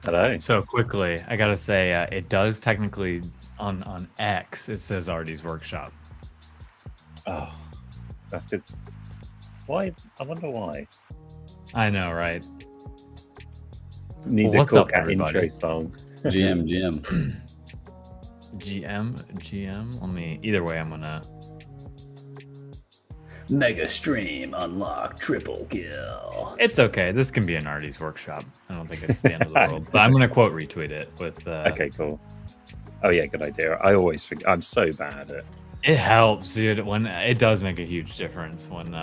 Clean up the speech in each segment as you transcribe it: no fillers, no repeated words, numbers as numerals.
Hello. So quickly, I gotta say, it does technically on X. It says Ardi's workshop. Oh, that's good. Why? I wonder why. I know, right? Need Well, the what's Cool up, Cat intro everybody? song. GM. GM. Let me. Either way, I'm gonna. Mega stream unlock triple kill. It's okay. This can be an Ardi's workshop. I don't think it's the end of the world. But I'm gonna quote retweet it with. Okay, cool. Oh yeah, good idea. I always forget. I'm so bad at. It helps, dude. When it does make a huge difference when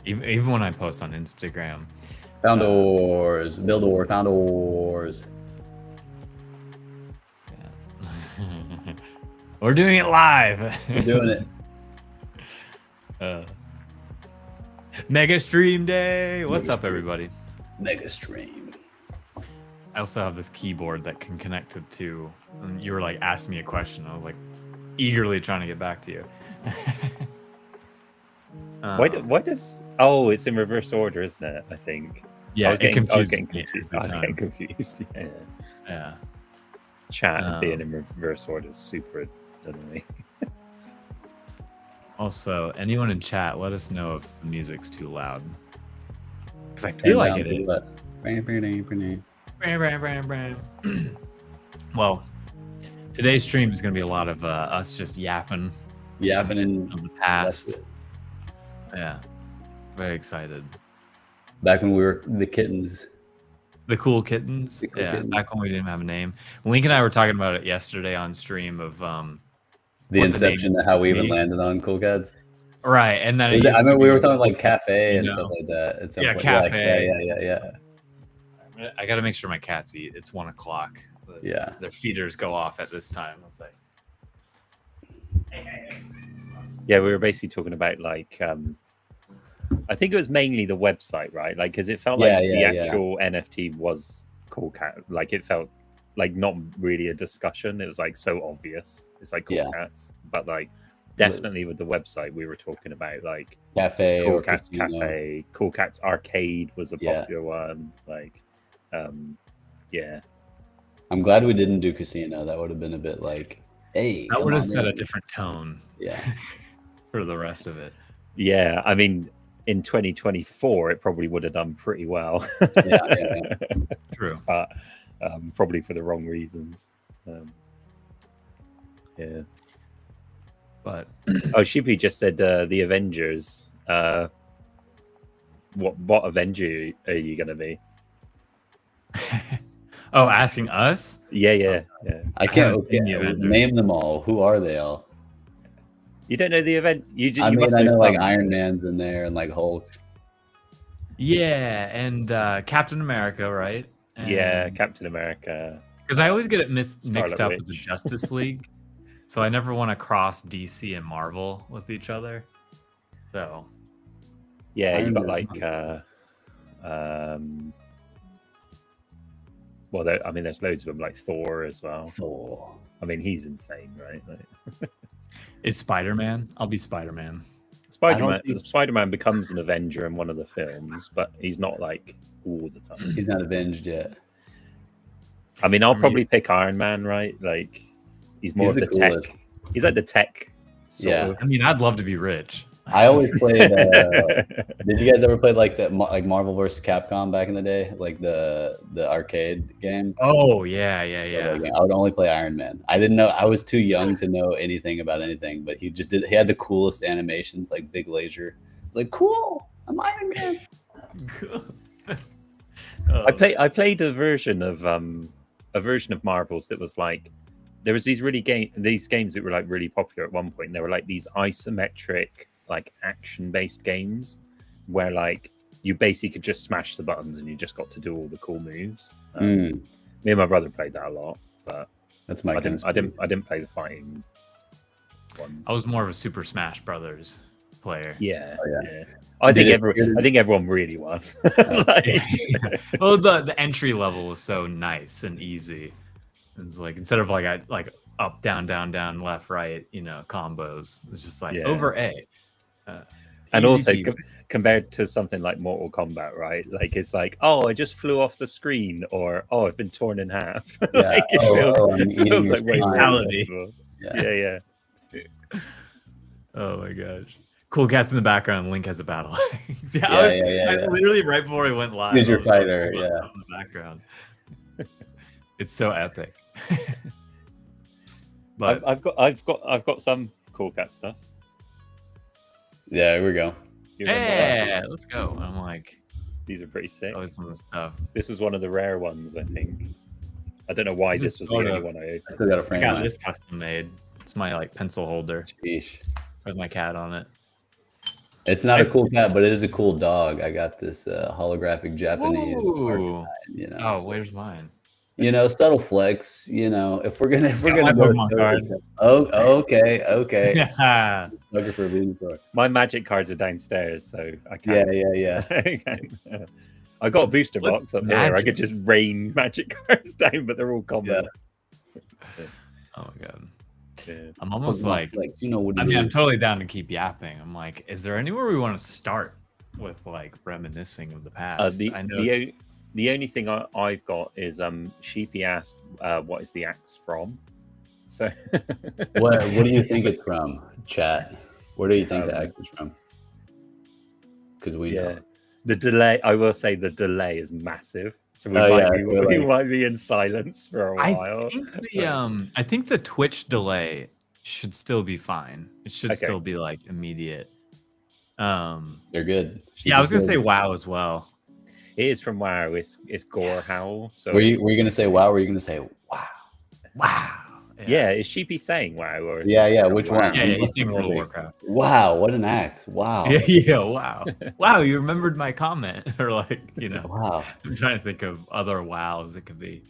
even when I post on Instagram. Found doors. Build door. Found doors. Yeah. We're doing it live. We're doing it. Mega stream day. What's up, everybody? Mega stream. I also have this keyboard that can connect it to. And you were like, ask me a question. I was like, eagerly trying to get back to you. Why does? Oh, it's in reverse order, isn't it? I think. Yeah, I was getting confused. Yeah. Chat being in reverse order is super annoying. Also, anyone in chat, let us know if the music's too loud. Because I feel like it is. Well, today's stream is going to be a lot of us just yapping. Yapping in the past. Yeah. Very excited. Back when we were the kittens. The cool kittens. Kittens. Back when we didn't have a name. Link and I were talking about it yesterday on stream of the inception of how we even landed on Cool Cats. Right. And then I remember we were talking like cafe and stuff like that. Yeah, cafe. Yeah. I got to make sure my cats eat. It's 1 o'clock. Yeah. Their feeders go off at this time. It's like. Yeah, we were basically talking about like I think it was mainly the website, right? Like, because it felt like the actual NFT was Cool Cat. Like, it felt like not really a discussion. It was like so obvious. It's like Cool Cats, but like definitely with the website, we were talking about like cafe, Cool Cats Cafe, Cool Cats Arcade was a popular one. Like, yeah. I'm glad we didn't do casino. That would have been a bit like, hey, that would have set a different tone. Yeah. For the rest of it. Yeah, I mean, in 2024, it probably would have done pretty well. Yeah. True. But probably for the wrong reasons. Yeah. But Shippy just said the Avengers. What Avenger are you gonna be? Oh, asking us? Yeah. I can't name them all. Who are they all? You don't know the event. I know like Iron Man's in there and like Hulk. Yeah, and Captain America, right? And yeah, Captain America. Because I always get it mixed up with the Justice League, so I never want to cross DC and Marvel with each other. So. Yeah, you got like. Well, there's loads of them, like Thor as well. Thor. I mean, he's insane, right? Like... Is Spider-Man? I'll be Spider-Man. Spider-Man becomes an Avenger in one of the films, but he's not like all the time. He's not avenged yet. I mean, I'll probably pick Iron Man, right? Like, he's more of the coolest. Tech. He's like the tech. Yeah. I mean, I'd love to be rich. I always played. Did you guys ever play like Marvel vs. Capcom back in the day, like the arcade game? Oh yeah. I would only play Iron Man. I didn't know. I was too young to know anything about anything, but he had the coolest animations, like big laser. It's like cool. I'm Iron Man. I played a version of Marvels that was like there was these games that were like really popular at one point. There were like these isometric like action-based games where like you basically could just smash the buttons and you just got to do all the cool moves. Me and my brother played that a lot, but that's my. I didn't play the fighting ones. I was more of a Super Smash Brothers player. Yeah. I think everyone really was. Well, the entry level was so nice and easy. It's like instead of like up, down, left, right, combos. It's just like over A. And also compared to something like Mortal Kombat, right? Like it's like, oh, I just flew off the screen, or oh, I've been torn in half. Yeah. Like it I'm eating feels your like way more spine. accessible. Yeah. Yeah. Oh my gosh. Cool Cat's in the background. Link has a battle. Yeah. Literally right before we went live. Here's your I was fighter, pulling yeah. stuff in the background. It's so epic. But I've got some Cool Cat stuff. Yeah, here we go. You remember that? yeah, let's go. I'm like, These are pretty sick. oh, some of the stuff. This was one of the rare ones, I think. I don't know why This this is was the only sort of- one I opened. I still got a I frame. got on it. this custom made. It's my like pencil holder Sheesh. with my cat on it. It's not a cool cat, but it is a cool dog. I got this holographic Japanese. Ooh. You know, Oh, so, where's mine? you know, subtle flex. You know, if we're gonna my go Pokemon card. Oh, okay. Yeah. Sucker for a Venusaur. My magic cards are downstairs, so I can't. Yeah. I got a booster What's box up here. I magic? could just rain magic cards down, but they're all commons. Oh my god. Yeah. I'm almost like, you know what? I mean, I'm totally down to keep yapping. I'm like, is there anywhere we want to start with like reminiscing of the past? I know The only thing I've got is Sheepy asked, "What is the axe from?" So, what do you think it's from, chat? Where do you think the axe is from? Because we know. The delay. I will say the delay is massive. So we might be in silence for a while. I think the Twitch delay should still be fine. It should still be like immediate. They're good. Yeah, I was gonna say WoW as well. It is from WoW. It's Gore Howl. So were you gonna say WoW? Or were you gonna say wow? Wow. Yeah, is Sheepy saying WoW? Or Yeah. Which one? Yeah, he's saying World of Warcraft. Wow, what an axe! Wow. Yeah, wow. Wow, you remembered my comment. Or like, you know. Wow. I'm trying to think of other WoWs it could be.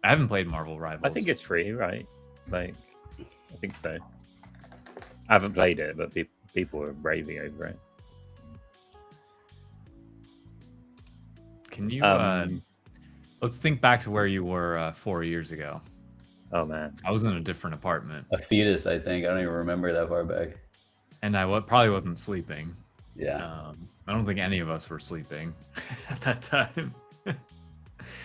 I haven't played Marvel Rivals. I think it's free, right? Like, I think so. I haven't played it, but people are raving over it. Can you let's think back to where you were 4 years ago. Oh man, I was in a different apartment. A fetus, I think. I don't even remember that far back. And I probably wasn't sleeping. Yeah. I don't think any of us were sleeping at that time.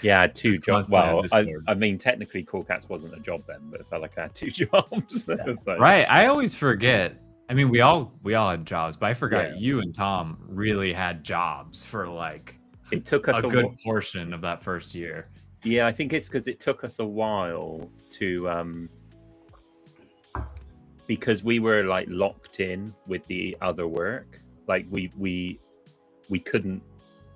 yeah, I had two jobs. Well, Discord. I mean, technically, Cool Cats wasn't a job then, but it felt like I had two jobs. So, Right. I always forget. I mean, we all had jobs, but I forgot Yeah. you and Tom really had jobs for like it took us a good portion of that first year. Yeah, I think it's because it took us a while to because we were like locked in with the other work. Like we couldn't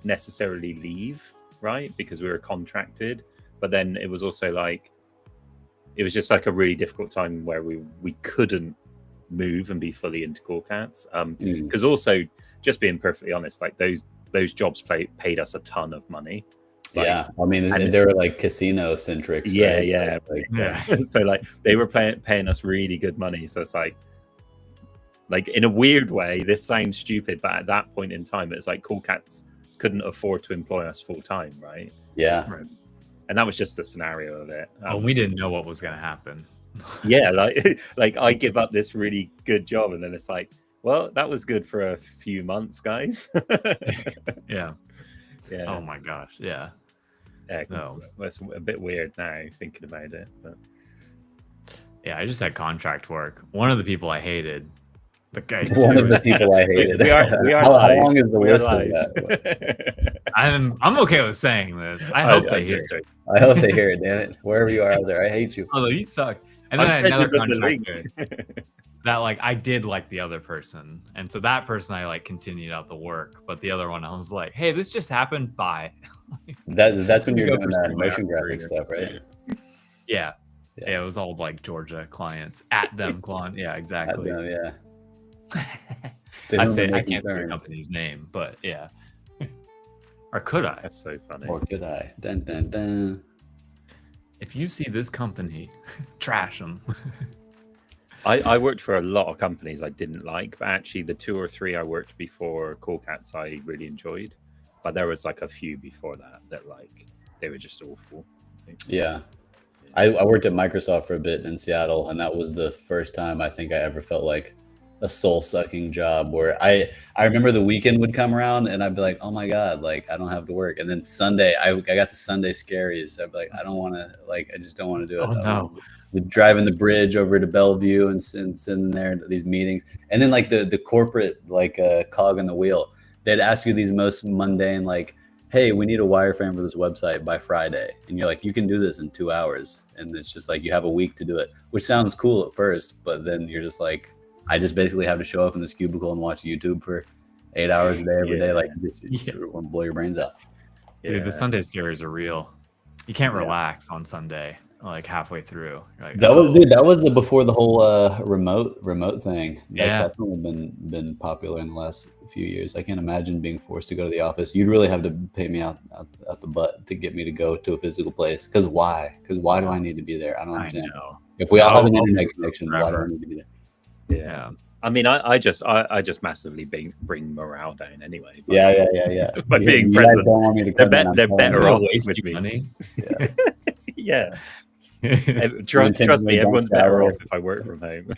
necessarily leave, right? Because we were contracted. But then it was also like it was just like a really difficult time where we couldn't move and be fully into Cool Cats. Because also, just being perfectly honest, like those jobs paid us a ton of money. Like, yeah, I mean, they were like casino centric. Yeah, right? yeah. Like, So like they were paying us really good money. So it's like in a weird way, this sounds stupid, but at that point in time, it's like Cool Cats couldn't afford to employ us full time, right? yeah. Right. And that was just the scenario of it. Well, we didn't know what was going to happen. Yeah, like I give up this really good job, and then it's like, well, that was good for a few months, guys. Yeah. Yeah. Oh my gosh. Yeah. Yeah, No. That's a bit weird now thinking about it. But Yeah, I just had contract work. One of the people I hated, the guy. One of the people I hated. we are how live. long is the We are list of live. that? I'm okay with saying this. I hope they hear it. I hope they hear it, damn it. Wherever you are out there, I hate you. Although you suck. And then I I'm had another sending them the link. contractor that like I did like the other person. And so that person I like continued out the work. But the other one I was like, hey, this just happened. Bye. That's when You you're go doing that pursue my motion career. graphic stuff, right? Yeah. Yeah. Yeah, it was all like Georgia clients at them client. Yeah, exactly. Yeah. To I whom say it may I can't say the concern. company's name, but yeah. Or could I? That's so funny. Or could I? Dun, dun, dun. If you see this company, trash them. I worked for a lot of companies I didn't like, but actually the 2 or 3 I worked before Cool Cats I really enjoyed. But there was like a few before that like they were just awful. Yeah. I worked at Microsoft for a bit in Seattle, and that was the first time I think I ever felt like a soul sucking job where I remember the weekend would come around and I'd be like, oh my God, like I don't have to work. And then Sunday, I got the Sunday scaries. I'd be like, I don't want to, like, I just don't want to do it. Oh no. With driving the bridge over to Bellevue and sitting there at these meetings. And then like the corporate, like cog in the wheel, they'd ask you these most mundane, like, hey, we need a wireframe for this website by Friday. And you're like, you can do this in 2 hours. And it's just like, you have a week to do it, which sounds cool at first, but then you're just like, I just basically have to show up in this cubicle and watch YouTube for 8 hours a day, every day. Like, just want to blow your brains out. Dude, the Sunday scaries are real. You can't relax on Sunday, like halfway through. You're like, that was before the whole remote thing. That's definitely been popular in the last few years. I can't imagine being forced to go to the office. You'd really have to pay me out the butt to get me to go to a physical place. Because why? Because why do I need to be there? I don't understand. I know. If we all have an internet connection, why do I need to be there? Yeah. I mean, I just massively bring morale down anyway. Yeah. By being present, they're better off with me. Money. Yeah. Trust me, everyone's better off if I work from home.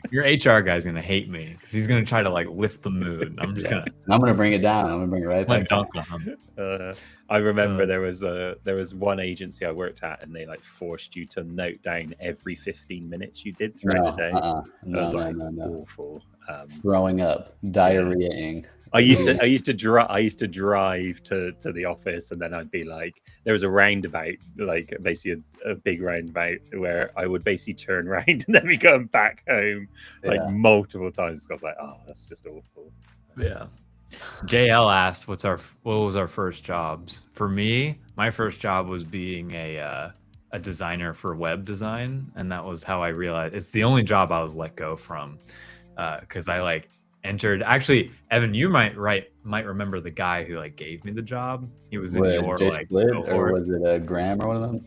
Your HR guy's gonna hate me because he's gonna try to like lift the mood. I'm gonna bring it down. I'm gonna bring it right back. I remember there was one agency I worked at, and they like forced you to note down every 15 minutes you did throughout the day. No. Awful. Throwing up, diarrheaing. I used to drive to the office, and then I'd be like, there was a roundabout, like basically a big roundabout where I would basically turn around and then be going back home like multiple times. I was like, oh, that's just awful. Yeah. JL asked, what was our first jobs? For me, my first job was being a designer for web design, and that was how I realized it's the only job I was let go from, because I like entered. Actually, Evan, you might remember the guy who like gave me the job. He was in your Jay like Split, or was it Graham or one of them?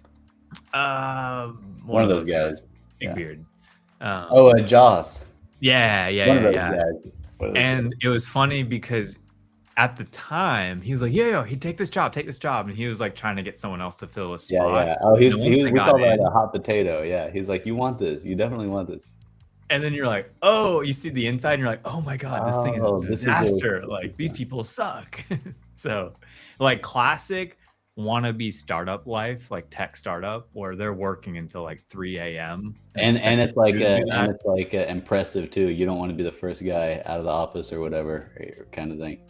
One of those guys. Big beard. Joss. Yeah. And it was funny because at the time he was like, he'd take this job, and he was like trying to get someone else to fill a spot. Yeah. Oh, we call that a hot potato. Yeah, he's like, you want this? You definitely want this. And then you're like, oh, you see the inside, and you're like, oh my God, this thing is a disaster. Like, these people suck. So, like, classic wannabe startup life, like tech startup, where they're working until like 3 a.m. And it's like impressive too. You don't want to be the first guy out of the office or whatever kind of thing.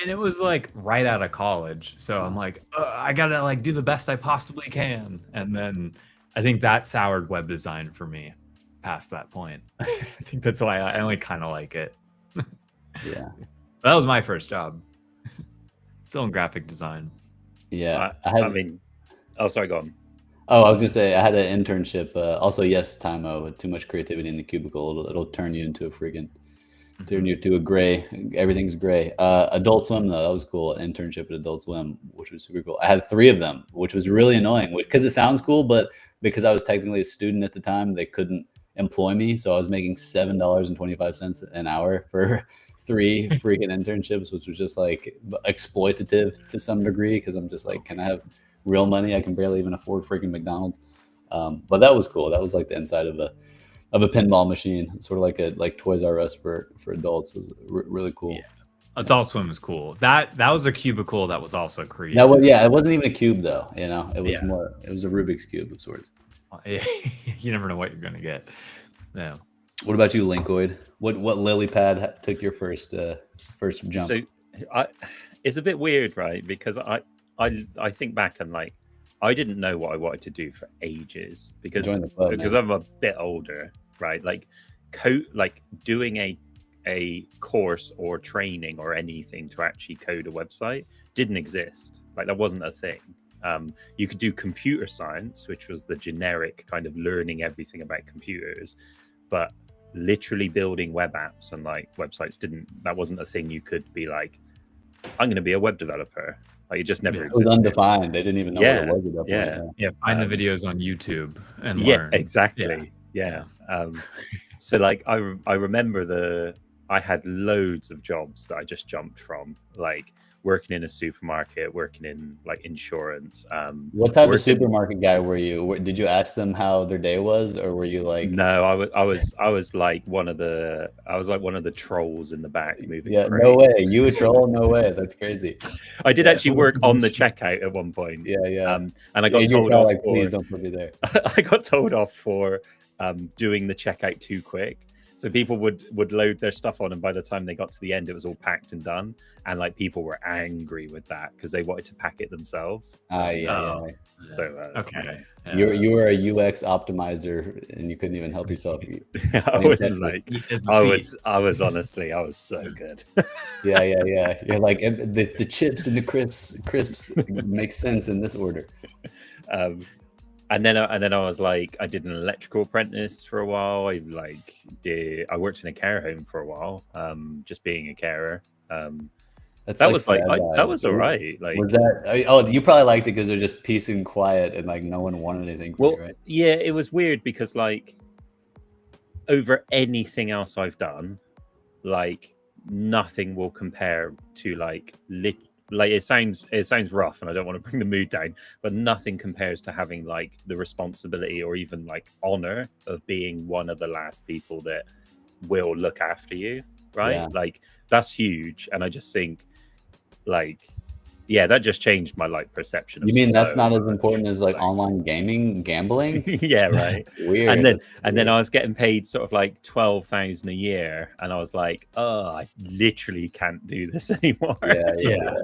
And it was like right out of college, so I'm like, I gotta like do the best I possibly can. And then I think that soured web design for me. Past that point, I think that's why I only kind of like it. Yeah, that was my first job. Still in graphic design. Yeah, sorry, go on. Oh, I was gonna say I had an internship. Also, yes, Timo. Too much creativity in the cubicle, it'll turn you into a friggin', turn you to a gray. Everything's gray. Adult Swim though, that was cool. An internship at Adult Swim, which was super cool. I had 3 of them, which was really annoying. Because it sounds cool, but because I was technically a student at the time, they couldn't employ me, so I was making $7.25 an hour for 3 freaking internships, which was just like exploitative to some degree, because I'm just like, can I have real money? I can barely even afford freaking McDonald's. But that was cool. That was like the inside of a pinball machine, sort of like Toys R Us for adults. It was really cool. Yeah. Adult Swim was cool. That was a cubicle that was also creative. It wasn't even a cube though. You know, it was more. It was a Rubik's cube of sorts. You never know what you're gonna get. Yeah. What about you, Linkoid? What lily pad took your first jump? So, it's a bit weird, right? Because I think back and like I didn't know what I wanted to do for ages because I'm a bit older, right? Like doing a course or training or anything to actually code a website didn't exist. Like that wasn't a thing. You could do computer science, which was the generic kind of learning everything about computers, but literally building web apps and like websites that wasn't a thing. You could be like, I'm going to be a web developer. Like it just never existed. It was undefined. They didn't even know what it was. Yeah. Find the videos on YouTube and learn. Exactly. Yeah. So like I remember I had loads of jobs that I just jumped from, like working in a supermarket, working in like insurance. What type of working- supermarket guy were you? Did you ask them how their day was, or were you like? No, I was like one of the trolls in the back moving Yeah, crates. no way. You a troll? No way. That's crazy. I did Yeah. actually work on the checkout at one point. Yeah, yeah. And I got And you're told probably off like, please for don't put me there. I got told off for doing the checkout too quick. So people would load their stuff on, and by the time they got to the end, it was all packed and done. And like people were angry with that because they wanted to pack it themselves. Yeah. So Okay. Yeah. You were a UX optimizer, and you couldn't even help yourself. I was like, Is the I was honestly, I was so good. Yeah. You're like the chips and the crisps make sense in this order. And then I was like, I did an electrical apprentice for a while. I worked in a care home for a while, just being a carer. That's That like was like sad vibe. that was all right. Like, Was that? Oh, you probably liked it because it was just peace and quiet, and like no one wanted anything from well, you, right? yeah, it was weird because like over anything else I've done, like nothing will compare to like it sounds rough, and I don't want to bring the mood down, but nothing compares to having like the responsibility or even like honor of being one of the last people that will look after you, right? Yeah. Like that's huge. And I just think like, yeah, that just changed my like perception of You mean that's so not as much. important as like online gambling? Yeah, right. Weird. And then I was getting paid sort of like 12,000 a year, and I was like, oh, I literally can't do this anymore. Yeah.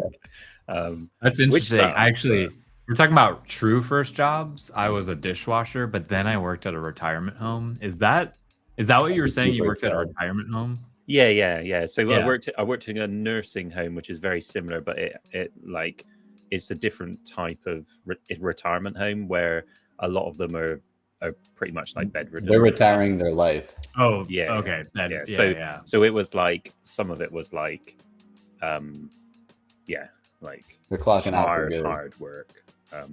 That's interesting. sucks, Actually, we're talking about true first jobs. I was a dishwasher, but then I worked at a retirement home. Is that what you were saying? You worked at a retirement home? Yeah. So Yeah. I worked in a nursing home, which is very similar, but it like it's a different type of retirement home where a lot of them are pretty much like bedridden. They're retiring their life. Oh, Yeah. Okay. So it was like some of it was like, like They're clocking out for good. hard work.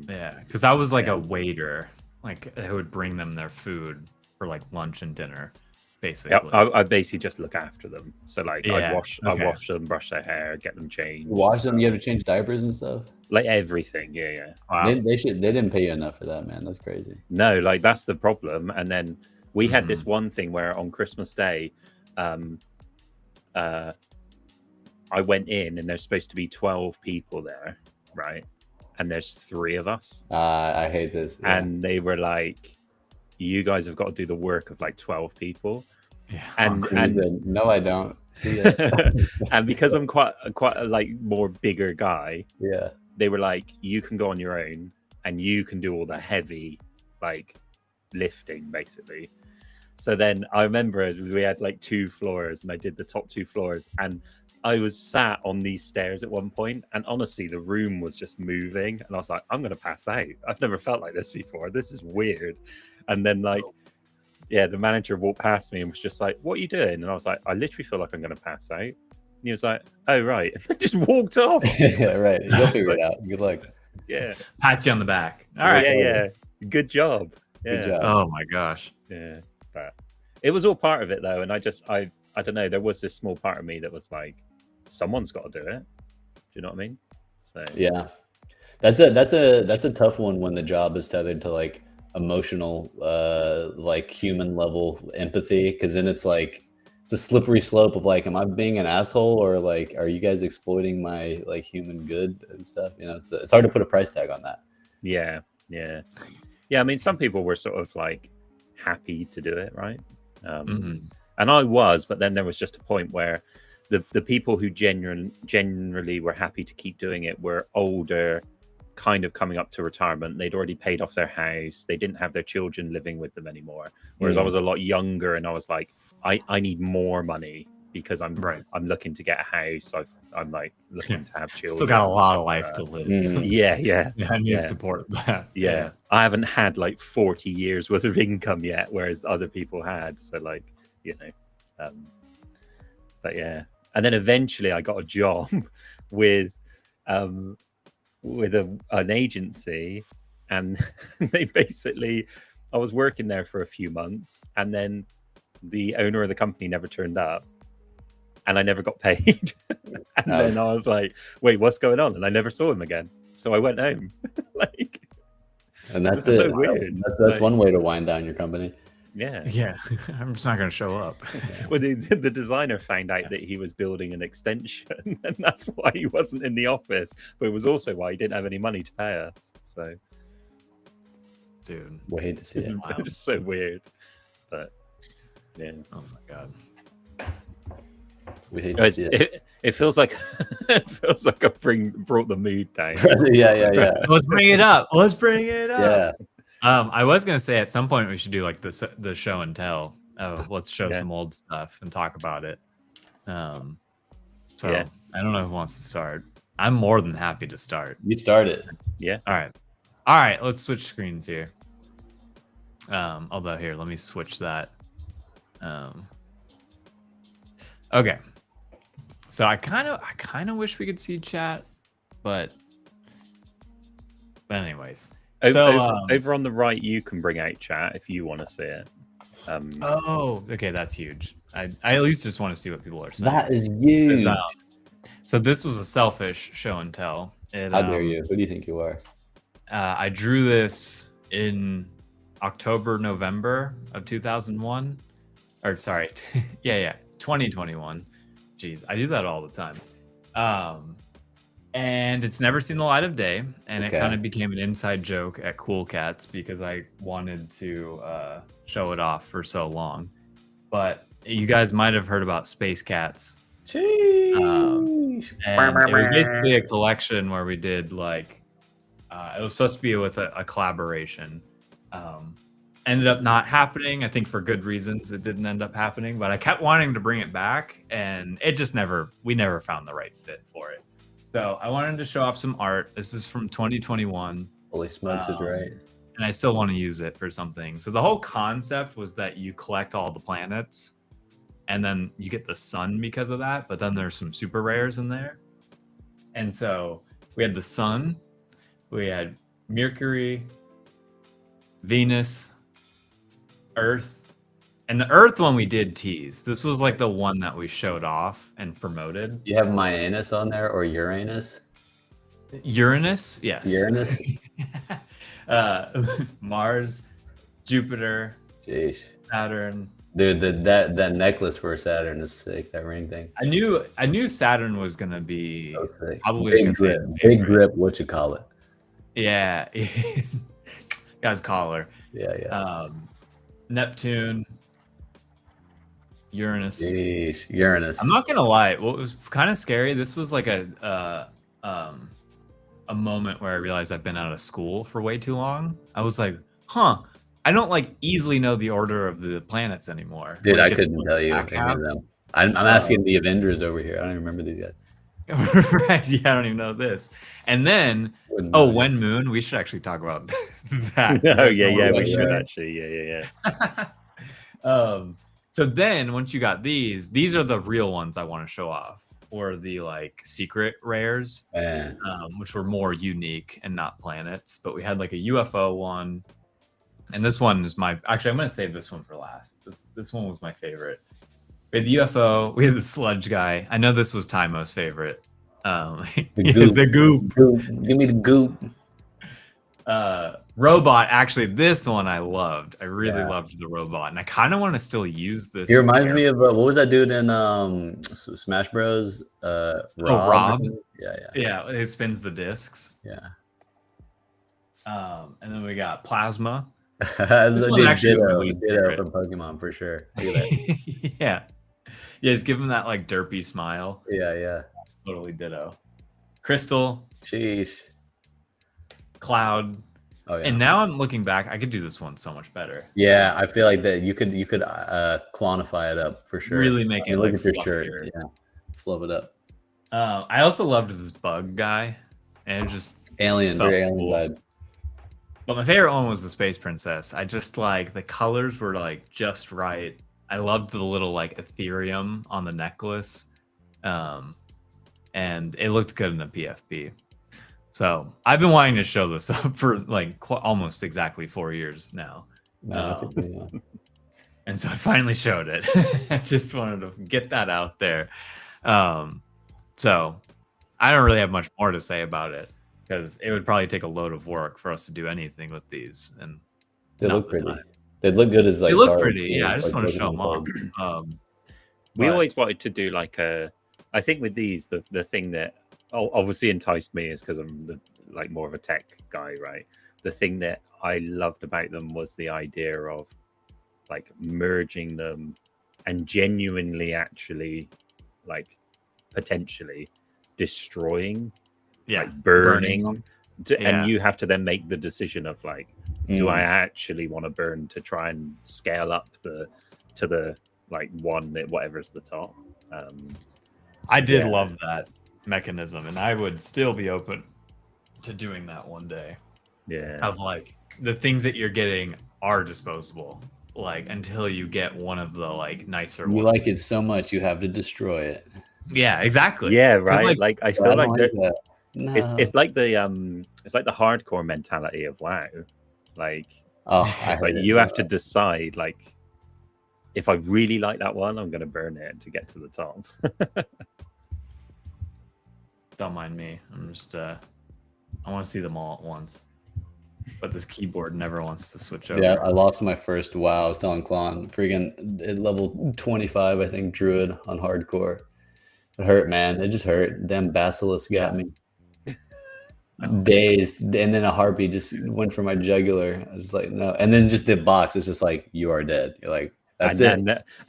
Yeah, because I was like a waiter. Like I would bring them their food for like lunch and dinner, basically. I basically just look after them. So like I Yeah, wash them, brush their hair, get them changed. Wash them. You have to change diapers and stuff. Like everything. Yeah. Wow. They didn't pay you enough for that, man. That's crazy. No, like that's the problem. And then we had this one thing where on Christmas Day, I went in and there's supposed to be 12 people there, right? And there's 3 of us. I hate this. Yeah. And they were like, you guys have got to do the work of like 12 people. Yeah. And no, I don't. See ya. and because I'm quite a like more bigger guy, Yeah. they were like, you can go on your own and you can do all the heavy like lifting basically. So then I remember we had like 2 floors and I did the top 2 floors, and I was sat on these stairs at one point, and honestly the room was just moving, and I was like, I'm gonna pass out. I've never felt like this before. This is weird. And then like, yeah, the manager walked past me and was just like, what are you doing? And I was like, I literally feel like I'm gonna pass out. And he was like, oh right. And just walked off. Yeah, right. You'll figure it out. Good luck. Yeah. Pat you on the back. All right. Yeah. Good job. Yeah. Good job. Oh my gosh. Yeah. But it was all part of it though, and I don't know, there was this small part of me that was like, someone's got to do it. Do you know what I mean? So Yeah, that's a tough one when the job is tethered to like emotional, like human level empathy, because then it's like it's a slippery slope of like, am I being an asshole, or like, are you guys exploiting my like human good and stuff? You know, it's hard to put a price tag on that. Yeah. I mean, some people were sort of like happy to do it, right? And I was, but then there was just a point where the people who generally were happy to keep doing it were older, kind of coming up to retirement. They'd already paid off their house. They didn't have their children living with them anymore. Whereas I was a lot younger, and I was like, I need more money because I'm looking to get a house. I'm like looking to have children. Still got a lot of life to live. Yeah. I need support that. Yeah. I haven't had like 40 years worth of income yet, whereas other people had. So like, you know, but yeah. And then eventually I got a job with an agency, and they basically, I was working there for a few months, and then the owner of the company never turned up. and I never got paid. And then I was like, wait, what's going on? And I never saw him again. So I went home. Like, And that's it's it. so weird. That's Like, one way to wind down your company. Yeah, I'm just not gonna show up. Well, the designer found out that he was building an extension, and that's why he wasn't in the office. But it was also why he didn't have any money to pay us. So, Dude, We hate to see it. Wow. it's just so weird. But yeah, Oh my god. We hate to see it. it feels like it feels like I brought the mood down. Yeah. Let's bring it up. Let's bring it up. Yeah. I was gonna say at some point we should do like the show and tell. Oh, let's show Yeah. some old stuff and talk about it. So Yeah. I don't know who wants to start. I'm more than happy to start. You start it. All right. Let's switch screens here. Although here, let me switch that. Okay. So I kind of wish we could see chat, but anyways. Over on the right, you can bring out chat if you want to see it. Oh, okay, that's huge. I at least just want to see what people are saying. That is huge. So this was a selfish show and tell. How dare you? Who do you think you are? I drew this in October, November of 2001. Or sorry, 2021. Jeez, I do that all the time. And it's never seen the light of day, and Okay. it kind of became an inside joke at Cool Cats because I wanted to show it off for so long. But you guys might have heard about Space Cats. Sheesh. And it was basically a collection where we did like it was supposed to be with a collaboration. Ended up not happening. I think for good reasons it didn't end up happening, but I kept wanting to bring it back, and it just we never found the right fit for it. So I wanted to show off some art. This is from 2021. Holy smokes is right. And I still want to use it for something. So the whole concept was that you collect all the planets and then you get the sun because of that, but then there's some super rares in there. And so we had the sun, we had Mercury, Venus, Earth, and the Earth one we did tease. This was like the one that we showed off and promoted. Do you have Myanus on there or Uranus? Uranus, yes. Uranus? Mars, Jupiter, Sheesh. Saturn. Dude, that necklace for Saturn is sick. That ring thing. I knew Saturn was gonna be So sick. probably Big like a grip. fan Big favorite. grip. What you call it? Yeah, guy's collar. Yeah. Neptune, Uranus. Sheesh. Uranus. I'm not gonna lie. What was kind of scary? This was like a moment where I realized I've been out of school for way too long. I was like, huh. I don't like easily know the order of the planets anymore. Dude, Like, I it's couldn't like tell you back any of half. them. I'm asking the Avengers over here. I don't even remember these guys. Right? Yeah, I don't even know this. And then, Wouldn't know. When Moon. We should actually talk about that. Oh yeah, That's yeah, what we we're should doing. actually. Yeah. So then once you got these are the real ones I want to show off, or the like secret rares, Man. which were more unique and not planets. But we had like a UFO one, and this one is actually I'm gonna save this one for last. This one was my favorite. We had the UFO, we had the sludge guy. I know this was Tymo's favorite. The goop. Give me the goop. Robot, actually, this one I loved. I really Yeah. loved the robot, and I kind of want to still use this. He reminds me of what was that dude in Smash Bros? Rob. Yeah. Yeah, it spins the discs. Yeah. And then we got Plasma. That's This a one dude actually is my Ditto, least Ditto favorite. from Pokemon for sure. Look at that. Yeah, he's giving that like derpy smile. Yeah. Totally Ditto. Crystal, Sheesh. Cloud, Oh yeah. and now I'm looking back. I could do this one so much better. Yeah, I feel like that you could clonify it up for sure. Really make I mean, it look like at your shirt. fluffier. Yeah. Fluff it up. I also loved this bug guy, and it just Alien, felt very alien cool. vibes. But my favorite one was the Space Princess. I just like the colors were like just right. I loved the little like Ethereum on the necklace. And it looked good in the PFP. So I've been wanting to show this up for like almost exactly 4 years now. Man, that's a good one. And so I finally showed it. I just wanted to get that out there. So I don't really have much more to say about it because it would probably take a load of work for us to do anything with these. And They not look the pretty. time. They look good as They like look cards, pretty. Yeah, I just like want to show them Pokemon off. cards. We But- always wanted to do like I think with these, the thing that obviously enticed me is because I'm like more of a tech guy, right? The thing that I loved about them was the idea of like merging them and genuinely actually like potentially destroying, yeah, like burning, them. and Yeah. you have to then make the decision of like, do I Mm. actually want to burn to try and scale up to the like one that whatever's the top. I did Yeah. love that mechanism, and I would still be open to doing that one day. Yeah, Of like the things that you're getting are disposable, like until you get one of the like nicer You ones. like it so much you have to destroy it. Yeah, exactly. yeah, 'Cause, right. like, Like I But feel I like don't that. like that. No. It's like the hardcore mentality of WoW. Like Oh, I it's like hate it. you have to decide like, if I really like that one, I'm gonna burn it to get to the top. don't mind me. I'm just I want to see them all at once. But this keyboard never wants to switch over. Yeah, I lost my first WoW. I was telling Klon, freaking at level 25, I think, Druid on hardcore. It hurt, man. It just hurt. Damn Basilisk got me. Days, and then a harpy just went for my jugular. I was like, no. And then just the box is just like, you are dead. You're like, that's it.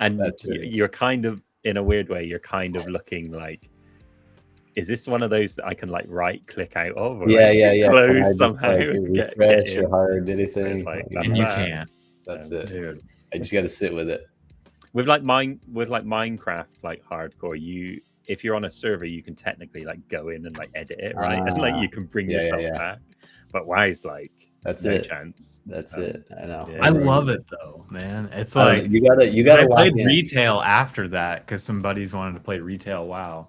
And That's it. you're kind of, in a weird way, you're kind of looking like, is this one of those that I can like right click out of? Or, Yeah, like, yeah, yeah. close Can I just, somehow like, and get refresh in? or hard anything? It's like, that's And you that. can't. That's it. Dude. I just got to sit with it. With like Minecraft, like hardcore, if you're on a server, you can technically like go in and like edit it, right? And like you can bring Yeah, yeah, yourself yeah. back. But WoW's like, That's no it. chance. That's it. I know. Yeah. I love it though, man. It's I don't like know. You gotta I lock played in. retail after that because some buddies wanted to play retail WoW,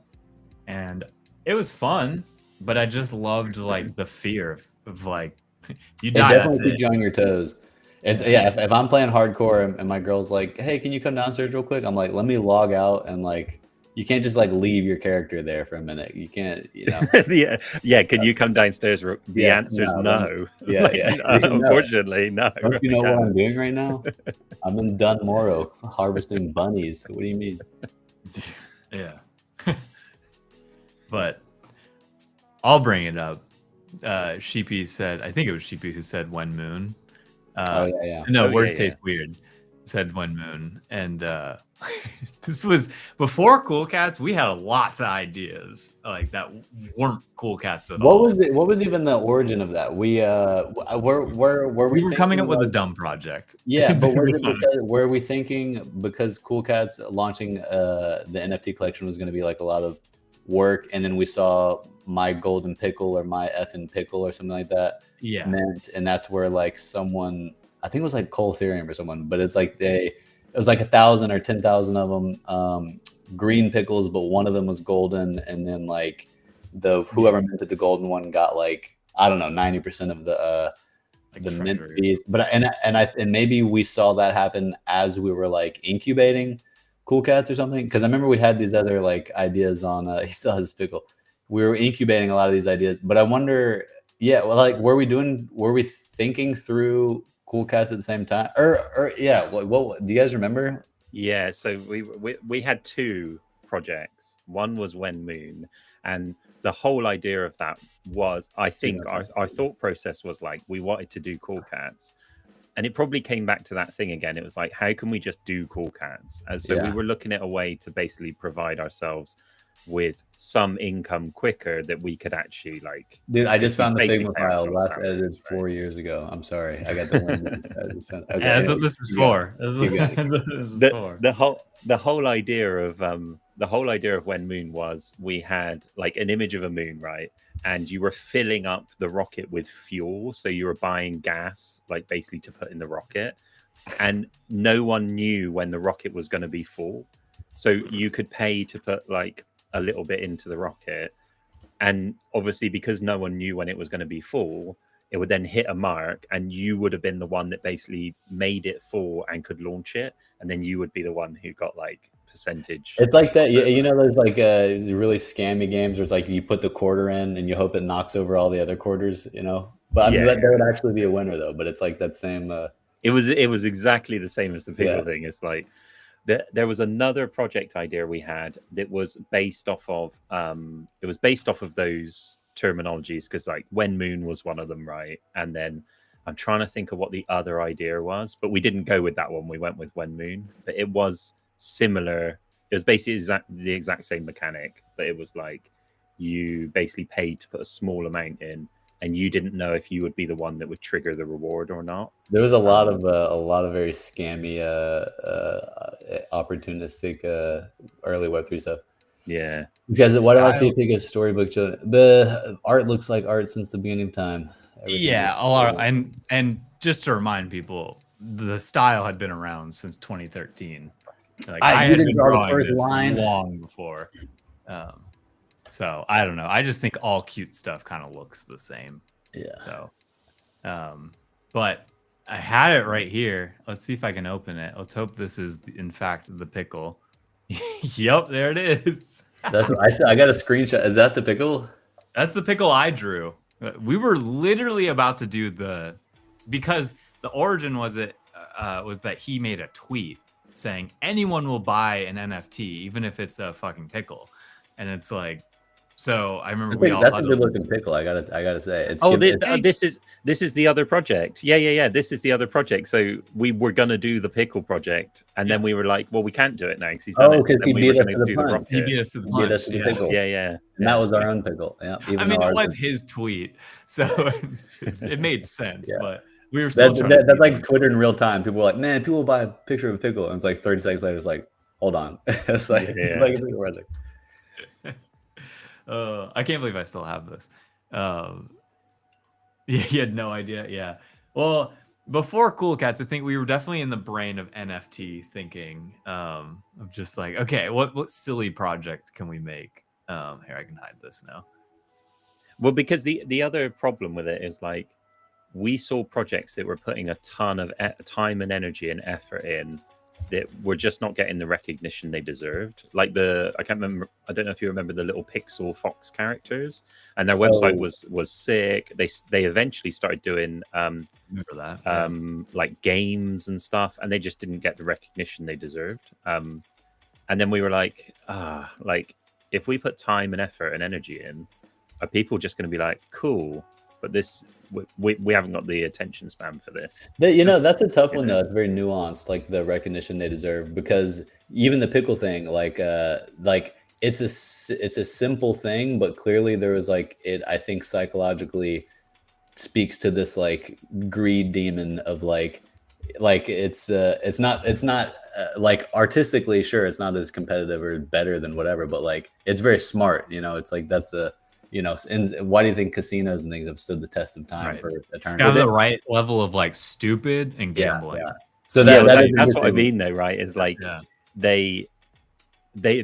and it was fun. But I just loved like the fear of like you It die. That's definitely it. keeps you on your toes. It's if I'm playing hardcore and my girl's like, hey, can you come downstairs real quick? I'm like, let me log out, and like you can't just like leave your character there for a minute. You can't, you know. yeah. Can you come downstairs? The Yeah, answer is no, no. yeah, Like, yeah. no, No. unfortunately, no. Don't you I know what I'm can't. doing right now? I'm in Dunmoro harvesting bunnies. What do you mean? Yeah. But I'll bring it up. Sheepy said, I think it was Sheepy who said when moon. Oh yeah, yeah. No, Oh, words yeah, taste weird. Said when moon. And this was before Cool Cats. We had lots of ideas like that weren't Cool Cats at all. What was even the origin of that? We were We were coming up thinking with a like- dumb project. Yeah, but To was be it honest. because, were we thinking because Cool Cats launching the NFT collection was going to be like a lot of work, and then we saw My Golden Pickle or My Effin' Pickle or something like that Yeah. meant, and that's where like someone, I think it was like Cole Ethereum or someone, but it's like it was like 1,000 or 10,000 of them green pickles, but one of them was golden, and then like whoever minted the golden one got like, I don't know, 90% of the Like the mint treasures. fees. But and maybe we saw that happen as we were like incubating Cool Cats or something, because I remember we had these other like ideas on he still has his pickle. We were incubating a lot of these ideas, but I wonder, yeah, well, like were we thinking through Cool Cats at the same time, or yeah, what do you guys remember? Yeah, so we had two projects. One was When Moon, and the whole idea of that was, I think our thought process was like, we wanted to do Cool Cats, and it probably came back to that thing again. It was like, how can we just do Cool Cats? And so we Yeah. were looking at a way to basically provide ourselves with some income quicker that we could actually like. Dude, I just we found the basically Figma pay file. ourselves Last salaries, edited right? 4 years ago. I'm sorry, I got the one. I just found, okay, Yeah, that's what anyway, this is you got it. for. That's You what got it. that's what this is the, for. the whole idea of When Moon was, we had like an image of a moon, right? And you were filling up the rocket with fuel, so you were buying gas, like basically to put in the rocket, and no one knew when the rocket was going to be full, so you could pay to put like a little bit into the rocket, and obviously because no one knew when it was going to be full, it would then hit a mark, and you would have been the one that basically made it fall and could launch it, and then you would be the one who got like percentage. It's like that. You know, there's like really scammy games where it's like you put the quarter in and you hope it knocks over all the other quarters. You know, but I mean, that would actually be a winner though. But it's like that same. It was exactly the same as the pickle thing. It's like there was another project idea we had that was based off of those terminologies, because like when moon was one of them, right? And then I'm trying to think of what the other idea was, but we didn't go with that one. We went with when moon, but it was similar. It was basically the exact same mechanic, but it was like you basically paid to put a small amount in, and you didn't know if you would be the one that would trigger the reward or not. There was a lot of very scammy, opportunistic early Web3 stuff. Yeah. Because why do I see a pick of storybook children? The art looks like art since the beginning of time. Everything a lot. And just to remind people, the style had been around since 2013. Like I had been drawing this long before. So I don't know. I just think all cute stuff kind of looks the same. Yeah. So, but I had it right here. Let's see if I can open it. Let's hope this is in fact the pickle. Yep, there it is. That's what I said. I got a screenshot. Is that the pickle? That's the pickle I drew. We were literally about to do because the origin was that he made a tweet saying anyone will buy an NFT even if it's a fucking pickle, and it's like, so I remember that's a good looking pickle. I gotta say. This is the other project. Yeah. This is the other project. So we were gonna do the pickle project, and then we were like, well, we can't do it now because he's done it. Because he beat us to the punch. He beat us to the punch. Pickle. Yeah. And that was our own pickle. Yeah. I mean, it was his tweet, so it made sense. Yeah. But we were still that's like Twitter in real time. People were like, man, people buy a picture of a pickle, and it's like 30 seconds later, it's like, hold on, it's like like a pickle project. I can't believe I still have this. Yeah, you had no idea. Yeah. Well, before Cool Cats, I think we were definitely in the brain of NFT thinking, of just like, okay, what silly project can we make? Here, I can hide this now. Well, because the other problem with it is like we saw projects that were putting a ton of time and energy and effort in that were just not getting the recognition they deserved. Like I can't remember. I don't know if you remember the little Pixel Fox characters, and their website was sick. They eventually started doing remember that like games and stuff, and they just didn't get the recognition they deserved. And then we were like, like if we put time and effort and energy in, are people just going to be like, cool? But this, we haven't got the attention span for this. That's a tough one though. It's very nuanced, like the recognition they deserve, because even the pickle thing, like it's a simple thing, but clearly there was like I think psychologically speaks to this like greed demon of like it's not like artistically, sure, it's not as competitive or better than whatever, but like it's very smart. It's like that's a. And why do you think casinos and things have stood the test of time for eternity? Kind of the right level of like stupid and gambling. Yeah. So that's what I mean, though, right? Is like they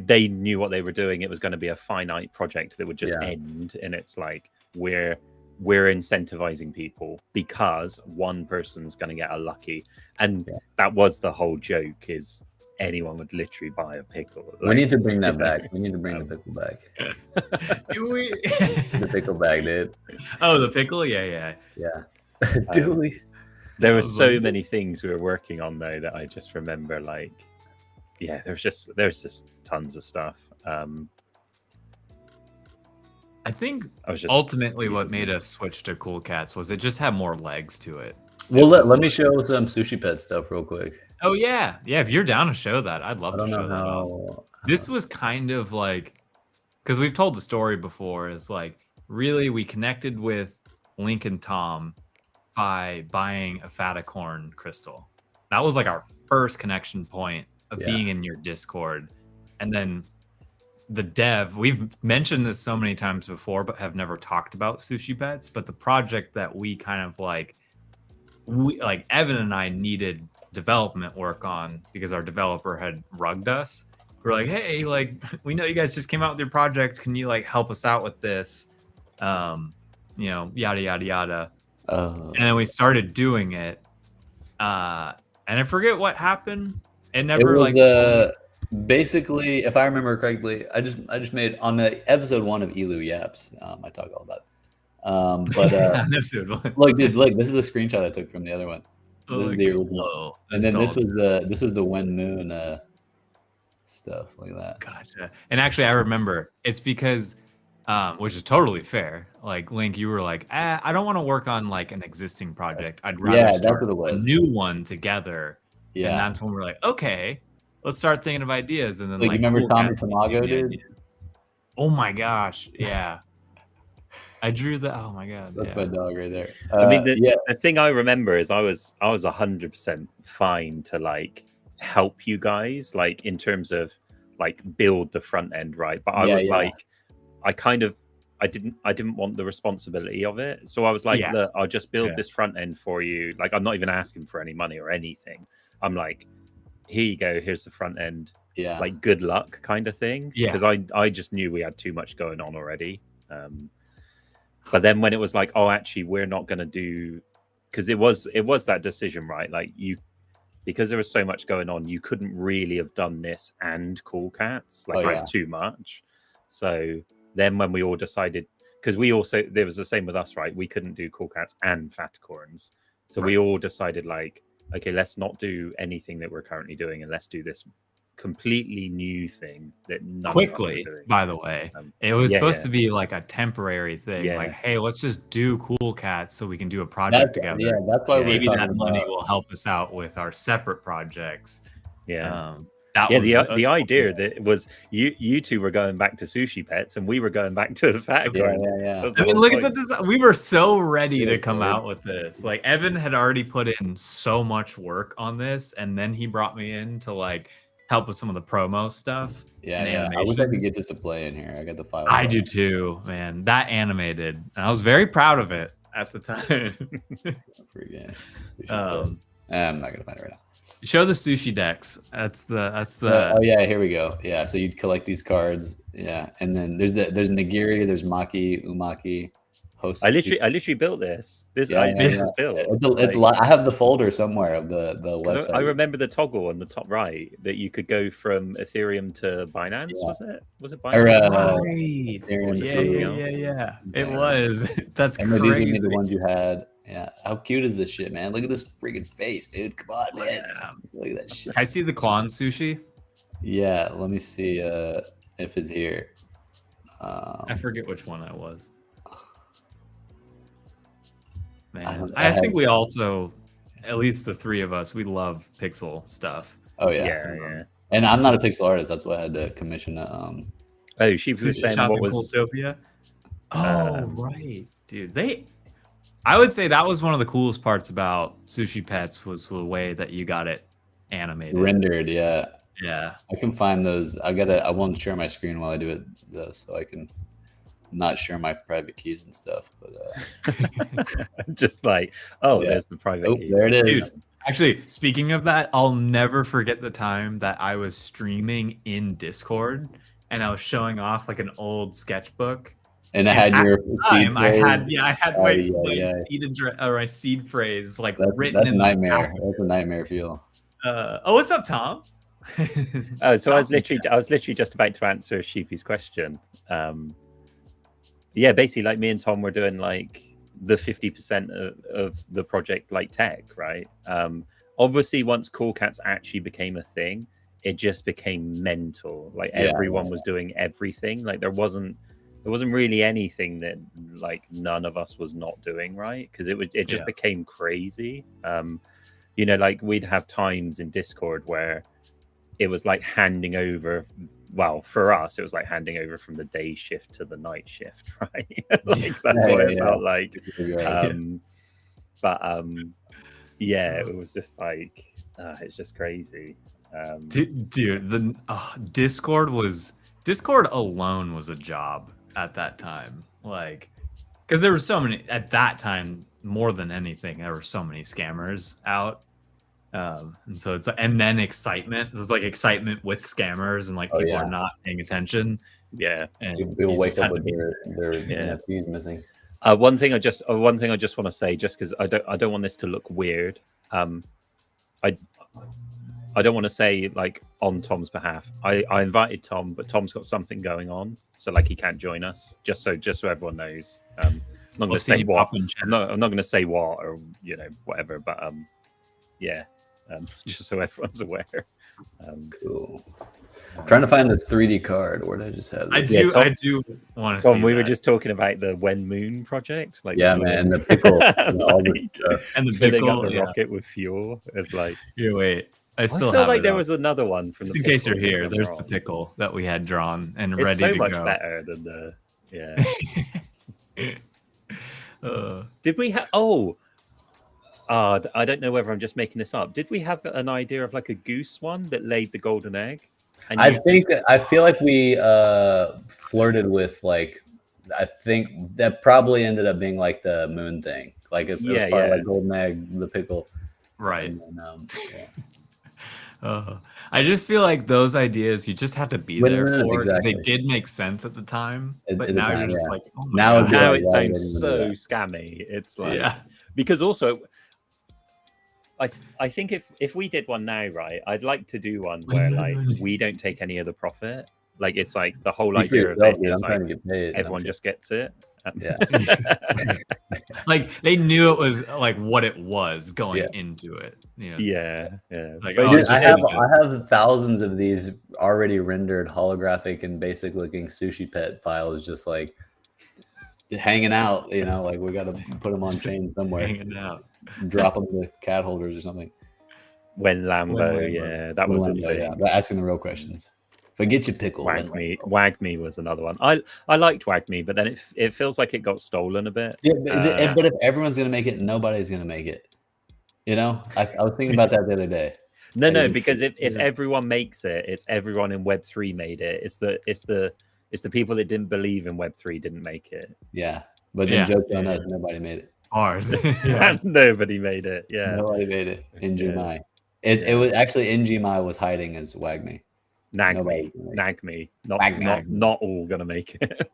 knew what they were doing. It was going to be a finite project that would just end, and it's like we're incentivizing people because one person's going to get a lucky, and that was the whole joke. Is anyone would literally buy a pickle. Like, we need to bring that back. We need to bring the pickle back. Do we? The pickle bag, dude. Oh, the pickle? Yeah. Do we? There were so many things we were working on though that I just remember. Like, there's just tons of stuff. I think ultimately what made us switch to Cool Cats was it just had more legs to it. Well, let me show some Sushi Pet stuff real quick. Oh yeah. If you're down to show that, I'd love to show that off. This was kind of like, because we've told the story before, is like really we connected with Link and Tom by buying a Fatacorn crystal. That was like our first connection point of being in your Discord. And then the dev, we've mentioned this so many times before, but have never talked about Sushi Pets. But the project that we kind of like Evan and I needed development work on because our developer had rugged us. We're like, hey, like we know you guys just came out with your project. Can you like help us out with this? Yada yada yada. Oh. And then we started doing it, and I forget what happened. It It never was like basically, if I remember correctly, I just made on the episode 1 of Elu Yaps. I talk all about it. But episode one. look, dude, look, this is a screenshot I took from the other one. This is the original. Whoa, And then this nostalgia. was the When Moon stuff like that. Gotcha. And actually, I remember it's because, which is totally fair. Like Link, you were like, I don't want to work on like an existing project. I'd rather Yeah, that's start what it a was. new one together. And Yeah. that's when we're like, okay, let's start thinking of ideas. And then Like, like, you remember Cool Tommy Cats became Tamago, the dude? idea. Oh my gosh, yeah. I drew that. Oh my god, That's yeah. my dog right there. I mean, yeah. the thing I remember is I was 100% fine to like help you guys, like in terms of like build the front end, right? But I Yeah, was yeah. like, I didn't want the responsibility of it, so I was like, Yeah. look, I'll just build Yeah. this front end for you. Like, I'm not even asking for any money or anything. I'm like, here you go, here's the front end. Yeah. Like, good luck kind of thing. Yeah. Because I just knew we had too much going on already. But then when it was like, oh, actually, we're not going to do, because it was that decision, right? Like because there was so much going on, you couldn't really have done this and Cool Cats. Like, Oh, it was too much. So then when we all decided, because there was the same with us, right? We couldn't do Cool Cats and Fatacorns. So we all decided like, okay, let's not do anything that we're currently doing, and let's do this completely new thing that none of us Quickly, were doing. by the way, it was yeah, supposed yeah. to be like a temporary thing. Yeah. Like, hey, let's just do Cool Cats so we can do a project together. Yeah, that's why Yeah. we're Maybe talking that money about. will help us out with our separate projects. Yeah. That Yeah, was the idea that it was you two were going back to Sushi Pets and we were going back to the Fatacorns. Yeah. That was I the mean, whole look at point. the design. We were so ready Yeah, to come dude. out with this. Like, Evan had already put in so much work on this, and then he brought me in to like help with some of the promo stuff. Yeah, and I wish I could animations. get this to play in here. I got the file. I do too, man. That animated, and I was very proud of it at the time. Free game. I'm not gonna find it right now. Show the sushi decks. That's the. Oh yeah, here we go. Yeah, so you'd collect these cards. Yeah, and then there's Nagiri, there's Maki, Umaki, Host. I literally built this. This was built. I have the folder somewhere of the 'Cause website. I remember the toggle on the top right that you could go from Ethereum to Binance. Yeah. Was it? Was it Or, Binance? Ethereum Yeah. It was. That's and these would be crazy. the ones you had. Yeah, how cute is this shit, man? Look at this freaking face, dude. Come on, man. Look at that shit. I see the Klon sushi. Yeah, let me see if it's here. I forget which one that was. Man, I I think have- we also, at least the three of us, we love pixel stuff. Oh yeah. Yeah. And I'm not a pixel artist. That's why I had to commission Oh, she was Sushi saying Shop what in was Cooltopia. Oh, right, dude. I would say that was one of the coolest parts about Sushi Pets was the way that you got it animated. rendered. Yeah, Yeah. I can find those. I won't share my screen while I do it, though, so I can not share my private keys and stuff. But just like, oh, Yeah. there's the private oh, keys. there it is. Dude, actually, speaking of that, I'll never forget the time that I was streaming in Discord and I was showing off like an old sketchbook. And I had At your the seed time, I had Oh, my, yeah, my yeah. my seed phrase like That's written a in nightmare. the That's a nightmare feel. oh, what's up, Tom? Oh, so I was Awesome. literally just about to answer Sheepy's question. Yeah, basically, like me and Tom were doing like the 50% of the project, like tech, right? Obviously, once Cool Cats actually became a thing, it just became mental. Like everyone was doing everything. Like there wasn't really anything that like none of us was not doing, right? Because it just became crazy. You know, like we'd have times in Discord where it was like handing over. Well, for us, it was like handing over from the day shift to the night shift, right? Like that's what it felt like. Yeah, it was just like it's just crazy. Dude, the Discord alone was a job at that time. Like, because there were so many at that time, more than anything, there were so many scammers out. And so and then excitement. It's like excitement with scammers and like people are not paying attention. Yeah, and People you wake just up had with to be- their NFTs missing. One thing I just want to say, just because I don't want this to look weird. I don't want to say like on Tom's behalf. I invited Tom, but Tom's got something going on, so like he can't join us. Just so everyone knows. I'm not going to say what. I'm not going to say what, or whatever. But yeah, just so everyone's aware. Cool. I'm trying to find this 3D card. Where did I just have this? I do want to. Tom, we were just talking about the When Moon project, like man, the pickle, all this stuff. and the filling up the rocket with fuel. It's like, wait, I feel like there was another one from. Just in case you're here, there's the pickle that we had drawn and ready to go. It's so much better than the Did we have? I don't know whether I'm just making this up. Did we have an idea of like a goose one that laid the golden egg? And I feel like we flirted with like, I think that probably ended up being like the moon thing. Like it was part of like golden egg, the pickle, right? I just feel like those ideas you just have to be there for. Exactly. They did make sense at the time, but now you're just like, oh my God. Now it sounds so scammy. It's like because also. I think if we did one now, right, I'd like to do one where like we don't take any of the profit. Like it's like the whole idea of it is like everyone just gets it. Like they knew it was like what it was going into it. Like I have thousands of these already rendered holographic and basic looking sushi pet files, just like hanging out. Like we got to put them on chain somewhere. Hanging out. Drop them to cat holders or something. When Lambo, that was a thing. But asking the real questions. Forget your pickle. Wag Me was another one. I liked Wag Me, but then it feels like it got stolen a bit. Yeah, but if everyone's gonna make it, nobody's gonna make it. I was thinking about that the other day. No, because if everyone makes it, it's everyone in Web3 made it. It's the people that didn't believe in Web3 didn't make it. Yeah, but then joke on us, nobody made it. Ours. Nobody made it. Yeah, nobody made it. NGMI. It was actually NGMI was hiding as Wag Me. Nag Me. Not all gonna make it.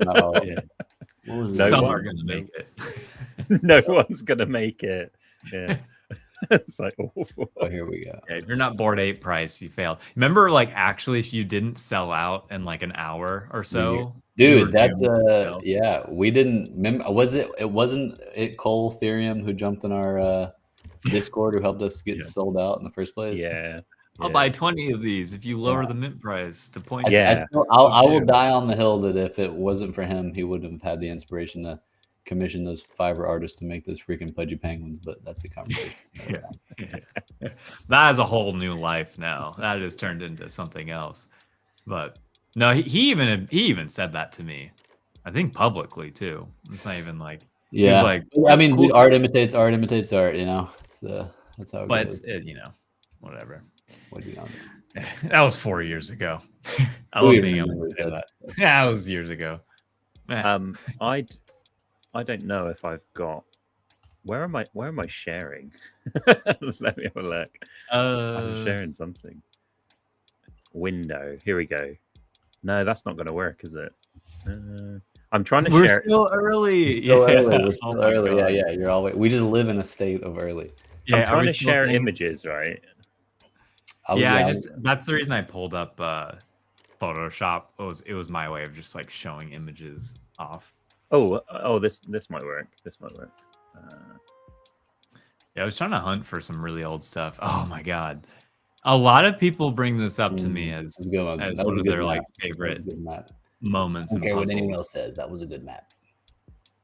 Some are gonna make it. No one's gonna make it. Yeah. It's like awful. Oh, here we go. Yeah, if you're not Bored Ape price, you failed. Remember, like actually, if you didn't sell out in like an hour or so, dude, that's we didn't remember. It wasn't Cole Therium who jumped in our Discord who helped us get sold out in the first place. Yeah. I'll buy 20 of these if you lower the mint price to point. I will die on the hill that if it wasn't for him, he wouldn't have had the inspiration to commission those Fiverr artists to make those freaking pudgy penguins. But that's a conversation. That has a whole new life now. That has turned into something else. But no, he even said that to me. I think publicly too. It's not even like like, I mean, cool. Art imitates art. It's that's how it goes. But whatever. What do you know? That was 4 years ago. I love being able to say that. Yeah, that was years ago. I don't know if I've got. Where am I sharing? Let me have a look. I'm sharing something. Window. Here we go. No, that's not going to work, is it? I'm trying to share. We're still early. We're still early. Yeah. You're always. We just live in a state of early. Yeah, I'm trying to share images, right? That's the reason I pulled up Photoshop. It was my way of just like showing images off. This might work. I was trying to hunt for some really old stuff. Oh my God. A lot of people bring this up to me as one of their like favorite moments. Okay, what anyone else says, that was a good map.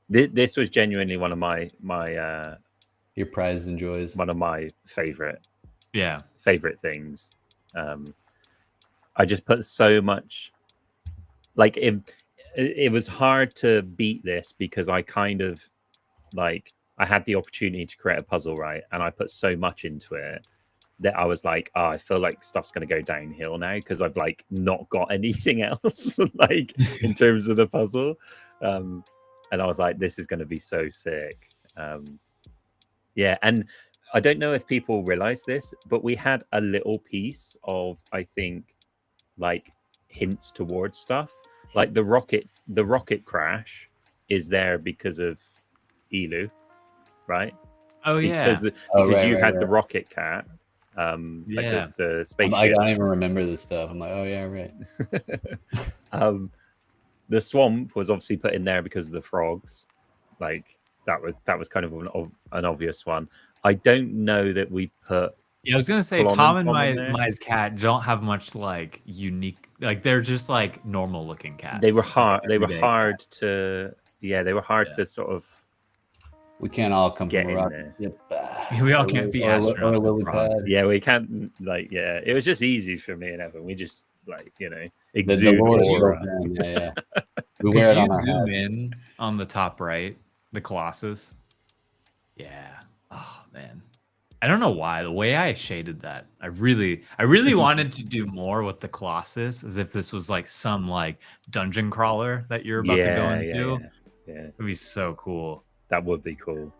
This was genuinely one of my your prizes and joys. One of my favorite things. I just put so much, like it was hard to beat this because I kind of like I had the opportunity to create a puzzle, right? And I put so much into it that I was like, I feel like stuff's going to go downhill now because I've like not got anything else like in terms of the puzzle. And I was like, this is going to be so sick. And I don't know if people realize this, but we had a little piece of, I think, like hints towards stuff. Like the rocket crash is there because of Elu, right? Oh yeah, Because you had the rocket cat, like yeah. the I spaceship. don't even remember this stuff. I'm like, oh yeah, right. The swamp was obviously put in there because of the frogs. Like that was kind of an obvious one. I don't know that we put. Yeah, I was gonna say Blom Tom and Tom in there. Mai's cat don't have much like unique. Like they're just like normal looking cats. They were like, hard. They were everyday hard cats. to. Yeah, they were hard to sort of. We can't all come Get from a in rocket there. ship. We all can't be astronauts and lily frogs. pad. Yeah, we can't. Like, yeah, it was just easy for me and Evan. We just like The exude Lord aura. spoke then, yeah. We Could wear it you on our zoom head. in on the top right, the Colossus? Yeah. Oh man. I don't know why. The way I shaded that, I really wanted to do more with the Colossus, as if this was like some like dungeon crawler that you're about to go into. Yeah. It'd be so cool. That would be cool.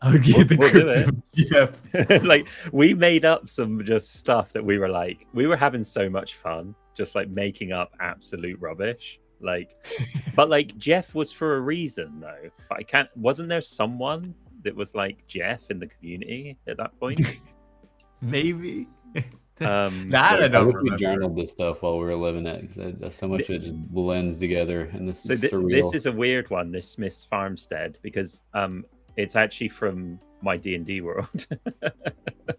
I would get the We'll do it. crypto Jeff. Like we made up some just stuff that we were having so much fun, just like making up absolute rubbish. Like, but like Jeff was for a reason though. But wasn't there someone that was like Jeff in the community at that point? Maybe. That I I don't wish we remember. journaled this stuff while we were living it, because so much of it just blends together, and this So is surreal. this is a weird one, this Smith's Farmstead, because it's actually from my D&D world.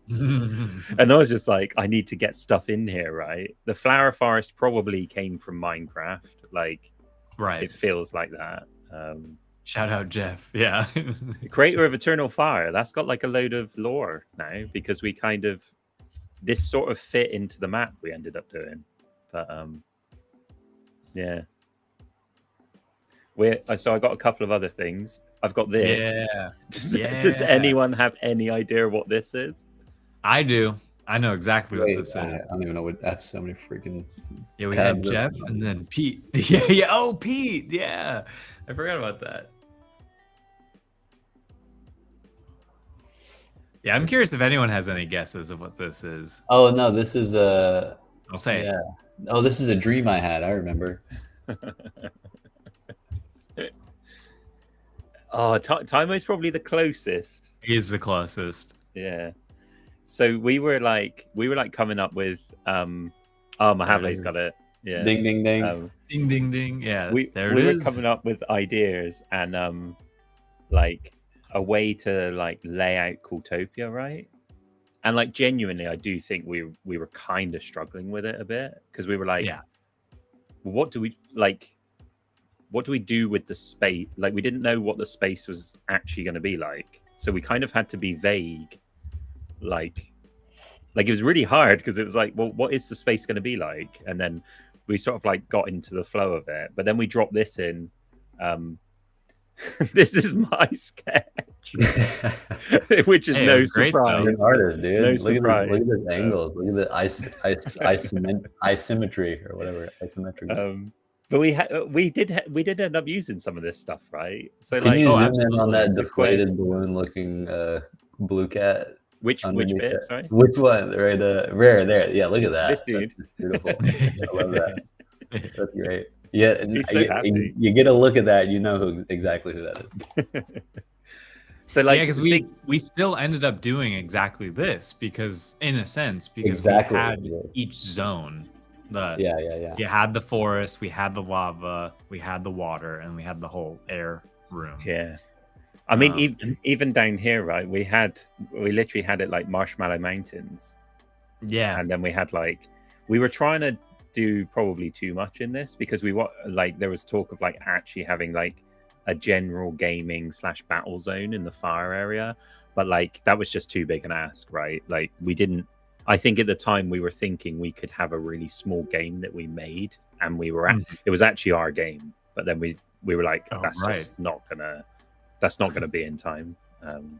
And I was just like, I need to get stuff in here, right? The Flower Forest probably came from Minecraft. Like, right. it feels like that. Shout out Jeff. Yeah. Creator of Eternal Fire. That's got like a load of lore now, because we kind of this sort of fit into the map we ended up doing. But yeah. So I got a couple of other things. I've got this. Yeah. Does anyone have any idea what this is? I do. I know exactly what this is. I don't even know what. I have so many freaking. Yeah, we had tabs Jeff open. and then Pete. Yeah. Oh, Pete. Yeah. I forgot about that. Yeah, I'm curious if anyone has any guesses of what this is. Oh no, this is a. I'll say it. Oh, this is a dream I had. I remember. Oh, Timo's probably the closest. He's the closest. Yeah. So we were like coming up with Mahavle's got it. Yeah. Ding ding ding. Ding ding ding. Yeah. We were coming up with ideas and like a way to like lay out Cooltopia, right? And like genuinely, I do think we were kind of struggling with it a bit, because we were like, yeah, what do we do with the space? Like, we didn't know what the space was actually going to be like, so we kind of had to be vague. Like it was really hard, because it was like, well, what is the space going to be like? And then we sort of like got into the flow of it, but then we dropped this in. This is my sketch, which is no surprise. You're an artist, dude. No look surprise. Look at the angles. Look at the isometry or whatever. Isometric. But we did end up using some of this stuff, right? So Can like, you zoom in on that The deflated quest. balloon-looking blue cat? Which underneath bit? it? Sorry, Which one? Right, rare there. Yeah, look at that. This dude. That's just beautiful. I love that. That's great. Yeah, and He's so happy. you get a look at that, you know exactly who that is. So like, yeah, because we still ended up doing exactly this, because in a sense, because Exactly, we had yes. each zone. Yeah. You had the forest, we had the lava, we had the water, and we had the whole air room. Yeah, I mean, even down here, right? We literally had it like Marshmallow Mountains. Yeah, And then we were trying to do probably too much in this, because there was talk of like actually having like a general gaming / battle zone in the fire area, but like that was just too big an ask, right? Like I think at the time we were thinking we could have a really small game that we made, and it was actually our game, but then we were like, just not gonna be in time.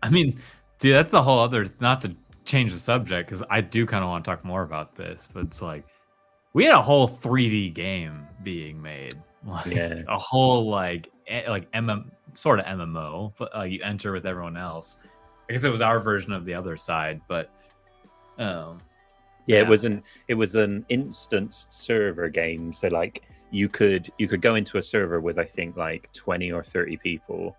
I mean, dude, that's the whole other, not to change the subject, because I do kind of want to talk more about this, but it's like we had a whole 3D game being made, like a whole like sort of MMO, but you enter with everyone else. I guess it was our version of the other side, but it was an instanced server game. So like you could go into a server with I think like 20 or 30 people,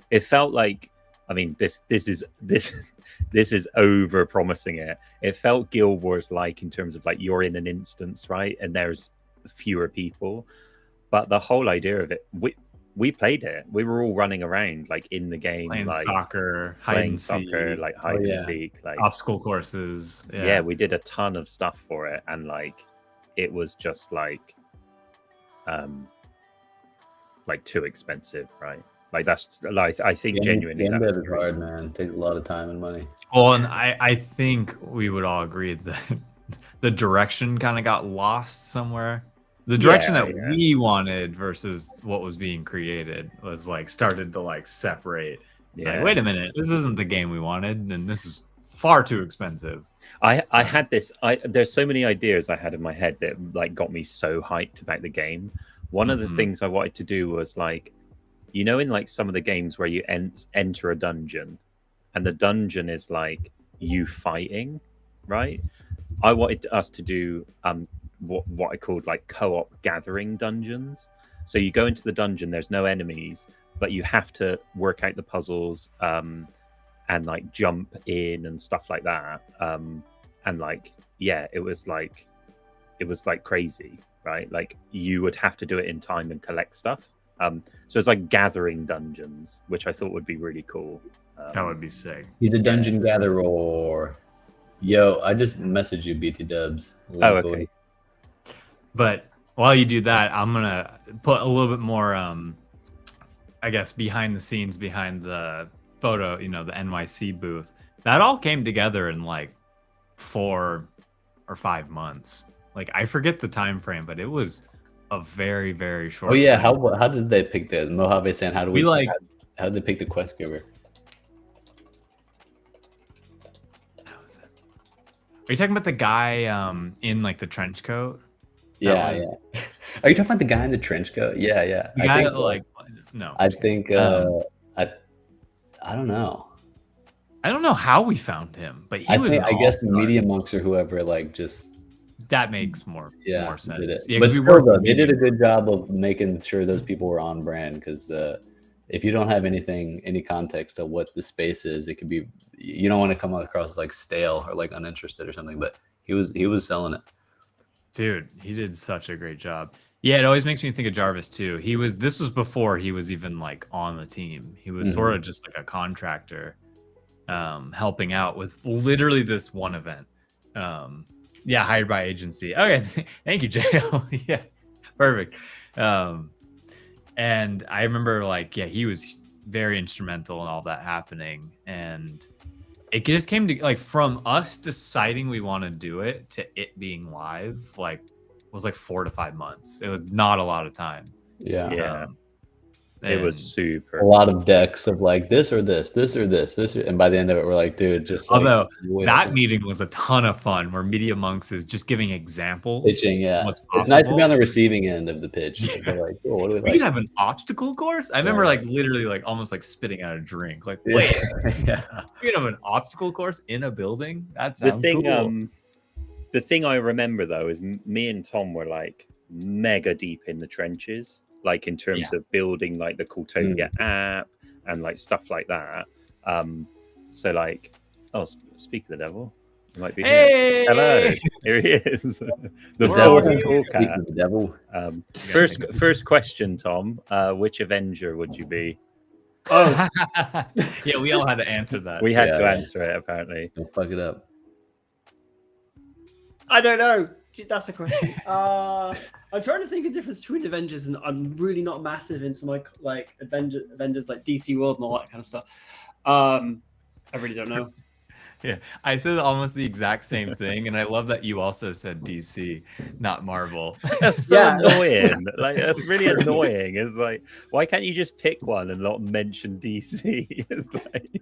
It felt like, I mean, this is over promising it. It felt Guild Wars like in terms of like you're in an instance, right, and there's fewer people, but the whole idea of it, we played it. We were all running around like in the game, Playing like soccer, hide playing and seek, soccer, like hide and seek, like obstacle courses. yeah, we did a ton of stuff for it, and like it was just like too expensive, right? Like that's like I think genuinely that was is hard, man. It takes a lot of time and money. Well, and I think we would all agree that the direction kind of got lost somewhere. The direction that we wanted versus what was being created was like started to like separate. Yeah. Like, wait a minute, this isn't the game we wanted, and this is far too expensive. I had this. There's so many ideas I had in my head that like got me so hyped about the game. One of the things I wanted to do was like, you know, in like some of the games where you enter a dungeon, and the dungeon is like you fighting, right? I wanted us to do what I called like co-op gathering dungeons. So you go into the dungeon, there's no enemies, but you have to work out the puzzles and like jump in and stuff like that. And like, yeah, it was like crazy, right? Like you would have to do it in time and collect stuff. So it's like gathering dungeons, which I thought would be really cool. That would be sick. He's a dungeon gatherer. Yo, I just messaged you, BT Dubs. Oh, okay. But while you do that, I'm gonna put a little bit more, I guess, behind the scenes, behind the photo. You know, the NYC booth. That all came together in like 4 or 5 months. Like I forget the time frame, but it was a very, very short. Oh yeah, time. how did they pick the Mojave-san? How did they pick the quest giver? Are you talking about the guy in like the trench coat? Yeah. Are you talking about the guy in the trench coat? Yeah. The guy think, like no. I think I don't know. I don't know how we found him, but he was. I guess Media Monks or whoever like just. That makes more sense. Yeah, but still, though, they did a good job of making sure those people were on brand because if you don't have any context of what the space is, it could be you don't want to come across as like stale or like uninterested or something. But he was selling it. Dude, he did such a great job. Yeah, it always makes me think of Jarvis too. This was before he was even like on the team. He was sort of just like a contractor, helping out with literally this one event. Yeah, hired by agency. Okay, thank you, JL. Yeah, perfect. And I remember like, yeah, he was very instrumental in all that happening. And it just came to like from us deciding we want to do it to it being live, like was like 4 to 5 months. It was not a lot of time. Yeah. It was super. A lot of decks of like this or this, and by the end of it, we're like, dude, just. Although that meeting was a ton of fun, where Media Monks is just giving examples. Pitching, yeah. What's possible. It's nice to be on the receiving end of the pitch. Yeah. Like, oh, what do we have an obstacle course. I remember like literally like almost like spitting out a drink. Like, wait, we have an obstacle course in a building. That sounds cool. The thing I remember though is me and Tom were like mega deep in the trenches. Like in terms of building like the Cooltopia app and like stuff like that. So like, speak of the devil. He might be here. Hello, here he is. The fourth cool cat. The devil. First question, Tom. Which Avenger would you be? Oh, yeah, we all had to answer that. We had to answer it apparently. Don't fuck it up. I don't know. That's a question. I'm trying to think of the difference between Avengers, and I'm really not massive into my like Avengers like DC World and all that kind of stuff. I really don't know. Yeah, I said almost the exact same thing, and I love that you also said DC, not Marvel. That's so annoying. Like that's really annoying. It's like, why can't you just pick one and not mention DC? It's like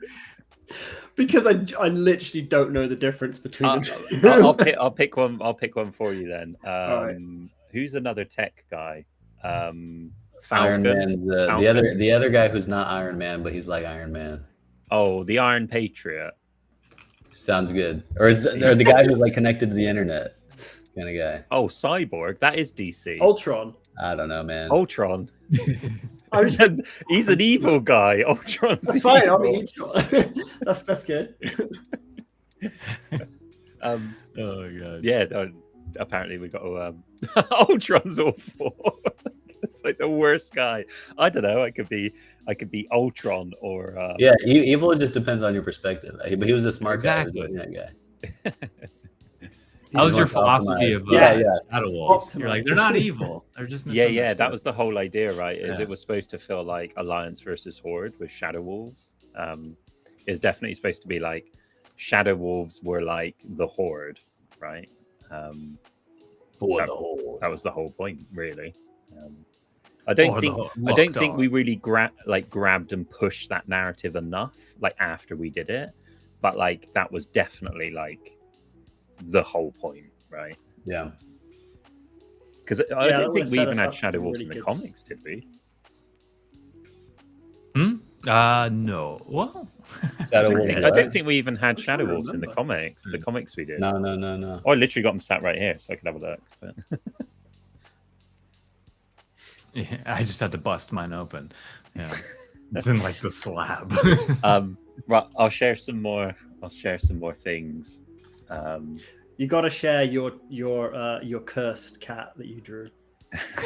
because I literally don't know the difference between the two. I'll pick one. I'll pick one for you then. Right. Who's another tech guy? Falcon. Iron Man. The other guy who's not Iron Man, but he's like Iron Man. Oh, the Iron Patriot. Sounds good. Or the guy who's like connected to the internet, kind of guy. Oh, Cyborg. That is DC. Ultron. I don't know, man. Ultron. I just, He's an evil guy. Ultron's that's fine. I'll evil. be each. That's good. Um, Oh my god. yeah. Apparently we got to. Ultron's awful. It's like the worst guy. I don't know. I could be Ultron or. Yeah, evil just depends on your perspective. But he was a smart Exactly. guy. He was that guy. That was your Optimized. philosophy of Yeah. Shadow Wolves. You're like, they're not Optimized. evil. They're just Yeah. That misunderstood. was the whole idea, right? Is Yeah. it was supposed to feel like Alliance versus Horde with Shadow Wolves. It's definitely supposed to be like Shadow Wolves were like the Horde, right? That was the whole point, really. I don't think we really grabbed and pushed that narrative enough, like after we did it, but like that was definitely like the whole point, right? Yeah. Because I Yeah, don't that think would've we set even us had up for Shadow some Wolves really in the good comics, did we? No. Well, Shadow I Wolf. don't think we even had I'm Shadow trying to Wolves in the remember. comics. The comics we did. No. Oh, I literally got them sat right here, so I could have a look. But... yeah, I just had to bust mine open. Yeah, it's in like the slab. Right, I'll share some more things. You got to share your cursed cat that you drew.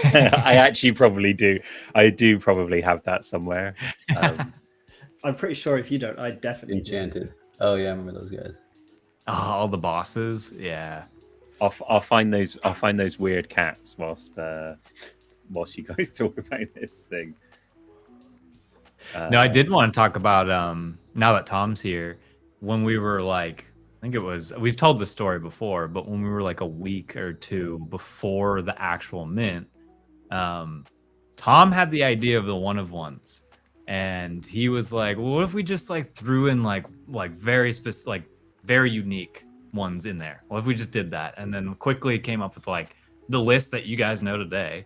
I actually probably do. I do probably have that somewhere. I'm pretty sure if you don't, I definitely do. Enchanted. Oh yeah, I remember those guys. Oh, all the bosses. Yeah. I'll find those weird cats whilst you guys talk about this thing. No, I did want to talk about now that Tom's here, when we were like, I think it was, we've told the story before, but when we were like a week or two before the actual mint, Tom had the idea of the one of ones, and he was like, well, what if we just like threw in like very specific, like very unique ones in there? What if we just did that? And then quickly came up with like the list that you guys know today,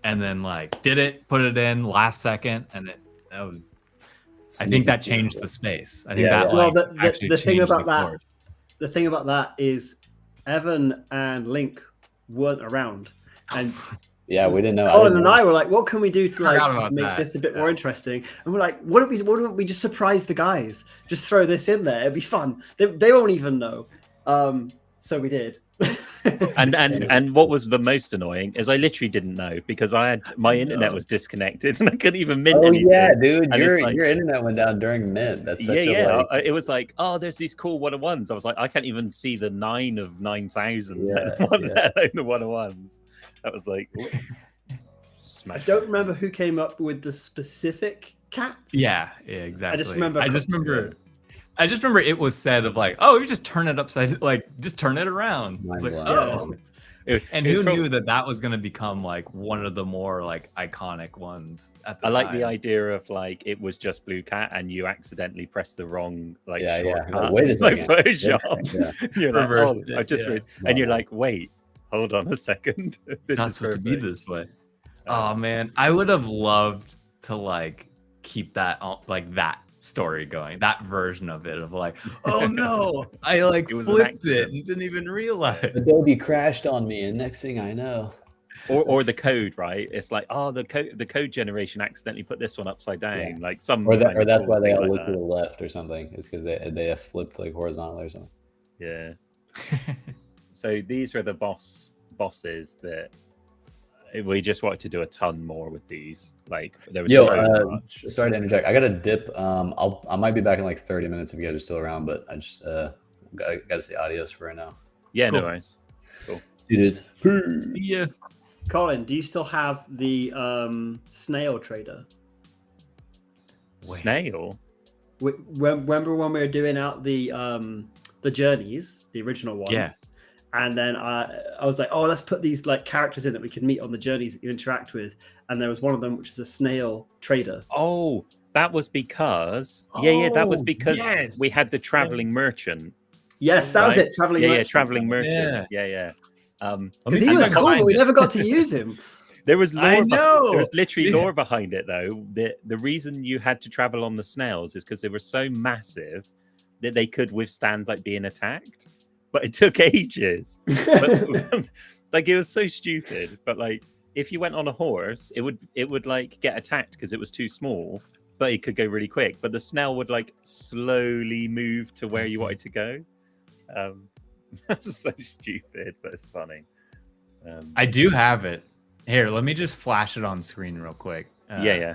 and then like did it, put it in last second, and that was, I think that changed the space. I think that Well, like actually the thing changed about the that, course. the thing about that is Evan and Link weren't around, and Yeah, we didn't know. Colin and I were like, "What can we do to Forgot like about make that. this a bit more Yeah. interesting?" And we're like, "Why don't we just surprise the guys? Just throw this in there. It'd be fun. They won't even know." So we did. And what was the most annoying is I literally didn't know because my internet was disconnected and I couldn't even mint Oh anything. yeah, dude, And it's like- your internet went down during mint. That's such Yeah. a like. It was like, oh, there's these cool one-on-ones. I was like, I can't even see the 9 of 9,000. Yeah, Let alone the one-on-ones. That was like, I smash. don't remember who came up with the specific cats. Yeah, exactly. I just remember it was said of like, oh, you just turn it upside, like just turn it around. It's like, Mind oh. And It's who prob- knew that was going to become like one of the more like iconic ones at the I time. like the idea of like it was just Blue Cat and you accidentally pressed the wrong like Yeah. shortcut. Like, wait a like second. Photoshop. Yeah. You're like, Reversed oh, it, I just yeah. read, and you're like, wait, hold on a second. It's This not is supposed to be perfect. this way. Oh man, I would have loved to like keep that like that story going, that version of it of like, oh no, I like It was an flipped it accident. and didn't even realize. Adobe crashed on me, and next thing I know, Or the code, right? It's like, oh, the code generation accidentally put this one upside down. Yeah. Like some or kind of that's cool why they thing all like look to that. the left or something. It's because they have flipped like horizontally or something. Yeah. So these are the bosses that we just wanted to do a ton more with these. Like there was Yo, so much. sorry to interject. I got to dip. I might be back in like 30 minutes if you guys are still around, but I just gotta say adios for right now. Yeah, Cool. no worries. See you dudes. Peace. Yeah. Colin, do you still have the snail trader? Wait. Snail. Remember when we were doing out the journeys, the original one? Yeah. And then I was like, oh, let's put these like characters in that we can meet on the journeys that you interact with. And there was one of them, which is a snail trader. Oh, that was because that was Oh, because yes. we had the traveling merchant. Yes, that was Right? it. Traveling. Yeah, merchant. traveling merchant. Yeah. Because he was cool, but we never got to use him. There was lore. I know. There was literally Yeah. lore behind it, though. The reason you had to travel on the snails is because they were so massive that they could withstand like being attacked, but it took ages. But, like it was so stupid, but like if you went on a horse, it would like get attacked because it was too small, but it could go really quick. But the snail would like slowly move to where you wanted to go. That's so stupid, but it's funny. I do have it here. Let me just flash it on screen real quick. Yeah.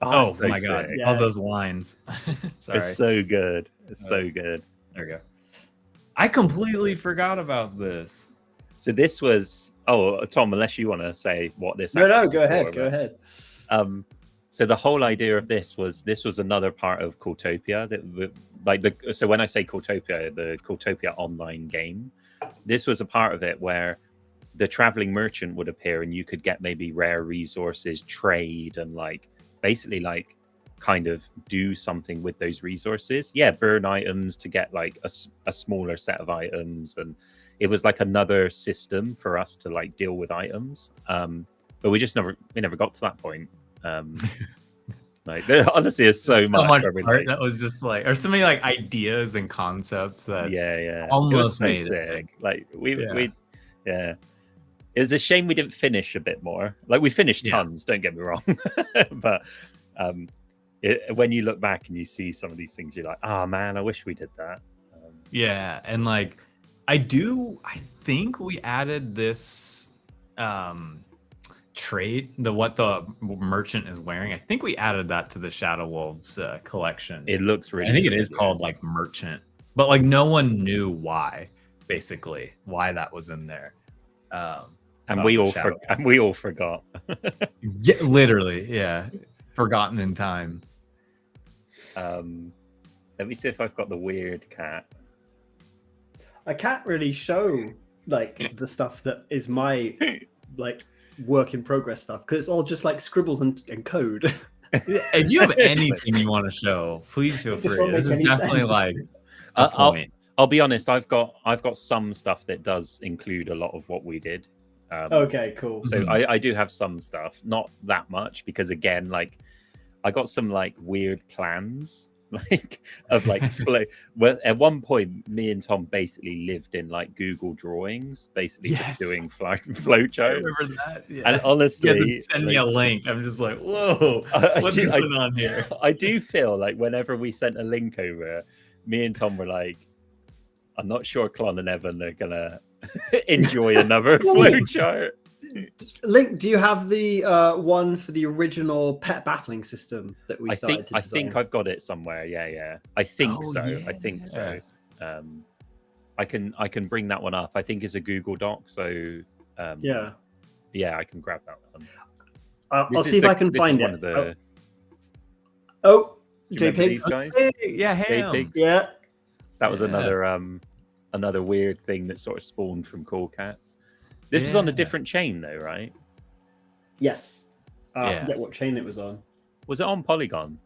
Oh so my god! sick. Yeah. All those lines. Sorry. It's so good. It's so good. There we go. I completely forgot about this. So this was Tom, unless you want to say what this No, actually go was ahead. for, Go but, ahead. So the whole idea of this was another part of Cooltopia. So when I say Cooltopia, the Cooltopia online game, this was a part of it where the traveling merchant would appear and you could get maybe rare resources, trade, and like basically like kind of do something with those resources. Yeah, burn items to get like a smaller set of items, and it was like another system for us to like deal with items. But we never got to that point. Like honestly, there's so much art that was just like, or so many like ideas and concepts that yeah almost it was so made sick. it. Like it was a shame we didn't finish a bit more. Like we finished tons, don't get me wrong, but when you look back and you see some of these things, you're like, oh man, I wish we did that. Yeah, and like I think we added this trait, what the merchant is wearing. I think we added that to the Shadow Wolves collection. It looks really I think it good, is called like merchant, but like no one knew why that was in there. And we all forgot. Yeah, literally, yeah. Forgotten in time. Let me see if I've got the weird cat. I can't really show like the stuff that is my like work in progress stuff because it's all just like scribbles and code. If you have anything you want to show, please feel It just free. won't This make is any definitely sense. like a point. I'll be honest. I've got some stuff that does include a lot of what we did. Okay, cool. So I do have some stuff, not that much, because again, like I got some like weird plans, like of like flow. Well, at one point, me and Tom basically lived in like Google Drawings, basically just doing flow I charts. remember that. Yeah. And honestly, you guys would send me a link. I'm just like, whoa, what's going on here? I do feel like whenever we sent a link over, me and Tom were like, I'm not sure Klon and Evan are gonna enjoy another flowchart. Link, do you have the one for the original pet battling system that we started? I think I've got it somewhere. Yeah. I think so. Yeah. I think so. I can bring that one up. I think it's a Google Doc. So yeah, I can grab that one. I'll see if I can find it. Do you remember JPEG. these guys? Yeah, ham. JPEGs? Yeah. That was another weird thing that sort of spawned from Cool Cats. This was on a different chain though, right? Yes. I forget what chain it was on. Was it on Polygon?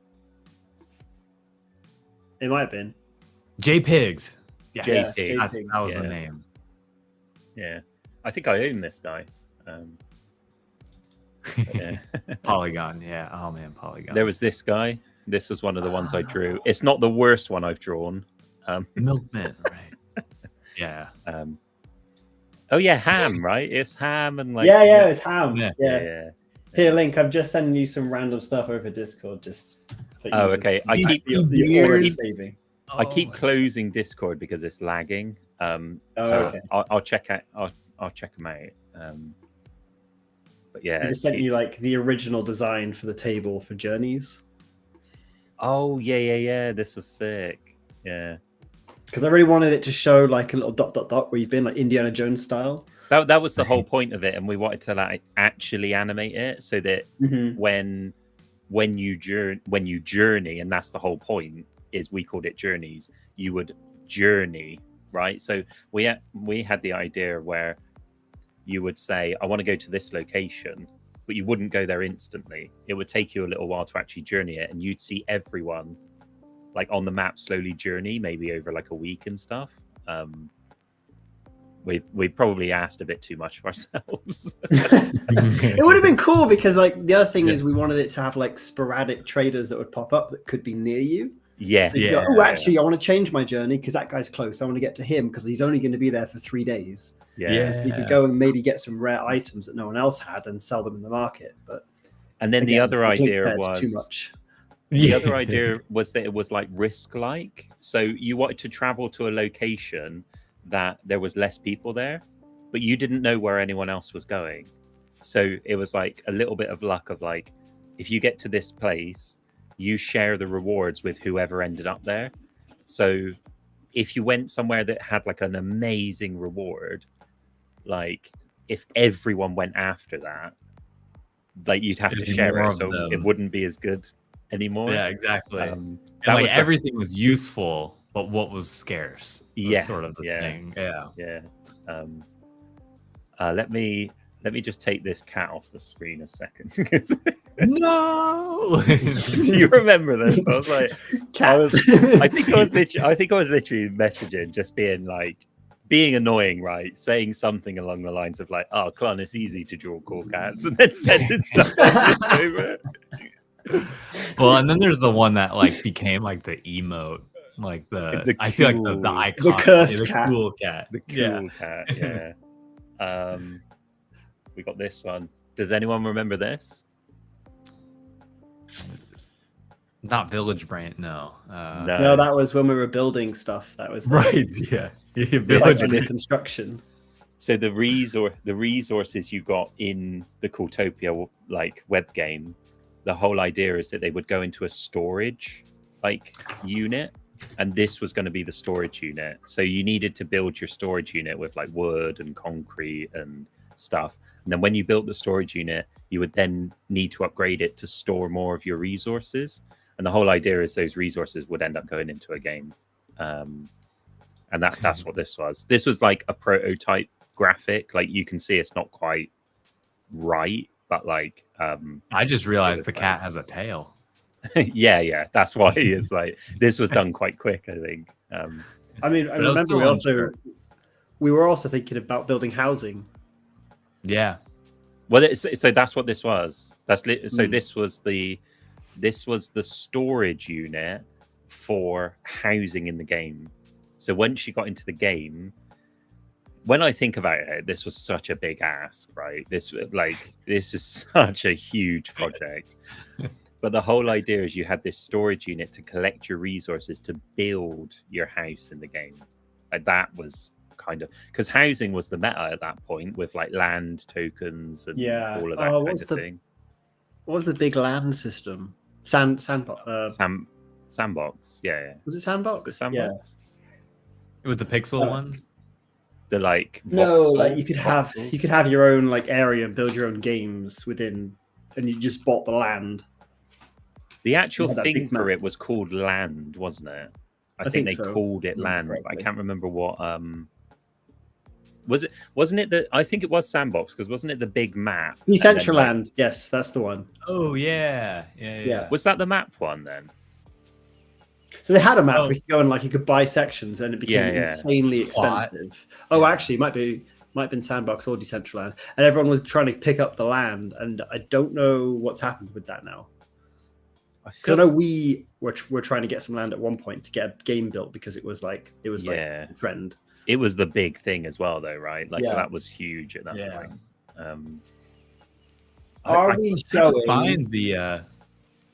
It might have been. JPEGs. Yes, JPEGs. that was the name. Yeah, I think I own this guy. Yeah. Polygon. Yeah. Oh man, Polygon. There was this guy. This was one of the ones I drew. It's not the worst one I've drawn. Milkman, right? Yeah. Oh yeah, ham, right? It's ham and like it's ham. Yeah. Yeah. Here, Link, I'm just sending you some random stuff over Discord. Just for okay. I keep my closing Discord because it's lagging. okay. I'll check out. I'll check them out. But yeah, I just sent you like the original design for the table for journeys. Oh yeah. This was sick. Yeah. Because I really wanted it to show like a little ... where you've been, like Indiana Jones style. That was the whole point of it, and we wanted to like actually animate it so that when you journey, and that's the whole point, is we called it journeys. You would journey, right? So we had the idea where you would say, I want to go to this location, but you wouldn't go there instantly. It would take you a little while to actually journey it, and you'd see everyone like on the map slowly journey, maybe over like a week and stuff. We probably asked a bit too much of ourselves. It would have been cool because like the other thing is we wanted it to have like sporadic traders that would pop up that could be near you. Yeah, So you Yeah. go, oh, actually, I want to change my journey because that guy's close. I want to get to him because he's only going to be there for 3 days. yeah. So you could go and maybe get some rare items that no one else had and sell them in the market. But And then the again, other like Link idea said, was too much. the other idea was that it was like risk-like. So you wanted to travel to a location that there was less people there, but you didn't know where anyone else was going. So it was like a little bit of luck of like, if you get to this place, you share the rewards with whoever ended up there. So if you went somewhere that had like an amazing reward, like if everyone went after that, like you'd have It'd to be share more it, of so it them. wouldn't be as good anymore. Yeah, exactly. That And like was the- everything was useful, but what was scarce? Was Yeah, sort of the yeah. thing. Yeah. Yeah. Let me just take this cat off the screen a second. No. Do you remember this? I was like, Cat. I think I was literally messaging, just being annoying, right? Saying something along the lines of like, "Oh, Clun, it's easy to draw cool cats," and then sending stuff over. Well, and then there's the one that like became like the emote, like the I feel like the cool- icon, cursed the cat. cool cat. The cool Yeah. cat, yeah. We got this one. Does anyone remember this? Not Village Brain, no. No. No, that was when we were building stuff. That was Right, yeah. like Village under Brain. construction. So the resources you got in the Cooltopia like web game, the whole idea is that they would go into a storage like unit, and this was going to be the storage unit. So you needed to build your storage unit with like wood and concrete and stuff. And then when you built the storage unit, you would then need to upgrade it to store more of your resources. And the whole idea is those resources would end up going into a game. And that's what this was. This was like a prototype graphic. Like you can see it's not quite right, but like I just realized the like- cat has a tail. yeah, that's why it's like this was done quite quick, I think. I mean, I But it was remember still we were also thinking about building housing. Yeah. Well, so that's what this was. So Mm. this was the storage unit for housing in the game. So once you got into the game, when I think about it, this was such a big ask, right? This is such a huge project. But the whole idea is you had this storage unit to collect your resources to build your house in the game. Like that was kind of because housing was the meta at that point with like land tokens and Yeah. all of that Oh, kind what's of the- thing. What was the big land system? Sandbox. Sandbox, yeah. Was it sandbox? Was it Sandbox? With the pixel Oh. ones? The like No, voxel- like you could voxels? have your own like area and build your own games within, and you just bought the land. The actual Yeah, that thing big for map. it was called land, wasn't it? I I think think they so. called it Remember land, but I correctly. can't remember what wasn't it that I think it was Sandbox because wasn't it the big map? and then, like- Decentraland, yes, that's the one. Oh yeah. Yeah. Was that the map one then? So they had a map Oh. where you could go and like you could buy sections, and it became Yeah. insanely Plot. expensive. Oh, Yeah. actually, it might have been Sandbox or Decentraland, and everyone was trying to pick up the land, and I don't know what's happened with that now. I Because I feel know we were trying to get some land at one point to get a game built because it was like Yeah. a trend. it was the big thing as well, though, right? Like Yeah. that was huge at that Yeah. point. Are I- we Trying to showing? find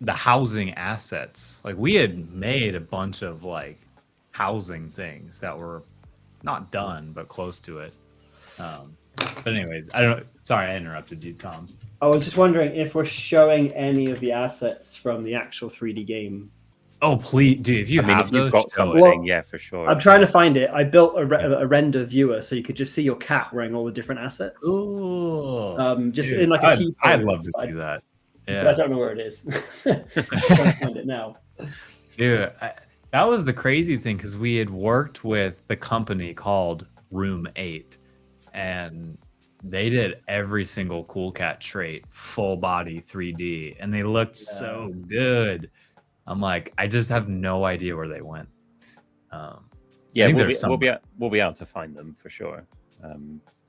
the housing assets. Like we had made a bunch of like housing things that were not done but close to it. But anyways, I don't know. Sorry, I interrupted you, Tom. I was just wondering if we're showing any of the assets from the actual 3D game. Oh please, dude! If you I mean, have if you've those, got show it. something, Well, yeah, for sure. I'm trying to find it. I built a render viewer so you could just see your cat wearing all the different assets. Ooh, Just dude, in like a I'd, key. I'd pose, love to but see that. but I Yeah, don't know where it is. I'm trying to find it now. dude, that was the crazy thing because we had worked with the company called Room 8, and they did every single Cool Cat trait full body 3D, and they looked so good. I'm like, I just have no idea where they went. yeah, think we'll there's we'll be able to find them for sure. They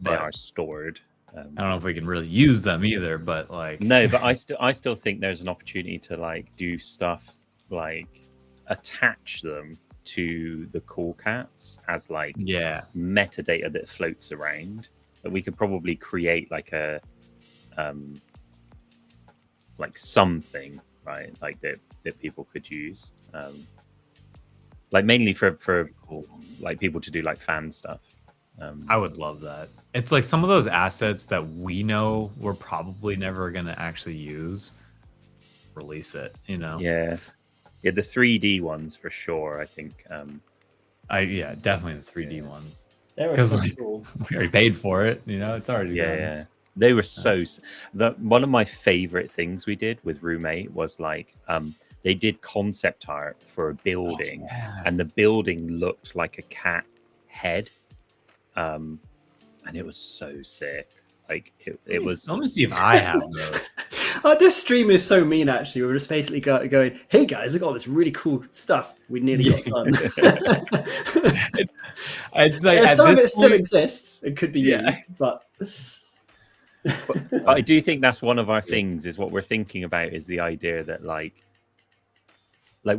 But- are stored. I don't know if we can really use them either, but like, No, but I still think there's an opportunity to like do stuff like attach them to the Cool Cats as like Yeah. metadata that floats around, that we could probably create like a like something, right, like that people could use, like mainly for like people to do like fan stuff. I would love that. It's like some of those assets that we know we're probably never going to actually use, release it, you know? Yeah, the 3D ones for sure, I think. Yeah, definitely the 3D ones. They were Because so like, cool. we already paid for it, you know? It's already done. Yeah, they were so one of my favorite things we did with Roommate was like they did concept art for a building, and the building looked like a cat head, and it was so sick. Like it was. Let me see if I have those. This stream is so mean. Actually, we're just basically going, "Hey guys, look at all this really cool stuff we nearly got done." It's like at Some of this it still point, exists. It could be used, but But I do think that's one of our things, is what we're thinking about is the idea that like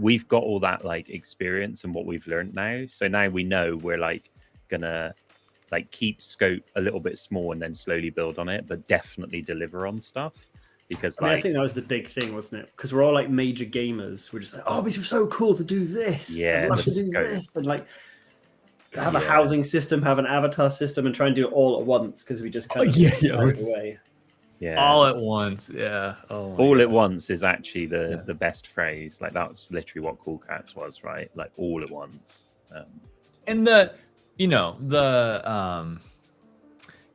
we've got all that like experience and what we've learned now. So now we know we're like gonna like keep scope a little bit small and then slowly build on it, but definitely deliver on stuff. Because I think that was the big thing, wasn't it? Because we're all like major gamers. We're just like, oh, this was so cool to do this. Yeah, I'd love to do this, and like have a housing system, have an avatar system, and try and do it all at once because we just kind of carried away. Yeah, all at once. Yeah. Oh, all at once is actually the best phrase. Like that's literally what Cool Cats was, right? Like all at once. And the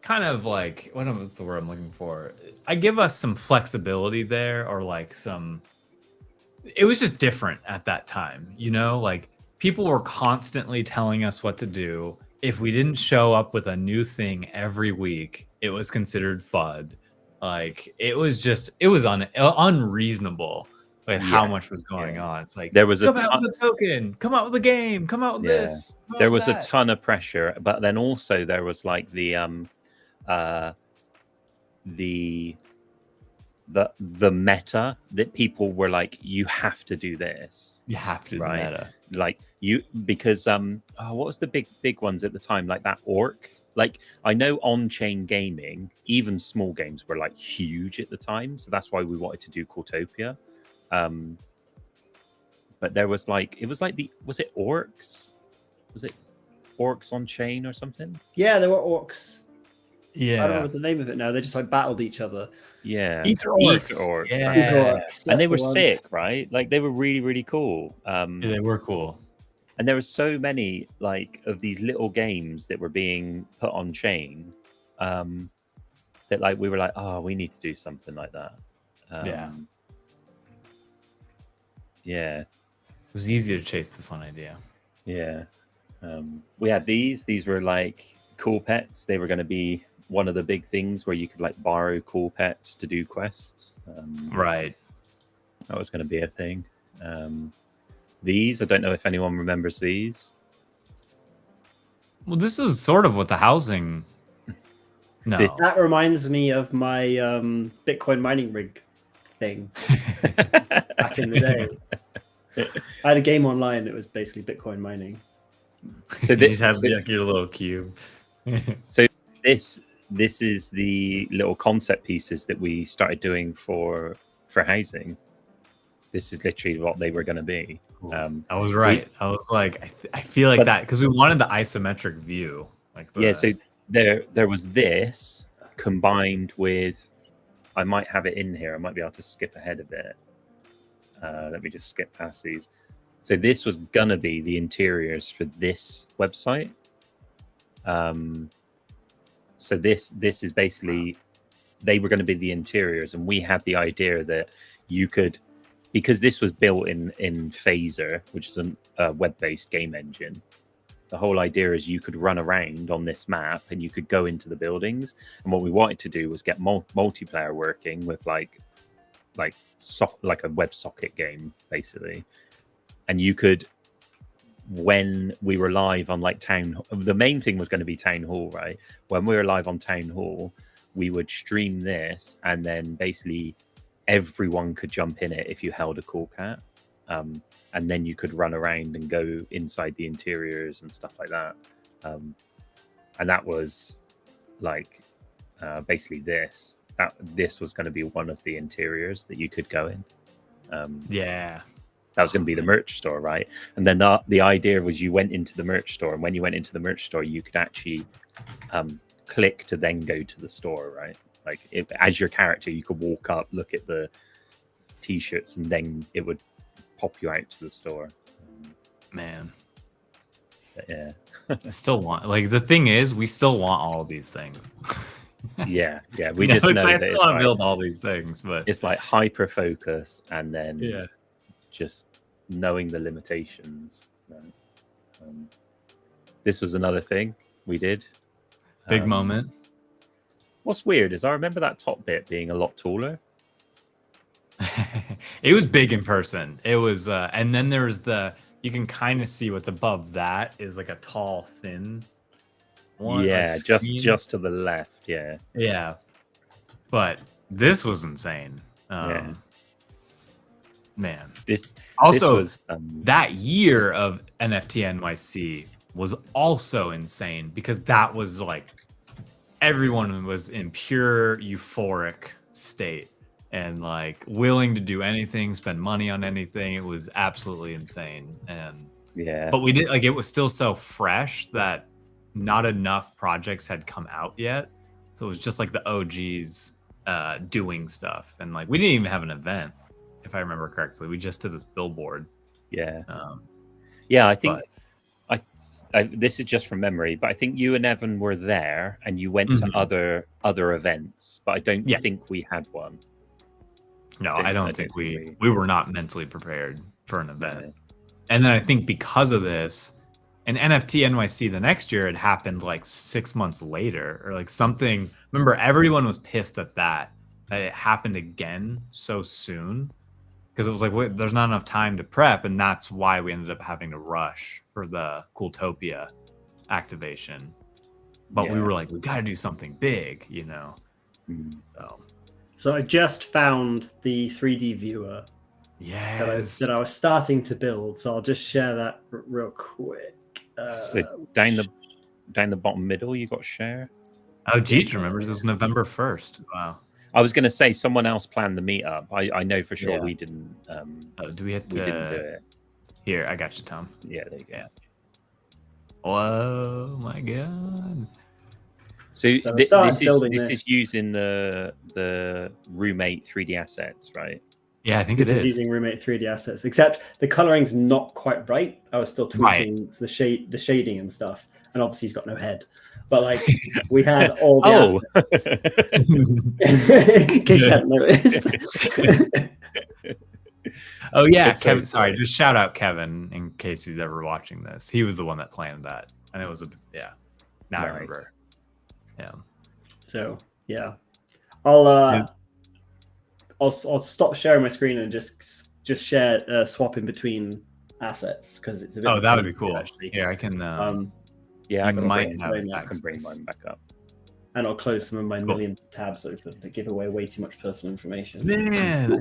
kind of like, what was the word I'm looking for? I give us some flexibility there, or like it was just different at that time, you know, like people were constantly telling us what to do. If we didn't show up with a new thing every week, it was considered FUD. Like it was unreasonable with how much was going on. It's like, there was come out with a token, come out with a game, come out with this. There was a ton of pressure, but then also there was like the meta that people were like, you have to do this. You have to do the meta. Like because what was the big ones at the time? Like that orc. Like I know on-chain gaming, even small games were like huge at the time, so that's why we wanted to do Cooltopia. But there was like, it was like was it orcs? Was it orcs on chain or something? Yeah, there were orcs. Yeah, I don't remember the name of it now. They just like battled each other. Yeah, Ether orcs. Yeah, Ether orcs. And they were sick, right? Like they were really, really cool. Yeah, they were cool. And there were so many like of these little games that were being put on chain, that like we were like, oh, we need to do something like that. Yeah. It was easy to chase the fun idea. Yeah. We had these were like cool pets. They were going to be one of the big things where you could like borrow cool pets to do quests. Right. That was going to be a thing. These, I don't know if anyone remembers these. Well, this is sort of what the housing. No, that reminds me of my Bitcoin mining rig thing back in the day. I had a game online that was basically Bitcoin mining. So this has like your little cube. So this is the little concept pieces that we started doing for housing. This is literally what they were going to be. I was right. I was like, I feel like that because we wanted the isometric view. Like so there was this combined with, I might have it in here. I might be able to skip ahead a bit. Let me just skip past these. So this was gonna be the interiors for this website. So this is basically, they were going to be the interiors, and we had the idea that you could, because this was built in Phaser, which is a web-based game engine. The whole idea is you could run around on this map and you could go into the buildings. And what we wanted to do was get multiplayer working with like a WebSocket game, basically. And you could, when we were live on like the main thing was going to be Town Hall, right? When we were live on Town Hall, we would stream this, and then basically everyone could jump in it if you held a cool cat. and then you could run around and go inside the interiors and stuff like that. And that was like basically this was going to be one of the interiors that you could go in. Yeah. That was going to be the merch store, right? And then the idea was you went into the merch store, and when you went into the merch store, you could actually click to then go to the store, right? Like as your character, you could walk up, look at the t-shirts, and then it would pop you out to the store. Man, But yeah, I still want, like, the thing is, we still want all of these things. yeah. We You just it's know like, I that still it's want to like, build all these things, but it's like hyper focus, and then yeah. just knowing the limitations. This was another thing we did. Big moment. What's weird is I remember that top bit being a lot taller. It was big in person. It was, and then there's you can kind of see what's above that is like a tall, thin one. Yeah, like, just to the left. Yeah. Yeah. But this was insane. Yeah. Man. This Also, was, that year of NFT NYC was also insane because that was like everyone was in pure euphoric state and like willing to do anything, spend money on anything. It was absolutely insane. And yeah, but we did, like, it was still so fresh that not enough projects had come out yet. So it was just like the OGs doing stuff. And like we didn't even have an event, if I remember correctly. We just did this billboard. yeah. I think I this is just from memory, but I think you and Evan were there and you went to other events, but I don't think we had one. No, I don't think we were not mentally prepared for an event. Yeah. And then I think because of this, and NFT NYC the next year, it happened like 6 months later or like something. Remember, everyone was pissed at that it happened again so soon because it was like, wait, there's not enough time to prep. And that's why we ended up having to rush for the Cooltopia activation. But we were like, we got to do something big, you know? So I just found the 3D viewer that I was starting to build. So I'll just share that real quick. So down the bottom middle, you got share. Oh, Jeet remembers it was November 1st. Wow. I was going to say someone else planned the meetup. I know for sure we didn't. Do we have to? We didn't do it. Here, I got you, Tom. Yeah, there you go. Oh my god. So this is using the Roommate 3D assets, right? Yeah, I think this is using Roommate 3D assets, except the coloring's not quite right. I was still tweaking the shading and stuff, and obviously he's got no head. But like we had all the assets. In case you hadn't noticed. Oh yeah, Kevin. Sorry, just shout out Kevin in case he's ever watching this. He was the one that planned that, and it was Now I remember. Yeah. So yeah, I'll stop sharing my screen and just share swapping between assets because it's a bit. Oh, that would be cool. Actually, yeah, I can. I can bring mine back up. And I'll close some of my million tabs open to give away way too much personal information. Man,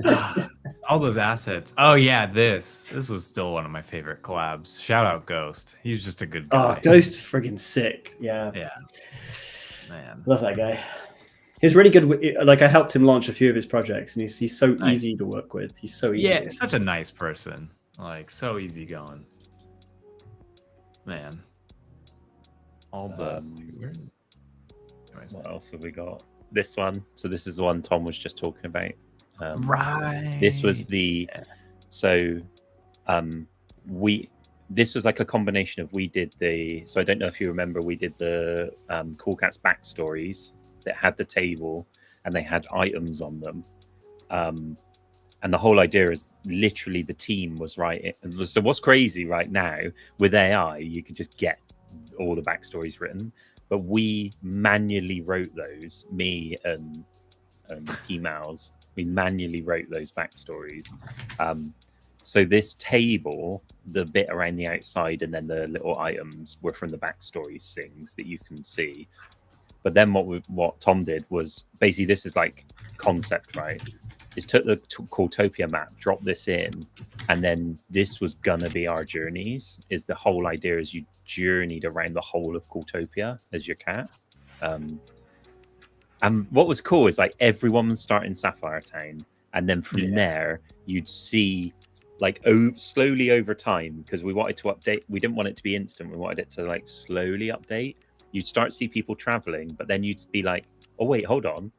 all those assets. Oh yeah, this was still one of my favorite collabs. Shout out Ghost. He's just a good guy. Oh, Ghost friggin' sick. Yeah. Yeah. Man, love that guy. He's really good. Like I helped him launch a few of his projects, and he's so easy to work with. He's so easy. Yeah, such a nice person. Like so easygoing. Man. All the. What else have we got? This one. So this is the one Tom was just talking about. Right. This was this was like a combination of so I don't know if you remember, we did the Cool Cats backstories that had the table and they had items on them. And the whole idea is literally the team was right. So what's crazy right now with AI, you can just get all the backstories written. But we manually wrote those, me and Emails. We manually wrote those backstories. So this table, the bit around the outside and then the little items were from the backstories things that you can see. But then what Tom did was basically, this is like concept, right? Is took the Cooltopia map, dropped this in, And then this was gonna be our journeys. Is the whole idea is you journeyed around the whole of Cooltopia as your cat. And what was cool is like everyone would start in Sapphire Town, and then from there you'd see like slowly over time, because we wanted to update. We didn't want it to be instant. We wanted it to like slowly update. You'd start to see people traveling, but then you'd be like, oh wait, hold on.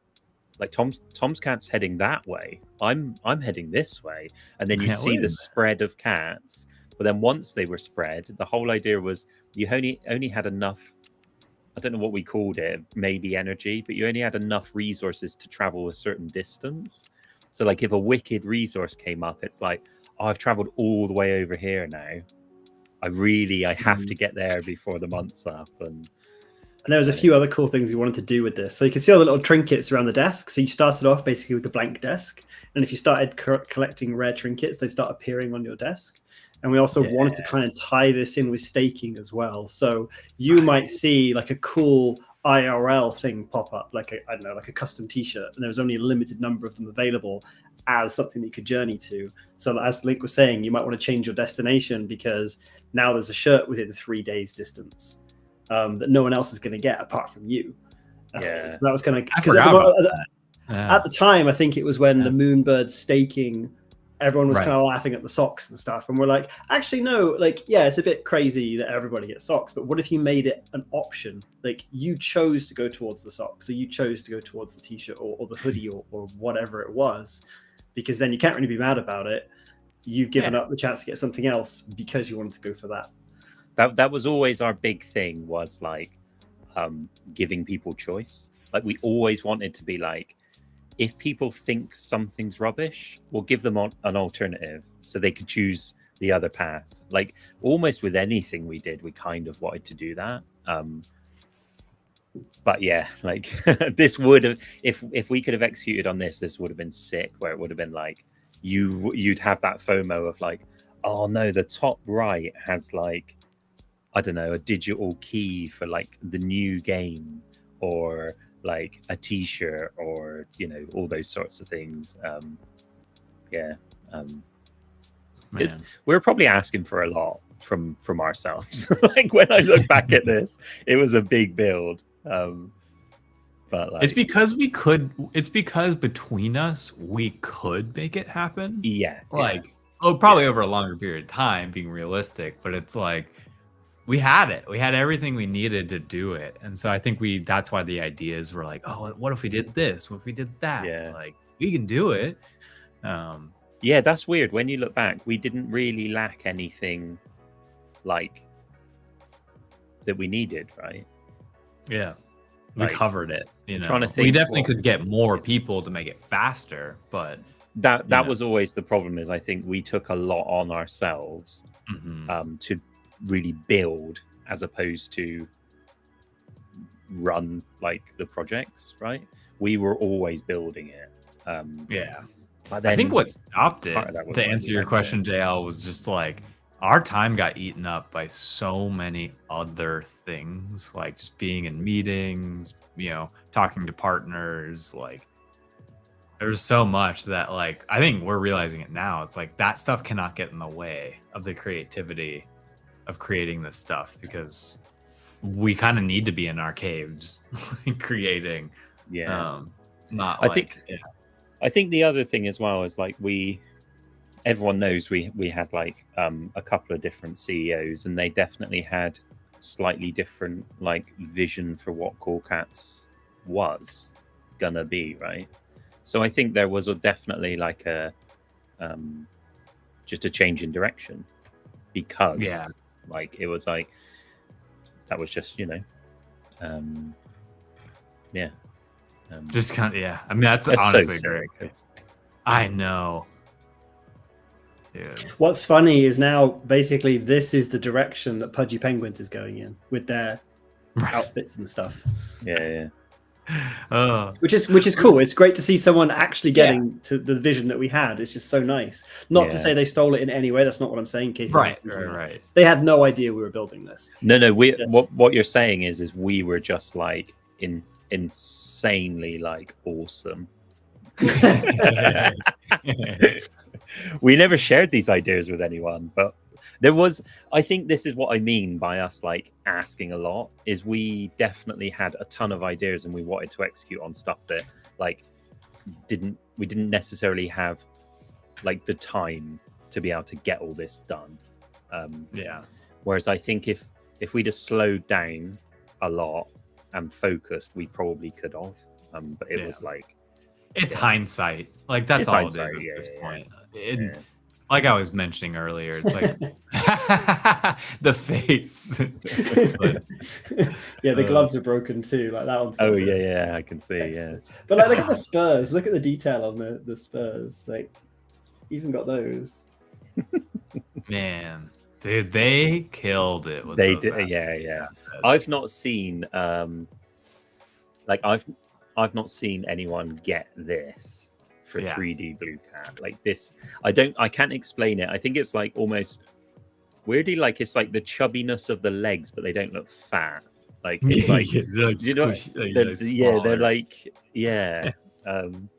Like Tom's cat's heading that way. I'm heading this way, and then you'd see the spread of cats. But then once they were spread, the whole idea was you only had enough. I don't know what we called it, maybe energy, but you only had enough resources to travel a certain distance. So like if a wicked resource came up, it's like, oh, I've traveled all the way over here now. I have to get there before the month's up. And there was a few other cool things we wanted to do with this. So you can see all the little trinkets around the desk. So you started off basically with the blank desk. And if you started collecting rare trinkets, they start appearing on your desk. And we also wanted to kind of tie this in with staking as well. So you might see like a cool IRL thing pop up, like a custom t-shirt. And there was only a limited number of them available as something that you could journey to. So as Link was saying, you might want to change your destination because now there's a shirt within 3 days distance that no one else is going to get apart from you. So that was kind of, because at the time, I think it was when the Moonbird staking, everyone was kind of laughing at the socks and stuff. And we're like, actually, no, like, yeah, it's a bit crazy that everybody gets socks, but what if you made it an option? Like you chose to go towards the socks, so you chose to go towards the t-shirt or the hoodie or whatever it was, because then you can't really be mad about it. You've given up the chance to get something else because you wanted to go for that. That was always our big thing, was like giving people choice. Like we always wanted to be like, if people think something's rubbish, we'll give them an alternative so they could choose the other path. Like almost with anything we did, we kind of wanted to do that. But yeah, like this would have, if we could have executed on this would have been sick, where it would have been like, you'd have that FOMO of like, oh no, the top right has like, I don't know, a digital key for like the new game, or like a t-shirt, or all those sorts of things. We're probably asking for a lot from ourselves. Like when I look back at this, it was a big build. But like, it's because between us we could make it happen. Probably over a longer period of time, being realistic, but it's like we had everything we needed to do it. And so I think that's why the ideas were like, oh, what if we did this? What if we did that? Like we can do it. That's weird. When you look back, we didn't really lack anything like that we needed, right? Yeah. We covered it. Trying to think, we definitely could get more people to make it faster, but that was always the problem, is I think we took a lot on ourselves to really build, as opposed to run like the projects, right? We were always building it. But then I think what stopped it, to answer your question, JL, was just like our time got eaten up by so many other things, like just being in meetings, talking to partners. Like there's so much that, like, I think we're realizing it now. It's like that stuff cannot get in the way of the creativity of creating this stuff, because we kind of need to be in our caves creating. I think the other thing as well is like everyone knows we had like a couple of different CEOs, and they definitely had slightly different like vision for what Cool Cats was gonna be, right? So I think there was definitely like a just a change in direction, because like it was like that was just just kind of I mean that's honestly so great. I know. Dude. What's funny is now basically this is the direction that Pudgy Penguins is going in with their outfits and stuff. Which is cool. It's great to see someone actually getting to the vision that we had. It's just so nice. Not to say they stole it in any way. That's not what I'm saying. Right. They had no idea we were building this. No. What you're saying is we were just like insanely like awesome. We never shared these ideas with anyone, but there was. I think this is what I mean by us like asking a lot. Is we definitely had a ton of ideas and we wanted to execute on stuff that like we didn't necessarily have like the time to be able to get all this done. Yeah. Whereas I think if we just slowed down a lot and focused, we probably could have. But it was like it's hindsight. Like that's It's all hindsight, it is at this yeah. point. Yeah. Like I was mentioning earlier, it's like the face. Yeah, the gloves are broken too. Like that one's. Oh yeah, I can see. Yeah, But like, look at the spurs. Look at the detail on the spurs. Like, even got those. Man, dude, they killed it. With they those did. assets. Yeah. I've not seen like I've not seen anyone get this for 3D Blue Cat like this. I can't explain it. I think it's like almost weirdly like it's like the chubbiness of the legs, but they don't look fat. Like it's like they're like you know, squishy, they're, like yeah, they're smaller. like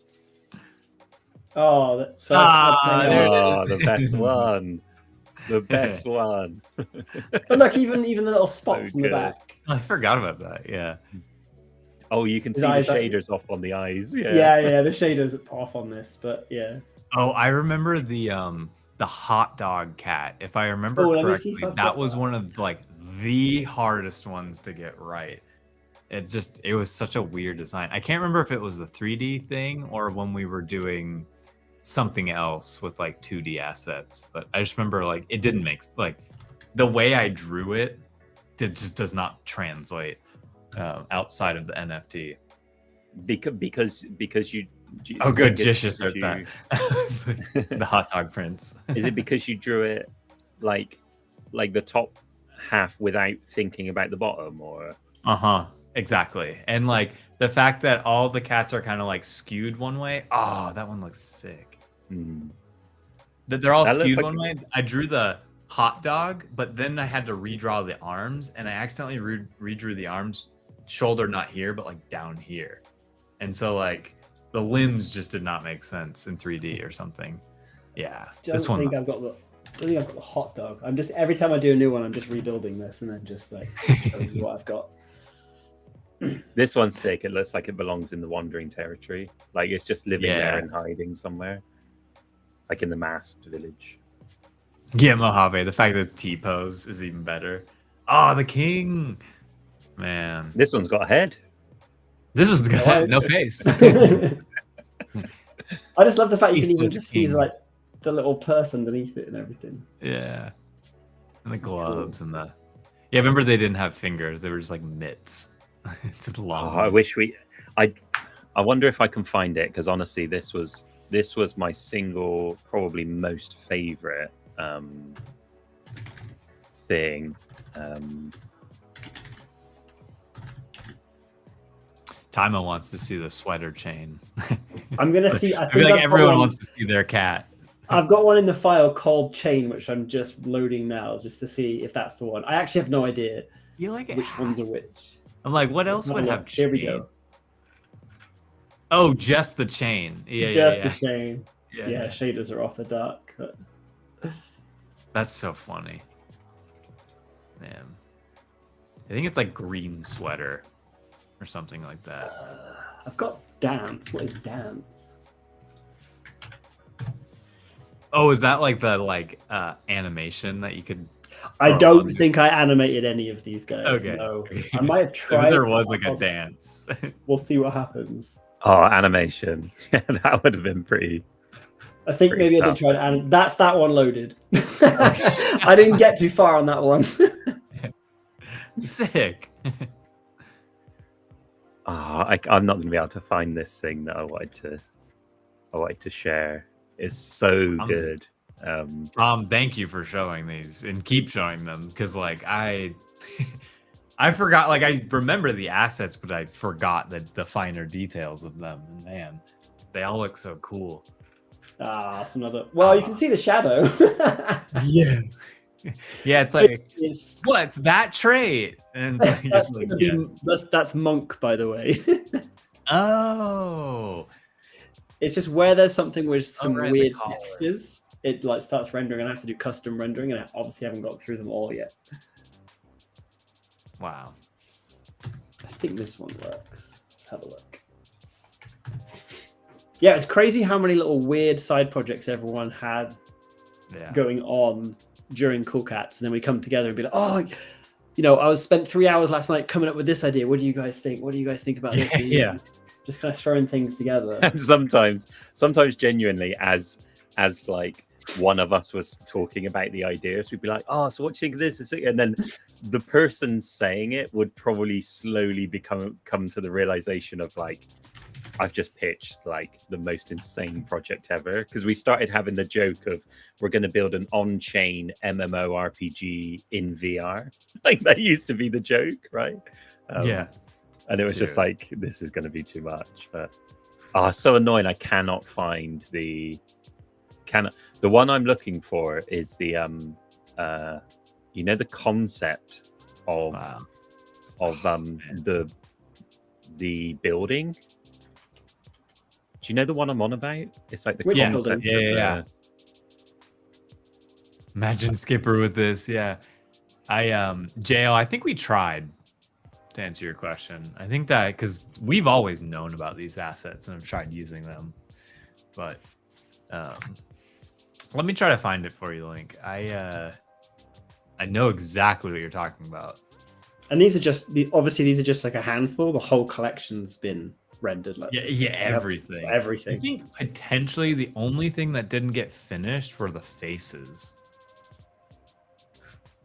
Oh, there it the is. best one, the best one. but look, even the little spots So in the good. back. I forgot about that. Yeah. Oh, you can His see the eyes are- shaders off on the eyes. Yeah, the shaders are off on this, but yeah. Oh, I remember the hot dog cat. If I remember let me see correctly, if I've that got was that. one of like the hardest ones to get right. It was such a weird design. I can't remember if it was the 3D thing or when we were doing something else with like 2D assets, but I just remember like it didn't make like the way I drew it just does not translate outside of the NFT. Because you. Oh, good. Is Jish it just heard because that. The hot dog prince. Is it because you drew it like the top half without thinking about the bottom, or? Exactly. And like the fact that all the cats are kind of like skewed one way. Oh, that one looks sick. That they're all That looks skewed like one way. I drew the hot dog, but then I had to redraw the arms, and I accidentally redrew the arms, shoulder not here, but like down here. And so like the limbs just did not make sense in 3D or something. Yeah. I don't This one. think I've got the hot dog. I'm just every time I do a new one, I'm just rebuilding this and then just like showing you what I've got. This one's sick. It looks like it belongs in the wandering territory. Like it's just living Yeah. there and hiding somewhere, like in the masked village. Yeah, Mojave. The fact that it's T-pose is even better. Oh, the king. Man. This one's got a head. This is good. Nice. No face. I just love the fact you He can even says just see king. like the little purse underneath it and everything. Yeah. And the gloves and the. Yeah, remember they didn't have fingers. They were just like mitts. Just long. Oh, I wish I wonder if I can find it, because honestly, this was my single probably most favorite thing. Taima wants to see the sweater chain. I'm gonna see. I I feel think like I've got everyone one- wants to see their cat. I've got one in the file called Chain, which I'm just loading now, just to see if that's the one. I actually have no idea You like it? which ones are which. I'm like, what else Have a would look. have Here we chain? go. Oh, just the chain. Yeah, Just yeah, the chain. yeah. Yeah, shaders are off the dark. But... That's so funny. Man. I think it's like green sweater or something like that. I've got dance. What is dance? Oh, is that like the animation that you could? I throw don't on your- think I animated any of these guys. Okay. No. okay. I might have If tried. there to- was like a dance. We'll see what happens. Oh, animation. Yeah, that would have been pretty. I think Pretty maybe I tough. did try to animate. That's that one loaded. I didn't get too far on that one. Sick. I'm not going to be able to find this thing that I wanted to share. It's so good. Thank you for showing these and keep showing them, because like I forgot, like I remember the assets, but I forgot the finer details of them. And man, they all look so cool. That's another. Well, you can see the shadow. Yeah. Yeah, it's like It's- what's that trait? And it's that's, like, gonna yeah. be, that's Monk, by the way. Oh. It's just where there's something with some right, the weird collar. textures. it like starts rendering, and I have to do custom rendering, and I obviously haven't got through them all yet. Wow. I think this one works. Let's have a look. Yeah, it's crazy how many little weird side projects everyone had going on during Cool Cats, and then we come together and be like, oh, you know, I spent 3 hours last night coming up with this idea. What do you guys think? What do you guys think about this? Yeah. Just kind of throwing things together. And sometimes genuinely, as like one of us was talking about the ideas, we'd be like, oh, so what do you think of this? And then the person saying it would probably slowly come to the realization of like, I've just pitched like the most insane project ever, because we started having the joke of we're going to build an on-chain MMORPG in VR. Like that used to be the joke, right? Yeah. And it was just like, this is going to be too much. But so annoying. I cannot find the one I'm looking for is the you know, the concept of the building. Do you know the one I'm on about? It's like the concept. Yeah. Imagine Skipper with this. Yeah. JL, I think we tried, to answer your question. I think that because we've always known about these assets and have tried using them. But let me try to find it for you, Link. I know exactly what you're talking about. And these are just obviously these are just like a handful. The whole collection's been rendered. Like everything. Everything. I think potentially the only thing that didn't get finished were the faces.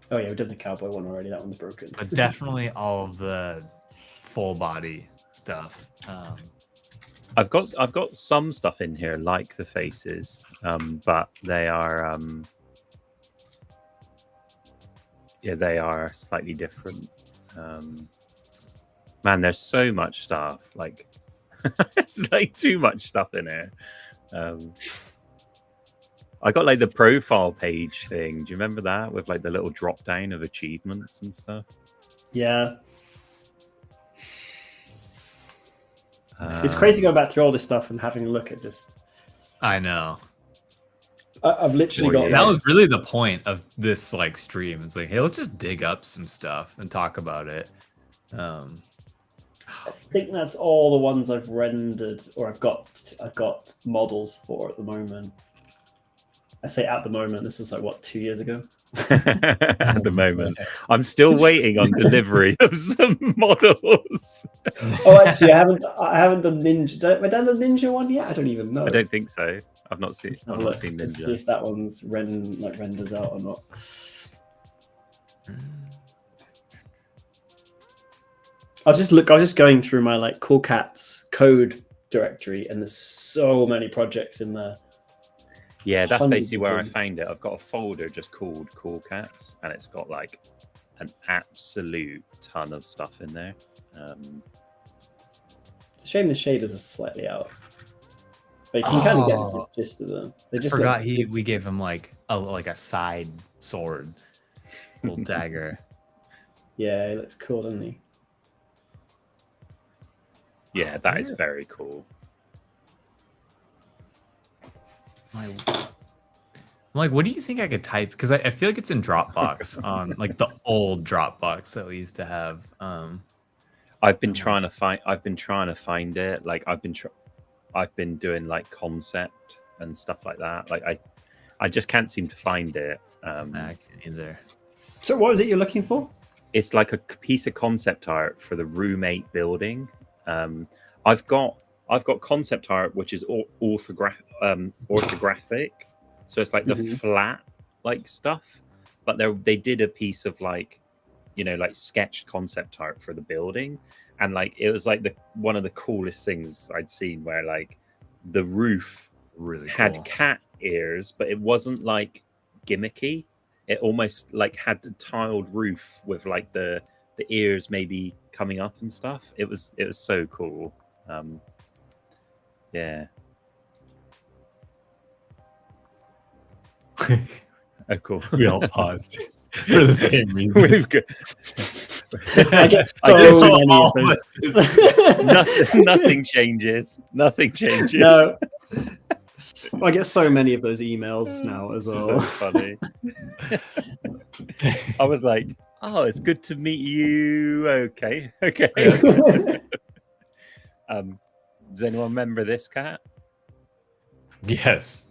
Oh yeah, we did the cowboy one already. That one's broken. But definitely all of the full body stuff. I've got some stuff in here like the faces, but they are they are slightly different. Man, there's so much stuff. Like it's like too much stuff in here. I got like the profile page thing. Do you remember that with like the little drop down of achievements and stuff? Yeah. It's crazy going back through all this stuff and having a look at just. I know. I've literally got. That was really the point of this like stream. It's like, hey, let's just dig up some stuff and talk about it. I think that's all the ones I've rendered, or I've got models for at the moment. I say at the moment. This was like what, 2 years ago. At the moment, I'm still waiting on delivery of some models. Oh, actually, I haven't done Ninja. Have I done the Ninja one yet? I don't even know. I don't think so. I've not seen Ninja. Let's see if that one's renders out or not. I was just going through my like Cool Cats code directory, and there's so many projects in there. Yeah, that's basically where I found it. I've got a folder just called Cool Cats, and it's got like an absolute ton of stuff in there. It's a shame the shaders are slightly out, but you can kind of get the gist of them. They just forgot we gave him like a side sword, little dagger. Yeah, he looks cool, doesn't he? Yeah, that is very cool. I'm like, what do you think I could type? Because I feel like it's in Dropbox on like the old Dropbox that we used to have. I've been trying to find it. Like I've been doing like concept and stuff like that. Like I just can't seem to find it. I can't either. So what is it you're looking for? It's like a piece of concept art for the Room 8 building. I've got concept art which is orthographic, so it's like the flat like stuff, but they did a piece of like, you know, like sketched concept art for the building, and like it was like one of the coolest things I'd seen, where like the roof really had cat ears, but it wasn't like gimmicky. It almost like had the tiled roof with like the ears maybe coming up and stuff. It was so cool. Yeah. Oh, cool. We all paused for the same reason. I get so many of those. Nothing changes. Nothing changes. No. I get so many of those emails now as So well. funny. I was like, oh, it's good to meet you. Okay. Does anyone remember this cat? Yes.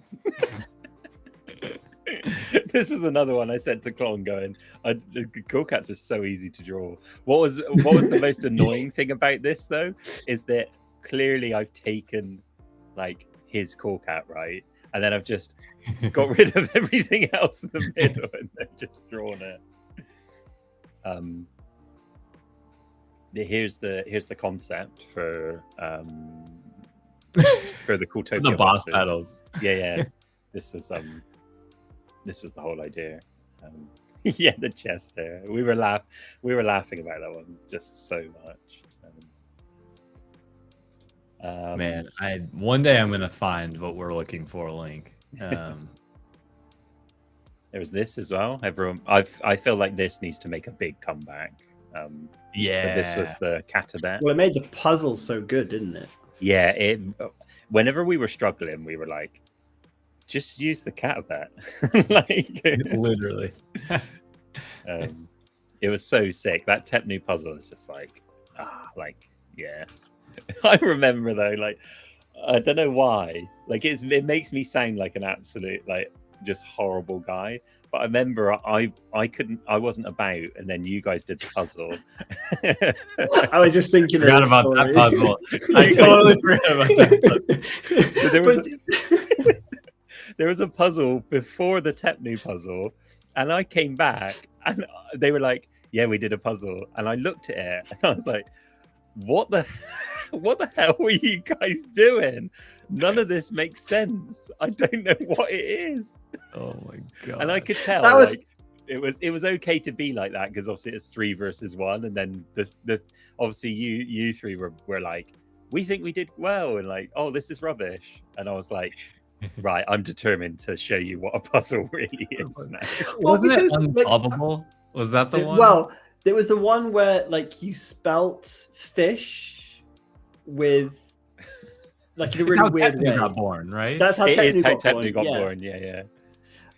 This is another one I sent to Clon going, cool cats are so easy to draw. What was the most annoying thing about this though is that clearly I've taken like his cool cat, right? And then I've just got rid of everything else in the middle and then just drawn it. Here's the concept for the Cooltopia The boss bosses. battles. Yeah. This was the whole idea. Yeah, the chest hair. We were laughing about that one just so much. Man, one day I'm gonna find what we're looking for, Link. There was this as well. Everyone, I feel like this needs to make a big comeback. Yeah, But this was the Catabet. Well, it made the puzzle so good, didn't it? Yeah, whenever we were struggling, we were like, just use the Catabet. Like, literally. it was so sick. That Tepnu puzzle is just like, yeah. I remember though, like, I don't know why. Like, it makes me sound like an absolute like just horrible guy. But I remember I wasn't about, and then you guys did the puzzle. I was just thinking. Forgot about that puzzle. I totally forgot about that. So there was a puzzle before the Tepnu puzzle, and I came back, and they were like, "Yeah, we did a puzzle," and I looked at it, and I was like, "What the hell were you guys doing? None of this makes sense. I don't know what it is." Oh my god! And I could tell That was- like, it was okay to be like that because obviously it's 3 versus 1, and then the obviously you three were like, we think we did well, and like, oh, this is rubbish, and I was like, right, I'm determined to show you what a puzzle really is now. Well, Wasn't because, it like, unsolvable? Was that the one? Well, there was the one where like you spelt fish with like in a It's how really weird Tepnu way. got born, right? That's how It is Tepnu how got born. Tepnu got Yeah. born. Yeah.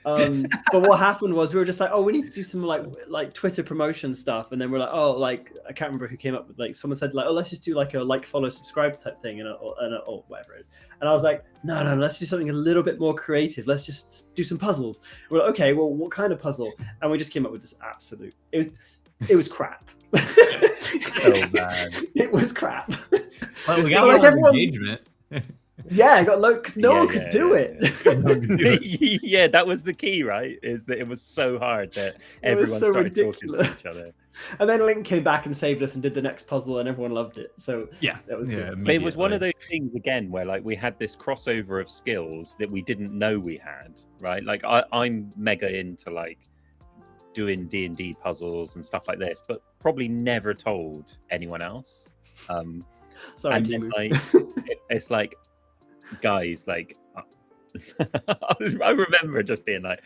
But what happened was we were just like, oh, we need to do some like Twitter promotion stuff, and then we're like, oh, like I can't remember who came up with like someone said like, oh, let's just do like a like follow subscribe type thing or whatever it is. And I was like, no, let's do something a little bit more creative. Let's just do some puzzles. We're like, okay, well, what kind of puzzle? And we just came up with this absolute. It was crap. Oh man. It was crap. Well, we got Like a lot of everyone- engagement. Yeah, I got low because no Yeah, one could do it. Yeah, that was the key, right? Is that it was so hard that It was everyone so started ridiculous. talking to each other. And then Link came back and saved us and did the next puzzle, and everyone loved it. So Yeah, that was good. But it was one of those things again where like we had this crossover of skills that we didn't know we had, right? Like I'm mega into like doing D&D puzzles and stuff like this, but probably never told anyone else. Sorry, and then, Timu. like it's like, guys, like I remember just being like,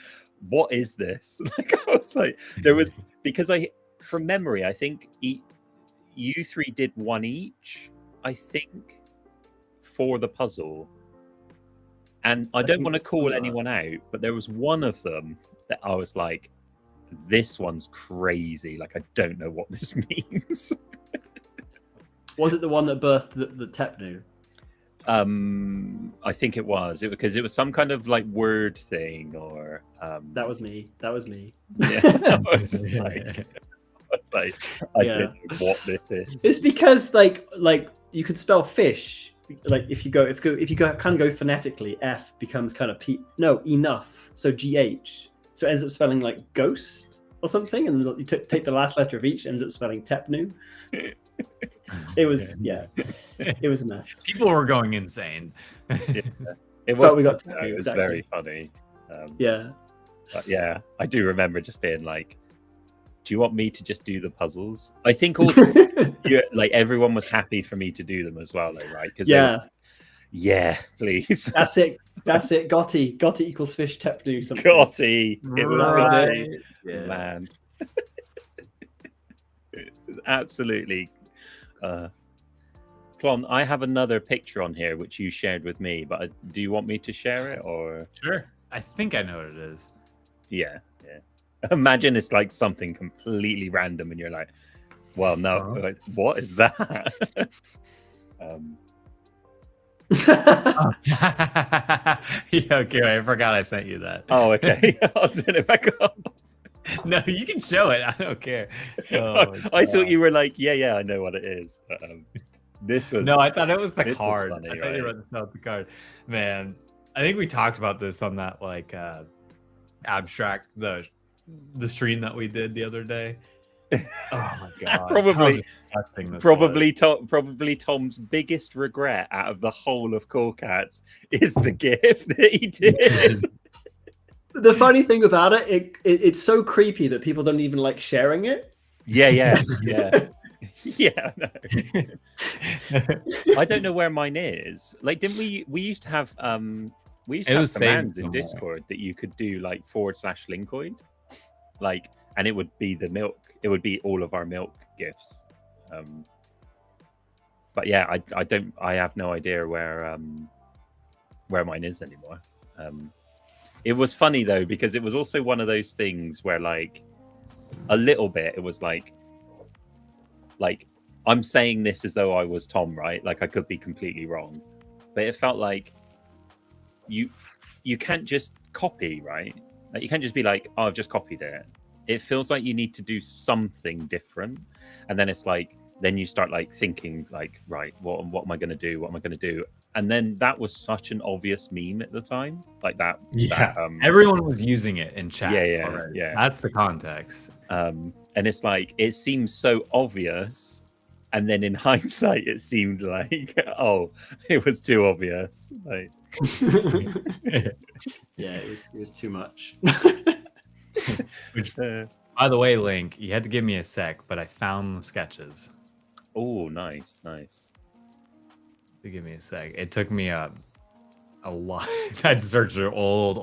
what is this? Like I was like, there was, because from memory I think you three did one each, I think, for the puzzle, and I don't want to call anyone out, but there was one of them that I was like, this one's crazy, like I don't know what this means. Was it the one that birthed the Tepnu? I think it was because it was some kind of like word thing, or That was me. yeah. I was just like, I Yeah. don't know what this is. It's because like you could spell fish. Like if you go kind of go phonetically, F becomes kind of enough. So GH. So it ends up spelling like ghost or something, and you take the last letter of each, ends up spelling Tepnu. It was it was a mess. People were going insane. It was. we got it was exactly. very funny. Yeah. But yeah, I do remember just being like, "Do you want me to just do the puzzles?" I think also, like everyone was happy for me to do them as well, though, right? Because yeah, please, That's it. Gotti equals fish Tepnu. Something. Gotti. It was Right. Gotti. Yeah. Man. It was absolutely Plon, I have another picture on here which you shared with me, but do you want me to share it or? Sure. I think I know what it is. Yeah. Imagine it's like something completely random, and you're like, "Well, no, what is that?" Yeah, okay, I forgot I sent you that. Oh, okay. I'll turn it back up. No, you can show it. I don't care. Oh, I thought you were like, yeah, I know what it is. But, this was no, I thought it was the this was card. funny, I thought you were right? about to show the card. Man, I think we talked about this on that like abstract the stream that we did the other day. Oh my god! Probably How disgusting this was. probably Tom's biggest regret out of the whole of Cool Cats is the gift that he did. The funny thing about it's so creepy that people don't even like sharing it. Yeah. Yeah, I know. I don't know where mine is. Like, didn't we used to have we used to have commands in Discord that you could do like /Linkoid, like, and it would be the milk. It would be all of our milk gifts. But yeah, I have no idea where mine is anymore. It was funny though, because it was also one of those things where like a little bit it was like I'm saying this as though I was Tom, right? Like I could be completely wrong, but it felt like you can't just copy, right? Like you can't just be like, oh, I've just copied it. It feels like you need to do something different, and then it's like then you start like thinking like, right, what am I going to do? What am I going to do? And then that was such an obvious meme at the time, like that. Yeah, everyone was using it in chat. Yeah. That's the context. And it's like it seems so obvious, and then in hindsight, it seemed like, oh, it was too obvious. Like, yeah, it was too much. Which, by the way, Link, you had to give me a sec, but I found the sketches. Oh, nice. To give me a sec. It took me a lot. I had to search through old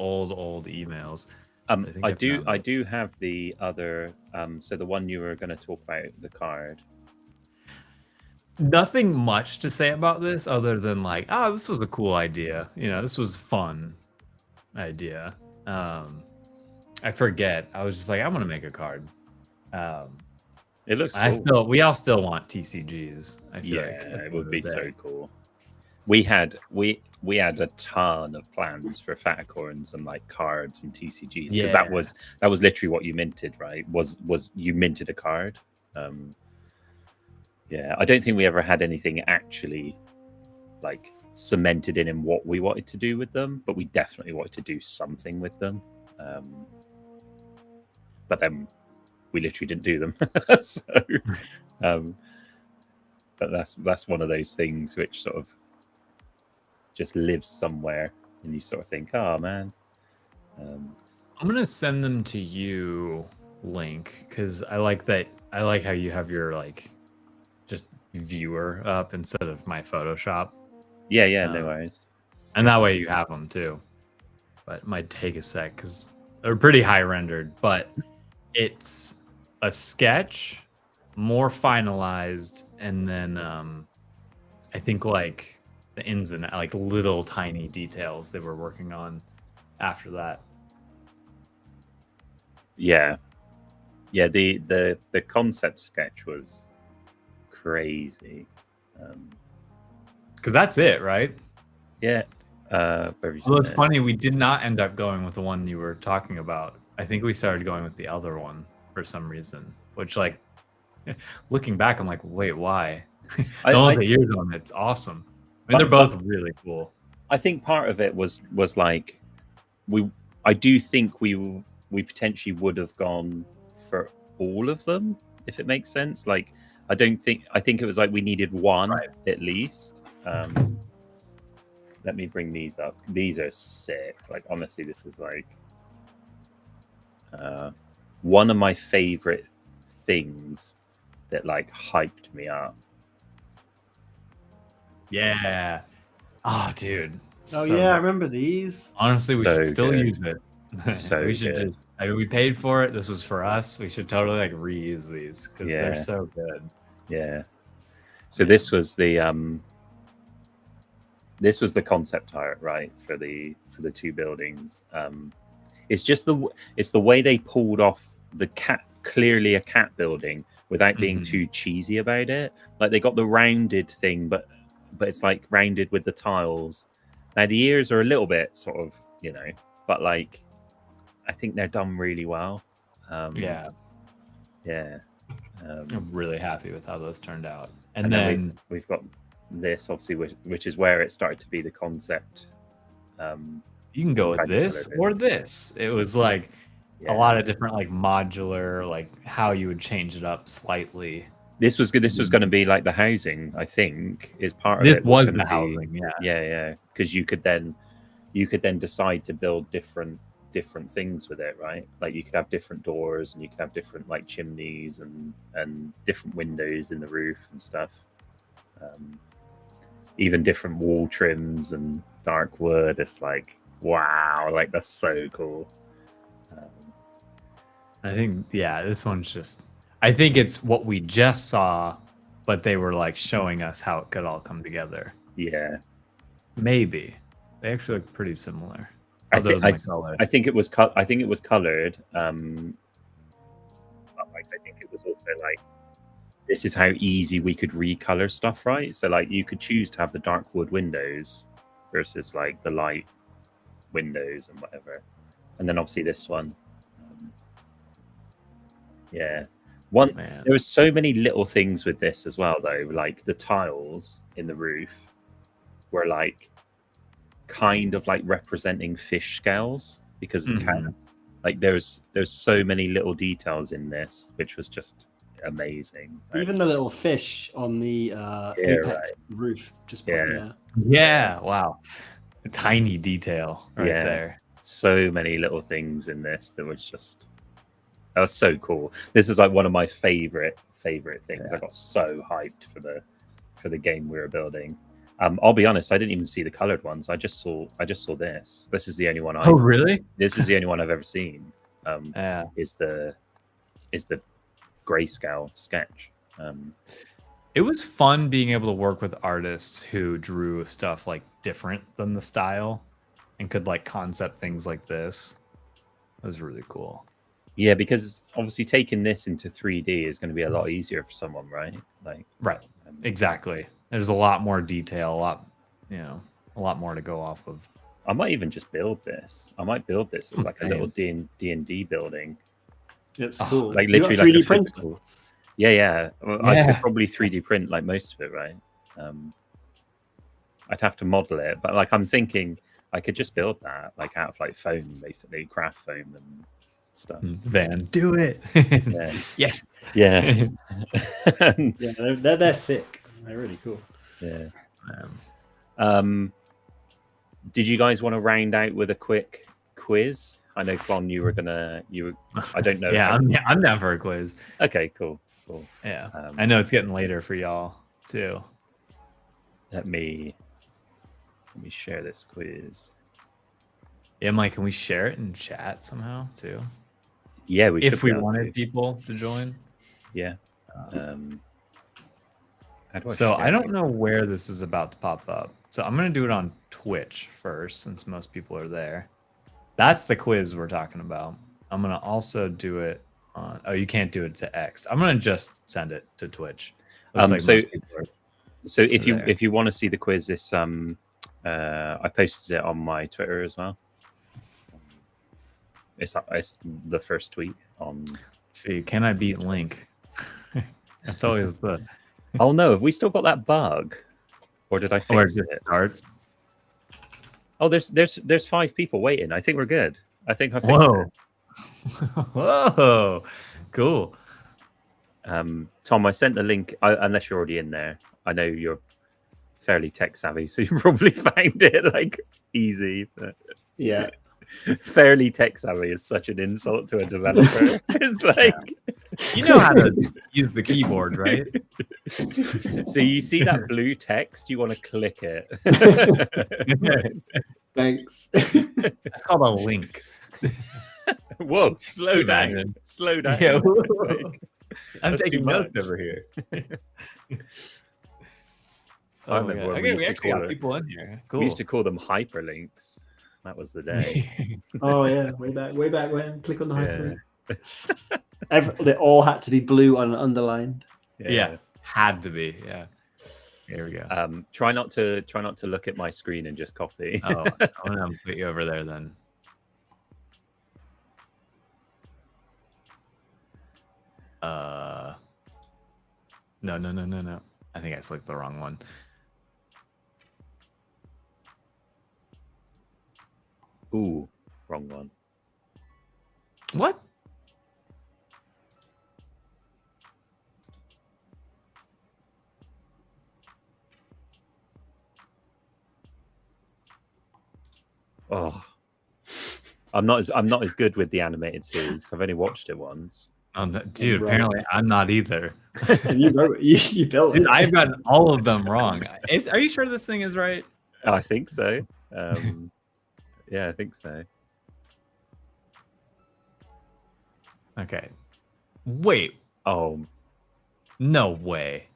emails. I do have the other. So the one you were going to talk about, the card. Nothing much to say about this other than like, oh, this was a cool idea. You know, this was a fun idea. I forget. I was just like, I want to make a card. It looks cool. We all still want TCGs. I feel like it would be so cool. We had a ton of plans for Fatacorns and like cards and TCGs, because that was literally what you minted, right? Was you minted a card? Yeah, I don't think we ever had anything actually like cemented in what we wanted to do with them, but we definitely wanted to do something with them. But then we literally didn't do them. So, but that's one of those things which sort of just lives somewhere, and you sort of think, oh man. I'm gonna send them to you, Link, because I like how you have your like just viewer up instead of my Photoshop. Yeah, no worries. And that way you have them too. But it might take a sec because they're pretty high rendered, but it's a sketch, more finalized, and then I think like the ins and like little tiny details they were working on after that. Yeah, the concept sketch was crazy. Because that's it, right? Yeah. Well, it's funny, we did not end up going with the one you were talking about. I think we started going with the other one for some reason, which like looking back, I'm like, wait, why? The years on it's awesome. I mean, they're both really cool. I think part of it was like I do think we potentially would have gone for all of them, if it makes sense. Like I think it was like we needed one at least. Let me bring these up. These are sick. Like honestly, this is like one of my favorite things that like hyped me up. Yeah. Oh, dude. Oh yeah, I remember these. Honestly, we should still use it. So we should just. I mean, we paid for it. This was for us. We should totally like reuse these because they're so good. Yeah. So this was the concept art, right, for the two buildings. It's just the way they pulled off the cat, clearly a cat building, without being too cheesy about it. Like they got the rounded thing, but it's like rounded with the tiles. Now the ears are a little bit sort of, you know, but like I think they're done really well. Yeah. I'm really happy with how those turned out. And then we've got this, obviously, which is where it started to be the concept. You can go with this or this. It was like a lot of different like modular, like how you would change it up slightly. This was good. This was going to be like the housing, I think, is part of this it. Was the housing, yeah. Because you could then decide to build different things with it, right? Like you could have different doors, and you could have different like chimneys and different windows in the roof and stuff. Even different wall trims and dark wood. It's like, wow, like that's so cool. I think, this one's just, I think it's what we just saw, but they were like showing us how it could all come together. Yeah. Maybe. They actually look pretty similar. I think it was colored. But, like, I think it was also like, this is how easy we could recolor stuff, right? So like you could choose to have the dark wood windows versus like the light windows and whatever. And then obviously this one. There was so many little things with this as well, though. Like the tiles in the roof were like kind of like representing fish scales because the cat. Like there's so many little details in this, which was just amazing. Even the little fish on the apex roof, just wow, a tiny detail right there. So many little things in this that was so cool. This is like one of my favorite things. I got so hyped for the game we were building. I'll be honest, I didn't even see the colored ones. I just saw this. This is the only one really? This is the only one I've ever seen. Is the grayscale sketch. It was fun being able to work with artists who drew stuff like different than the style and could like concept things like this. It was really cool. Yeah, because obviously taking this into 3D is going to be a lot easier for someone, right? Like, right, exactly. There's a lot more detail, a lot more to go off of. I might even just build this. I might build this as like a little D&D building. It's cool. Like so literally like 3D a physical. Yeah. Well, I could probably 3D print like most of it, right? I'd have to model it, but like I'm thinking I could just build that like out of like foam, basically craft foam and stuff. Van, do it. Yes. Yeah. They're sick. They're really cool. Yeah. Did you guys want to round out with a quick quiz? I know, Bon, you were. I don't know. Yeah, I'm down for a quiz. Okay, cool. Yeah, I know it's getting later for y'all too. Let me share this quiz. Yeah, Mike, can we share it in chat somehow too? Yeah, we should. If we wanted people to join. Yeah. I don't know where this is about to pop up. So I'm going to do it on Twitch first, since most people are there. That's the quiz we're talking about. I'm going to also do it on... Oh, you can't do it to X. I'm going to just send it to Twitch. So if you want to see the quiz, this I posted it on my Twitter as well. It's the first tweet on... Let's see, can I beat Link? That's always the... Oh no, have we still got that bug? Or did I fix it? Starts? Oh, there's 5 people waiting. I think we're good. I think I fixed it. Whoa. Cool. Tom, I sent the link, unless you're already in there. I know you're fairly tech savvy, so you probably found it like easy. But... Yeah. Fairly tech savvy is such an insult to a developer. It's like... You know how to use the keyboard, right? So you see that blue text, you want to click it. Thanks. It's called a link. Whoa, slow down. Slow down. Yeah, I'm taking notes over here. I remember when we Okay, used we to actually call got it. people in here. Cool. We used to call them hyperlinks. That was the day. Oh yeah, way back when. Click on the Yeah. hyperlink. They all had to be blue and underlined. yeah, had to be. Yeah. Here we go. Try not to look at my screen and just copy. Oh, I'm gonna put you over there then. No. I think I selected the wrong one. Ooh, wrong one. What? Oh, I'm not as good with the animated series. I've only watched it once. Oh, no, dude, Right. apparently I'm not either. And you wrote it. You built it. Dude, I've gotten all of them wrong. Are you sure this thing is right? I think so. Yeah, I think so. Okay. Wait. Oh, No way.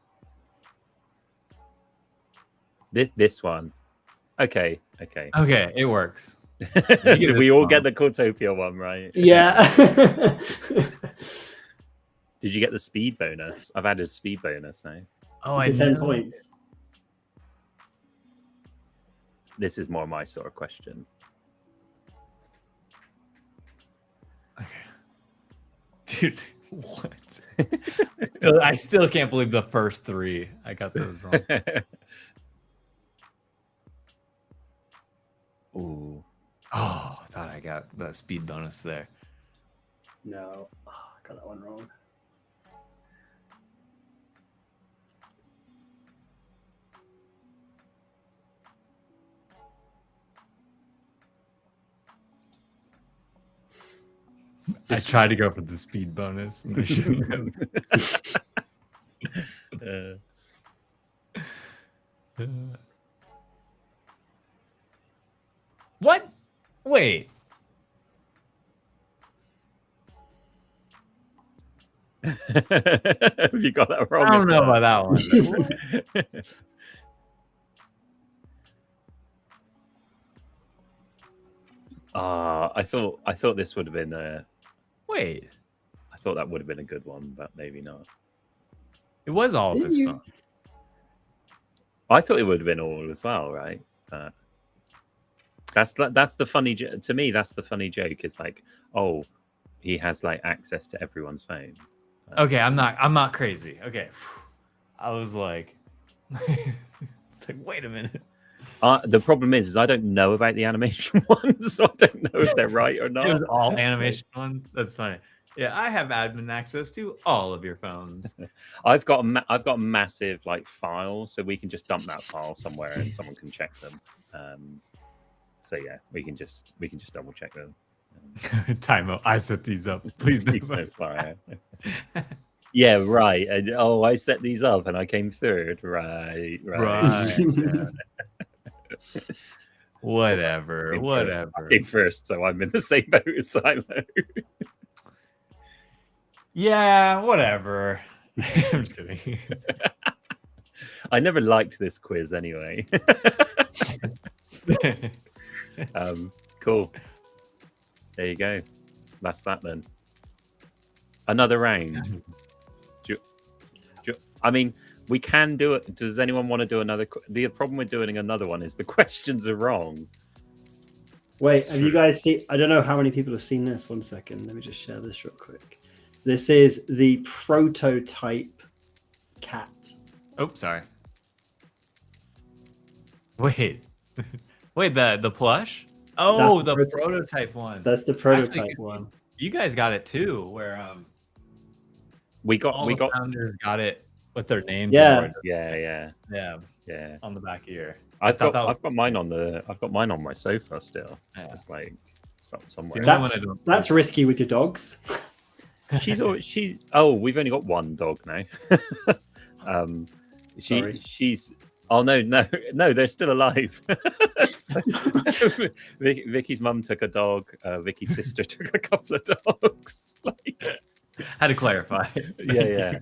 this one. Okay. Okay, it works. Did we all get the Cooltopia one right? Yeah. Did you get the speed bonus? I've added a speed bonus now. Oh, I The 10 know. points. This is more my sort of question. Okay. Dude, what? I still can't believe the first three. I got those wrong. Ooh. Oh, I thought I got the speed bonus there. No. Oh, I got that one wrong. I tried to go for the speed bonus. And I shouldn't have. What? Wait. Have you got that wrong? I don't as know well? about that one. I thought this would have been Wait. I thought that would have been a good one, but maybe not. It was all of his You- phone. I thought it would have been all as well, right? But that's the funny to me. That's the funny joke. It's like, oh, he has like access to everyone's phone. Okay, I'm not crazy. Okay. I was like it's like, wait a minute. The problem is I don't know about the animation ones, so I don't know if they're right or It not. was all animation ones. That's funny. Yeah, I have admin access to all of your phones. I've got a massive like file, so we can just dump that file somewhere and someone can check them. So yeah, we can just double check them. Time-out. I set these up. Please Please no. no fire. Yeah, right. Oh, I set these up and I came third. Right. Right. Whatever. I came first, so I'm in the same boat as Tyler. Yeah, whatever. I'm just kidding. I never liked this quiz anyway. Cool. There you go. That's that then. Another round. I mean, we can do it. Does anyone want to do another? The problem with doing another one is the questions are wrong. Wait, have you guys seen? I don't know how many people have seen this. 1 second. Let me just share this real quick. This is the prototype cat. Oh, sorry. Wait. Wait, the plush? Oh, That's the the prototype one. That's the prototype Actually, one. You guys got it too, where We got all the founders got it with their names. Yeah. embroidered. yeah. Yeah, on the back of your. I've thought that was- got mine on my sofa still. Yeah. It's like somewhere. See, the only one I don't- That's risky with your dogs. We've only got one dog now. Sorry. She's no, they're still alive. Vicky's mum took a dog. Vicky's sister took a couple of dogs. Had to clarify. yeah.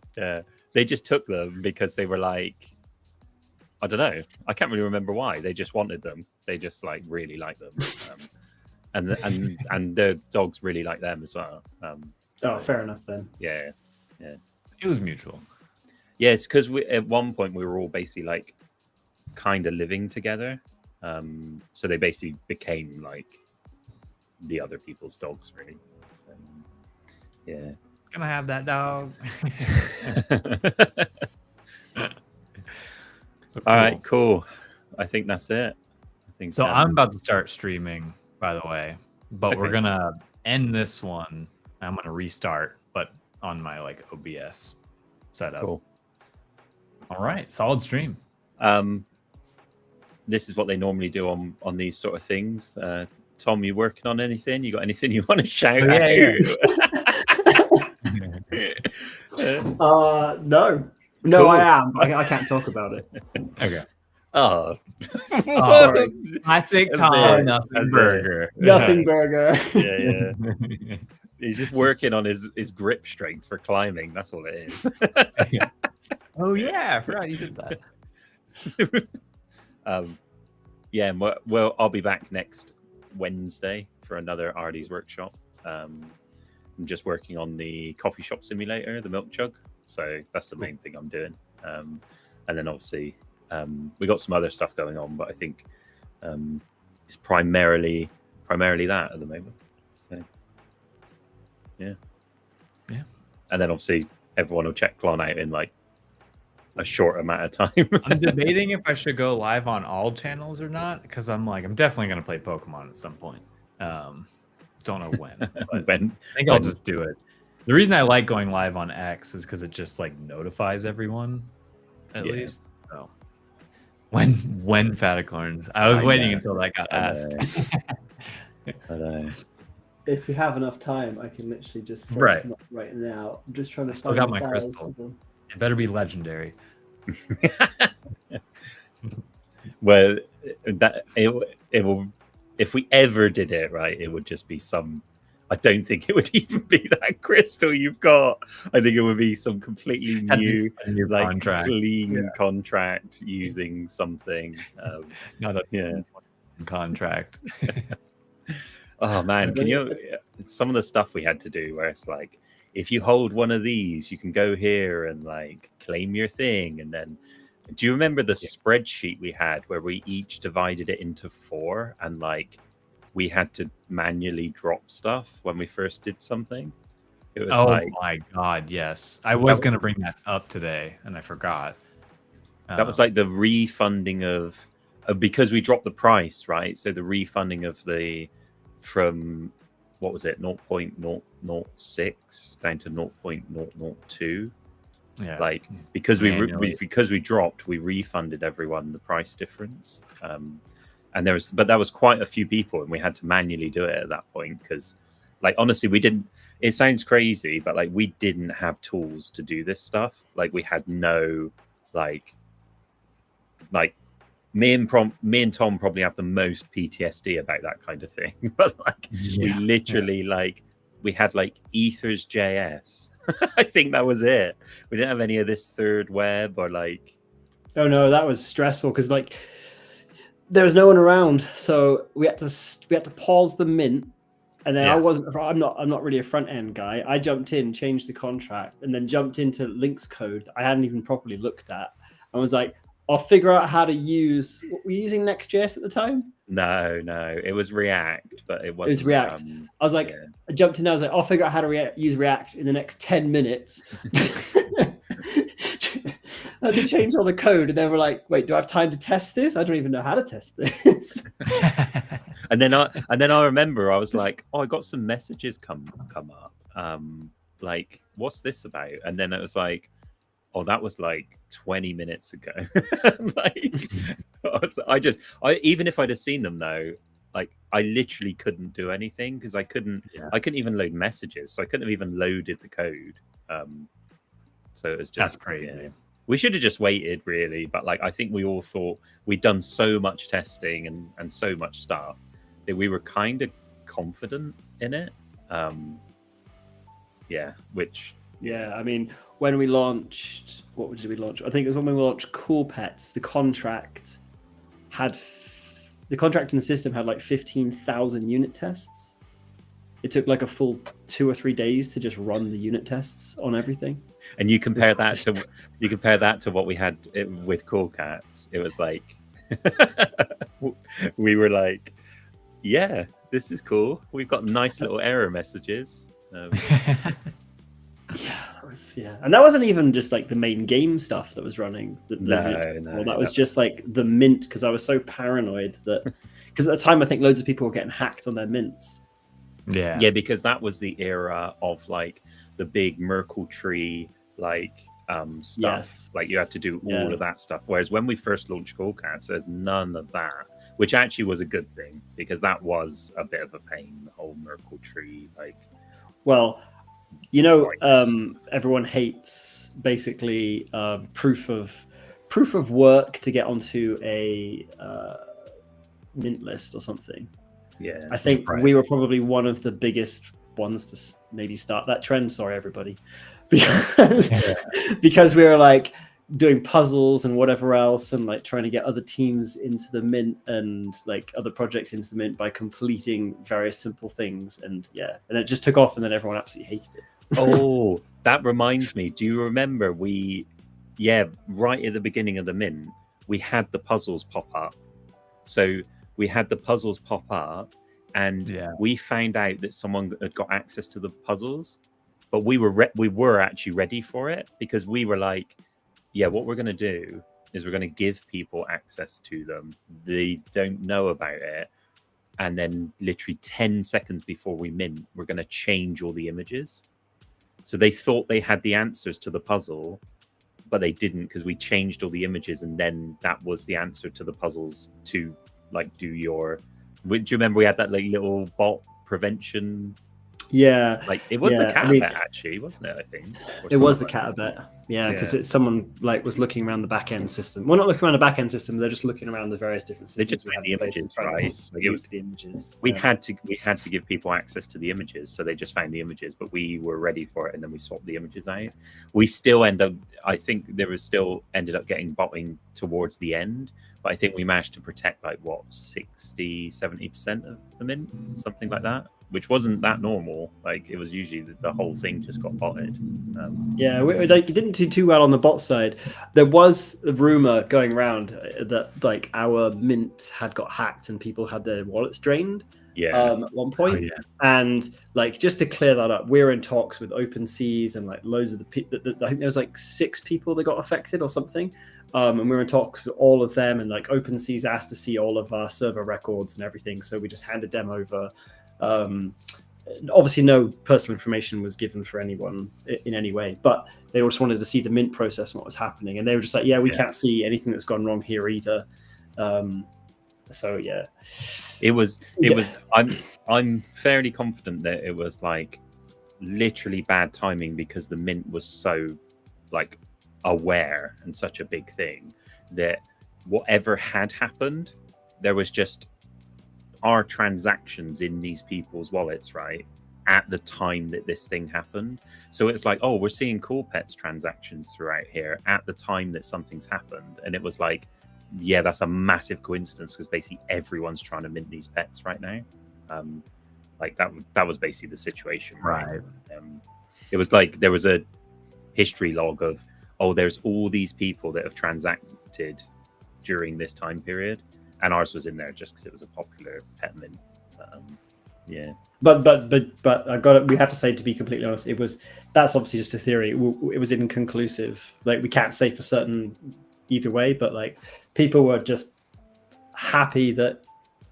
They just took them because they were like, I don't know. I can't really remember why. They just wanted them. They just like really like them, and the dogs really like them as well. Oh, fair enough then. Yeah. It was mutual. Yes, because at one point we were all basically like kind of living together. So they basically became like the other people's dogs, really. So, yeah. Can I have that dog? All right, cool. I think that's it. I think So I'm about to start streaming, by the way, but we're Okay. gonna end this one. I'm gonna restart, but on my like OBS setup. cool. All right, solid stream. This is what they normally do on these sort of things. Tom, you working on anything? You got anything you want to shout out? No. No, Cool. I am. I can't talk about it. Okay. Oh, Oh, classic That's Tom it. Nothing That's it. Burger. Nothing burger. yeah. He's just working on his grip strength for climbing. That's all it is. Oh yeah, I forgot you did that. Yeah, and well, I'll be back next Wednesday for another Ardi's workshop. I'm just working on the coffee shop simulator, the milk jug. So that's the main thing I'm doing. And then obviously we got some other stuff going on, but I think it's primarily that at the moment. So yeah. And then obviously everyone will check Klon out in like a short amount of time. I'm debating if I should go live on all channels or not, because I'm definitely gonna play Pokemon at some point. Don't know when, but when I think I'll just do it. The reason I like going live on X is because it just like notifies everyone, at least. So when Fatacorns, I was waiting until that got asked. I know. If we have enough time, I can literally just throw Right. some up right now. I'm just trying to. I still find got the my files crystal. of them. It better be legendary. Well, it will. If we ever did it right, it would just be some. I don't think it would even be that crystal you've got. I think it would be some completely new, A new like contract. clean contract using something. Not a Yeah. contract. Oh man, can you? Some of the stuff we had to do where it's like, if you hold one of these, you can go here and like claim your thing, and then. Do you remember the spreadsheet we had where we each divided it into 4 and like we had to manually drop stuff when we first did something? It was like My god, yes. I was gonna bring that up today and I forgot. that was like the refunding of because we dropped the price, right? So the refunding of from what was it, 0.006 down to 0.002. yeah. Like because we dropped, we refunded everyone the price difference. And that was quite a few people, and we had to manually do it at that point because, like, honestly, we didn't. It sounds crazy, but like we didn't have tools to do this stuff. Like we had no, like me and Tom probably have the most PTSD about that kind of thing. But like we literally like we had like Ethers JS. I think that was it. We didn't have any of this third web or like. Oh no, that was stressful because like there was no one around, so we had to pause the mint, and then I'm not really a front end guy. I jumped in, changed the contract, and then jumped into links code I hadn't even properly looked at. I was like, I'll figure out how to use. Were we using Next.js at the time? No, it was React, but it wasn't. It was React. I was like, I jumped in. I was like, I'll figure out how to use React in the next 10 minutes. I had to change all the code, and they were like, "Wait, do I have time to test this? I don't even know how to test this." and then I remember I was like, "Oh, I got some messages come up. Like, what's this about?" And then it was like, "Oh, that was like 20 minutes ago." Like, even if I'd have seen them though, like I literally couldn't do anything because I couldn't even load messages, so I couldn't have even loaded the code. So it was just that's crazy. Yeah. We should have just waited, really. But like, I think we all thought we'd done so much testing and so much stuff that we were kind of confident in it. Which Yeah, I mean, when we launched, what did we launch? I think it was when we launched Cool Pets. The contract in the system had like 15,000 unit tests. It took like a full 2 or 3 days to just run the unit tests on everything. And you compare that to what we had with Cool Cats. It was like we were like, yeah, this is cool. We've got nice little error messages. Yeah, and that wasn't even just like the main game stuff that was running. No, that was just like the mint, because I was so paranoid that because at the time I think loads of people were getting hacked on their mints. Yeah, because that was the era of like the big Merkle tree stuff. Yes. Like you had to do all of that stuff. Whereas when we first launched Cool Cats, there's none of that, which actually was a good thing because that was a bit of a pain. The whole Merkle tree, well, everyone hates basically proof of work to get onto a mint list or something. Yeah, I think we were probably one of the biggest ones to maybe start that trend. Sorry, everybody, because we were like doing puzzles and whatever else, and like trying to get other teams into the mint and like other projects into the mint by completing various simple things. And it just took off, and then everyone absolutely hated it. Oh, that reminds me. Do you remember right at the beginning of the mint, we had the puzzles pop up. So we had the puzzles pop up, and we found out that someone had got access to the puzzles, but we were actually ready for it because we were like, what we're going to do is we're going to give people access to them. They don't know about it. And then literally 10 seconds before we mint, we're going to change all the images. So they thought they had the answers to the puzzle, but they didn't because we changed all the images, and then that was the answer to the puzzles to like do your. Do you remember we had that like little bot prevention? Yeah, like it was the cat bet actually, wasn't it? I think it was the cat bet. Yeah, because it's someone like was looking around the back end system. Well, not looking around the back end system. They're just looking around the various different systems. They just found the images, right? Like, it was the images. We had to give people access to the images, so they just found the images. But we were ready for it, and then we swapped the images out. We still I think there was still ended up getting botting towards the end, but I think we managed to protect like 60-70% of the mint, something like that, which wasn't that normal. Like it was usually the whole thing just got botted. We didn't do too well on the bot side. There was a rumor going around that like our mint had got hacked and people had their wallets drained. At one point. And like just to clear that up, we're in talks with OpenSeas and like loads of the people. I think there was like 6 people that got affected or something. And we were in talks with all of them, and like OpenSeas asked to see all of our server records and everything, so we just handed them over. Obviously no personal information was given for anyone in any way, but they just wanted to see the mint process and what was happening, and they were just like, we can't see anything that's gone wrong here either. It was I'm fairly confident that it was like literally bad timing because the mint was so like aware and such a big thing that whatever had happened, there was just our transactions in these people's wallets, right, at the time that this thing happened. So it's like, we're seeing Cool Pets transactions throughout here at the time that something's happened. And it was like, that's a massive coincidence because basically everyone's trying to mint these pets right now. Like that was basically the situation, right? It was like there was a history log of, there's all these people that have transacted during this time period. And ours was in there just because it was a popular pet mint. But I got it. We have to say, to be completely honest, that's obviously just a theory. It was inconclusive. Like we can't say for certain either way. But like people were just happy that,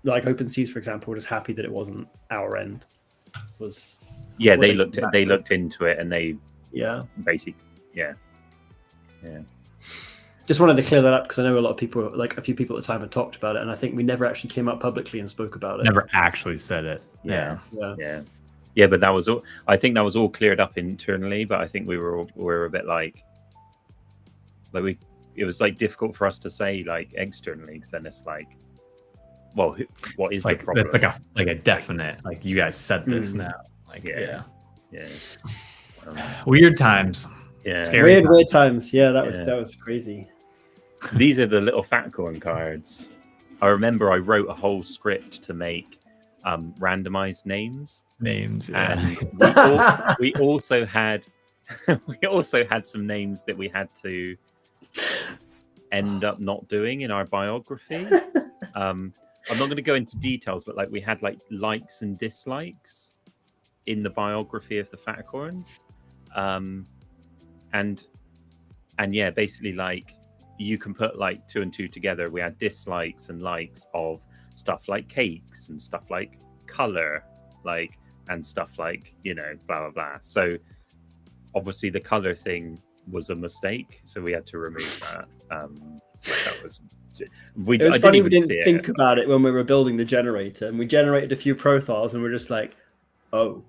like OpenSeas, for example, were just happy that it wasn't our end. They looked into it and they basically. Just wanted to clear that up because I know a lot of people, like a few people at the time, had talked about it, and I think we never actually came out publicly and spoke about it. Never actually said it. But that was all. I think that was all cleared up internally, but I think we were a bit like it was like difficult for us to say like externally, because then it's like, well, what is like the problem? It's like a definite, like you guys said this now. Like Weird times. Yeah. Scary. Weird times. Yeah, that Yeah. was crazy. So these are the little Fatcorn cards. I remember I wrote a whole script to make randomized names, Names. Yeah. and we also had some names that we had to end up not doing in our biography. I'm not going to go into details, but like we had like likes and dislikes in the biography of the Fatcorns, and yeah, basically like you can put like 2 and 2 together. We had dislikes and likes of stuff like cakes and stuff like color, like, and stuff like, you know, blah blah blah. So obviously the color thing was a mistake, so we had to remove that. That was It was I funny didn't we even didn't see think it. about it when we were building the generator, and we generated a few profiles, and we're just like, oh,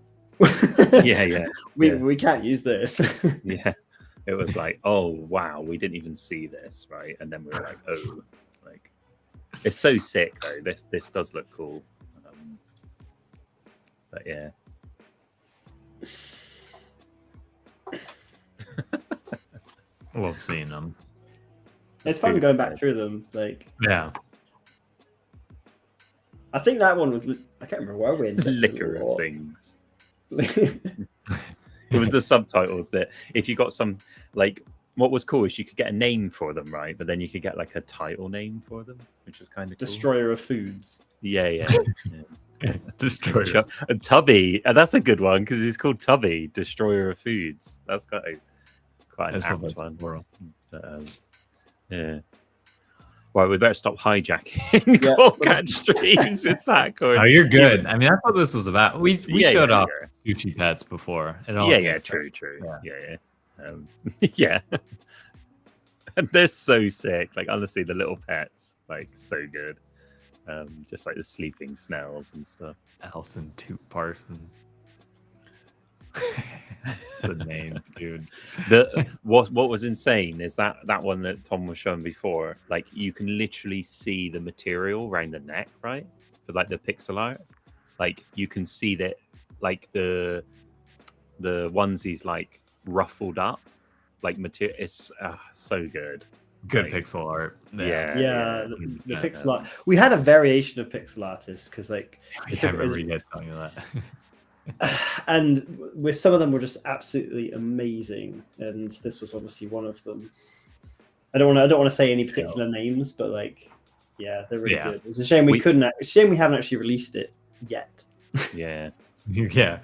Yeah. we can't use this. Yeah, it was like, oh wow, we didn't even see this, right? And then we were like, oh, like, it's so sick though. This does look cool, but yeah. Love seeing them. It's fun going back through them. Like, Yeah. I think that one was. I can't remember where we ended up. Liquor of things. It was the subtitles that if you got some, like, what was cool is you could get a name for them, right? But then you could get like a title name for them, which was kind of cool. Destroyer of Foods. Yeah. Destroyer. And Tubby, and that's a good one because he's called Tubby, Destroyer of Foods. That's quite an apt one. But, yeah. Right, we better stop hijacking Cat streams with Fatcorn. Oh, you're good. I mean, that's what this was about. We showed off sure. sushi pets before. It all makes sense. True. Yeah. Yeah. And they're so sick. Like, honestly, the little pets, like, so good. Just like the sleeping snails and stuff. Alison Toot Parsons. The names, dude. What was insane is that one that Tom was showing before. Like, you can literally see the material around the neck, right? For like the pixel art, like you can see that, like the onesie's like ruffled up, like material. It's so good. Good Like, pixel art. Yeah, the 100%. pixel art. We had a variation of pixel artists because, like, I can't remember you guys telling me that. and with some of them were just absolutely amazing, and this was obviously one of them. I don't want to say any particular names, but like, yeah, they're really good. It's a shame we couldn't. It's a shame we haven't actually released it yet. Yeah. Yeah.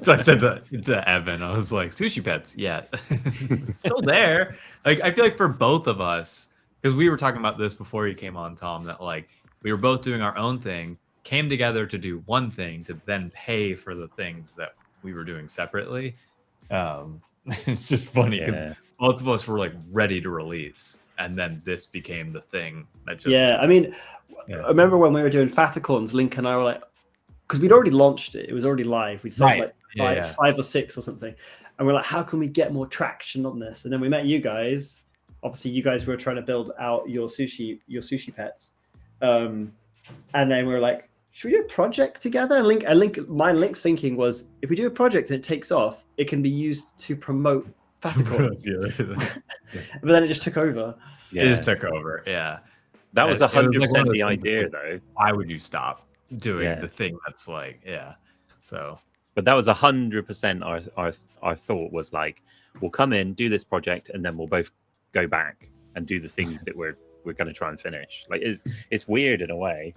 So I said to Evan, I was like, sushi pets, yeah. It's still there. Like, I feel like for both of us, because we were talking about this before you came on, Tom, that like we were both doing our own thing, came together to do one thing to then pay for the things that we were doing separately. It's just funny because both of us were like ready to release, and then this became the thing that just. Yeah, I mean, I remember when we were doing Faticorns, Link and I were like, because we'd already launched it, it was already live. We'd sold like five or six or something, and we're like, how can we get more traction on this? And then we met you guys. Obviously, you guys were trying to build out your sushi pets, and then we were like, should we do a project together? And Link's thinking was, if we do a project and it takes off, it can be used to promote Faticorns. But then it just took over. Yeah. It just took over. Yeah, that was 100% the idea, though. Why would you stop doing the thing that's like, so. But that was 100% our thought was like, we'll come in, do this project, and then we'll both go back and do the things that we're going to try and finish. Like, it's weird in a way.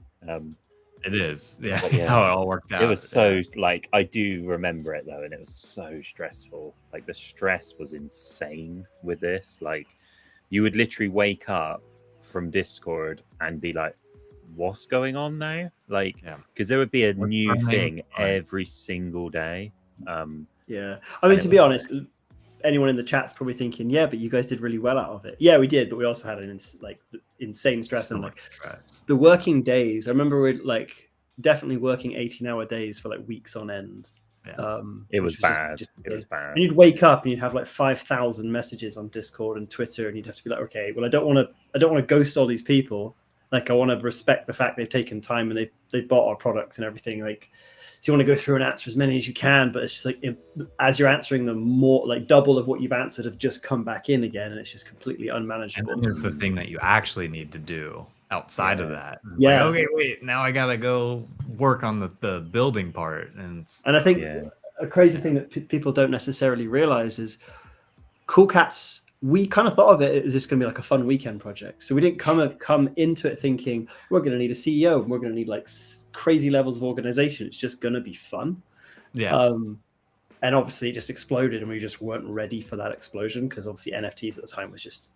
It is, how it all worked out. It was so like, I do remember it though, and it was so stressful. Like, the stress was insane with this. Like, you would literally wake up from Discord and be like, what's going on now? Like, because there would be a new thing every single day. I mean, to be honest, anyone in the chat's probably thinking, yeah, but you guys did really well out of it. Yeah, we did, but we also had insane stress and like the working days. I remember we're like definitely working 18-hour days for like weeks on end. It was bad. It was bad. And you'd wake up and you'd have like 5,000 messages on Discord and Twitter, and you'd have to be like, okay, well, I don't want to ghost all these people. Like, I want to respect the fact they've taken time and they've bought our product and everything. Like, So you want to go through and answer as many as you can, but it's just like as you're answering them, more like double of what you've answered have just come back in again, and it's just completely And unmanageable. then there's the thing that you actually need to do outside of that. It's Yeah. like, okay, wait, now I gotta go work on the building part, and And I think a crazy thing that people don't necessarily realize is Cool Cats. We kind of thought of it as just going to be like a fun weekend project. So we didn't come into it thinking we're going to need a CEO and we're going to need like crazy levels of organization. It's just going to be fun. yeah, And obviously it just exploded, and we just weren't ready for that explosion because obviously NFTs at the time was just,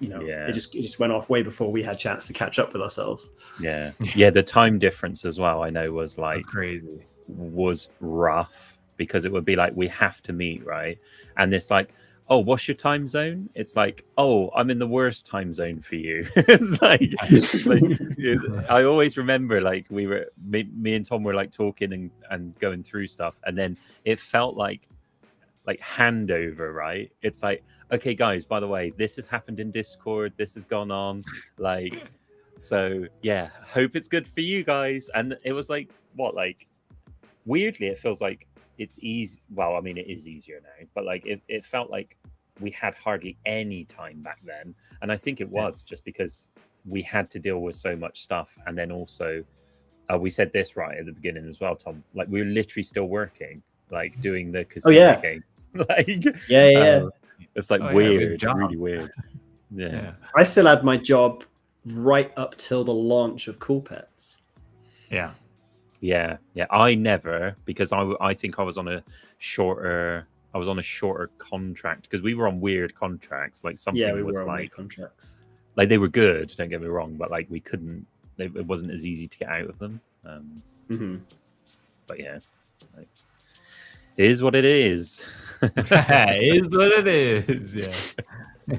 it just went off way before we had a chance to catch up with ourselves. Yeah. The time difference as well, I know, was like that's crazy. Was rough, because it would be like, we have to meet, right? And it's like, oh, what's your time zone? It's like, oh, I'm in the worst time zone for you. It's like I always remember, like, me and Tom were like talking and going through stuff, and then it felt like handover, right? It's like, okay, guys, by the way, this has happened in Discord, this has gone on, like, so yeah, hope it's good for you guys. And it was like, what, like, weirdly, it feels like it's easy. Well, I mean, it is easier now, but like it felt like we had hardly any time back then. And I think it was just because we had to deal with so much stuff. And then also, we said this right at the beginning as well, Tom, like we were literally still working, like doing the casino games. Like, it's like weird, really weird. Yeah. I still had my job right up till the launch of Cool Pets. Yeah. I never, because I think I was on a shorter contract, because we were on weird contracts. Like something was like contracts. Like they were good, don't get me wrong, but like we couldn't. It wasn't as easy to get out of them. But yeah, like, it is what it is. It is what it is. Yeah.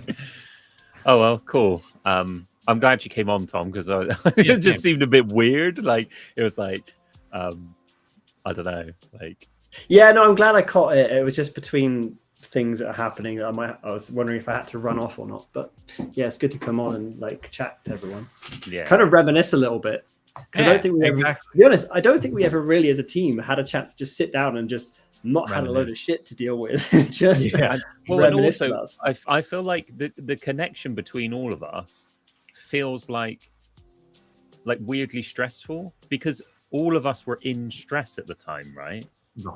Oh well, cool. I'm glad you came on, Tom, because it just seemed a bit weird. Like it was like, I don't know, like. Yeah, no, I'm glad I caught it. It was just between things that are happening. I was wondering if I had to run off or not. But yeah, it's good to come on and like chat to everyone. Yeah, kind of reminisce a little bit. I don't think to be honest, I don't think we ever really, as a team, had a chance to just sit down and just not had a load of shit to deal with. Well, and also, I feel like the connection between all of us feels like weirdly stressful, because all of us were in stress at the time, right?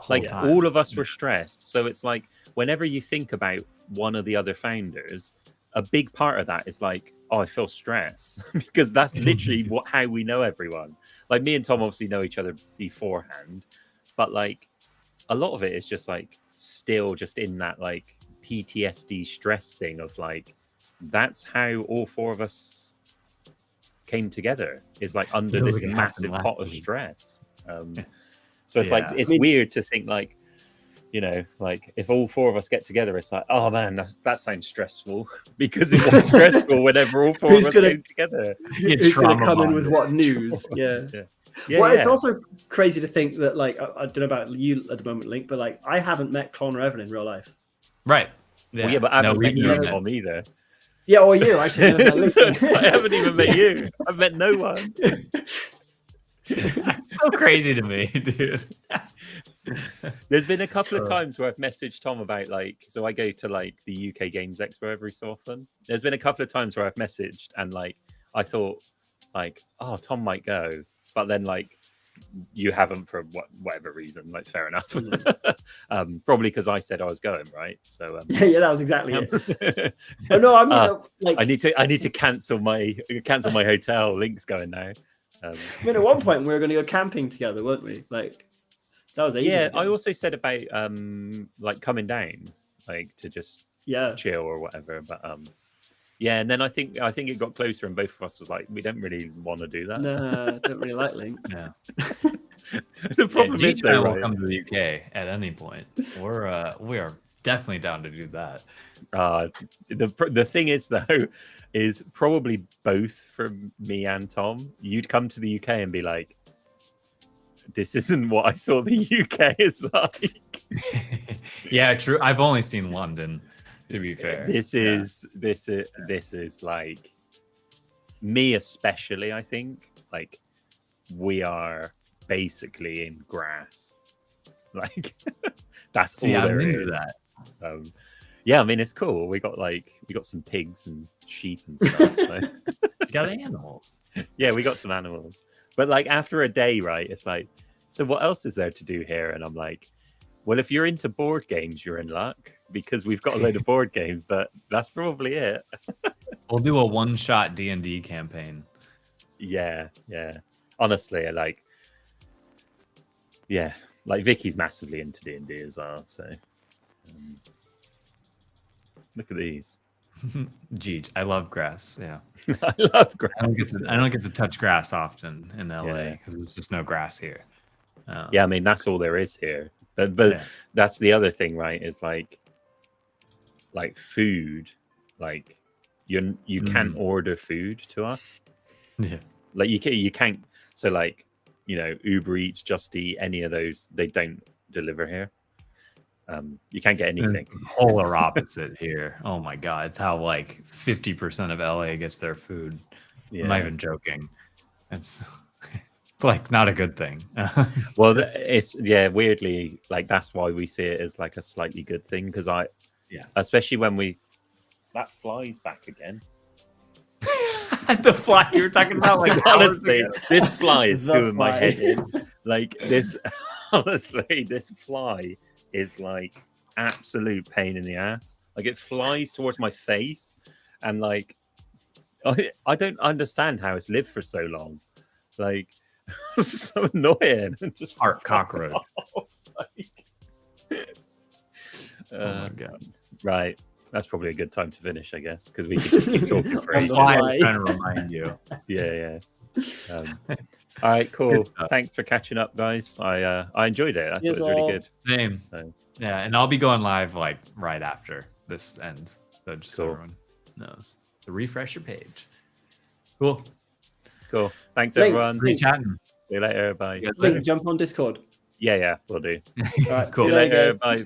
Like all of us were stressed. So it's like whenever you think about one of the other founders, a big part of that is like, oh, I feel stress because that's literally how we know everyone. Like me and Tom obviously know each other beforehand, but like a lot of it is just like still just in that like PTSD stress thing of like, that's how all four of us came together, is like under this massive pot of stress. So it's like, it's weird to think like, like if all four of us get together, it's like, oh man, that sounds stressful, because it was stressful whenever all four of us came together. Who's going to come in with what news? Well, it's also crazy to think that, like, I don't know about you at the moment, Link, but like, I haven't met Clon or Evan in real life. Right. Yeah, well, but I haven't met you, Tom, either. Yeah, or you. I haven't even met you. I've met no one. That's so crazy to me, dude. There's been a couple of times where I've messaged Tom about like, so I go to like the UK Games Expo every so often. There's been a couple of times where I've messaged and like I thought like, oh, Tom might go, but then like you haven't for whatever reason. Like, fair enough. Probably because I said I was going, right? So yeah, that was exactly it. Oh no, I mean, like I need to cancel my hotel. Link's going now. I mean, at one point we were going to go camping together, weren't we? Like, that was ages ago. I also said about like coming down, like to just chill or whatever. But yeah, and then I think it got closer, and both of us was like, we don't really want to do that. No, don't really like Link. Yeah. The problem is though, we'll come to the UK at any point. We are definitely down to do that. The thing is though, is probably both from me and Tom. You'd come to the UK and be like, this isn't what I thought the UK is like. Yeah, true. I've only seen London, to be fair. This is me especially. I think like we are basically in grass. Like that's See, all I'm there into is. that. Yeah, I mean it's cool. We got some pigs and sheep and stuff. So You got animals. yeah, we got some animals. But like after a day, right? It's like, so what else is there to do here? And I'm like, well, if you're into board games, you're in luck because we've got a load of board games. But that's probably it. We'll do a one-shot D&D campaign. Yeah. Honestly, like Vicky's massively into D&D as well. So look at these. Jeej, I love grass. Yeah, I love grass. I don't get to touch grass often in LA Yeah. because there's just no grass here. Yeah, I mean that's all there is here. But Yeah. that's the other thing, right? Is like food, like you can't order food to us. Yeah. Like you can't. So like Uber Eats, Just Eat, any of those, they don't deliver here. You can't get anything. Polar opposite here. Oh my god, it's how like 50% of LA gets their food. Yeah. I'm not even joking. It's like not a good thing. Well, it's weirdly like that's why we see it as like a slightly good thing because especially when that fly's back again. The fly you were talking about, like honestly, this fly is The doing my fly. head in. Like this, honestly, this fly is like absolute pain in the ass. Like it flies towards my face, and like I don't understand how it's lived for so long. Like it's so annoying. Just Art cockroach. Like, Oh my god. right. That's probably a good time to finish, I guess, because we could just keep talking for On ages. the Why fly. I'm trying to remind you. Yeah. All right, cool. Good stuff. Thanks for catching up, guys. I enjoyed it. I thought it Yes, was really all. good. Same. So, Yeah, and I'll be going live like right after this ends. So just so Cool. everyone knows. So refresh your page. Cool. cool. Thanks, Link. everyone. Great chatting. See you later. Bye. You guys later. Link, jump on Discord. Yeah, we'll do. All right, Cool. See you see you later, later. guys. Bye.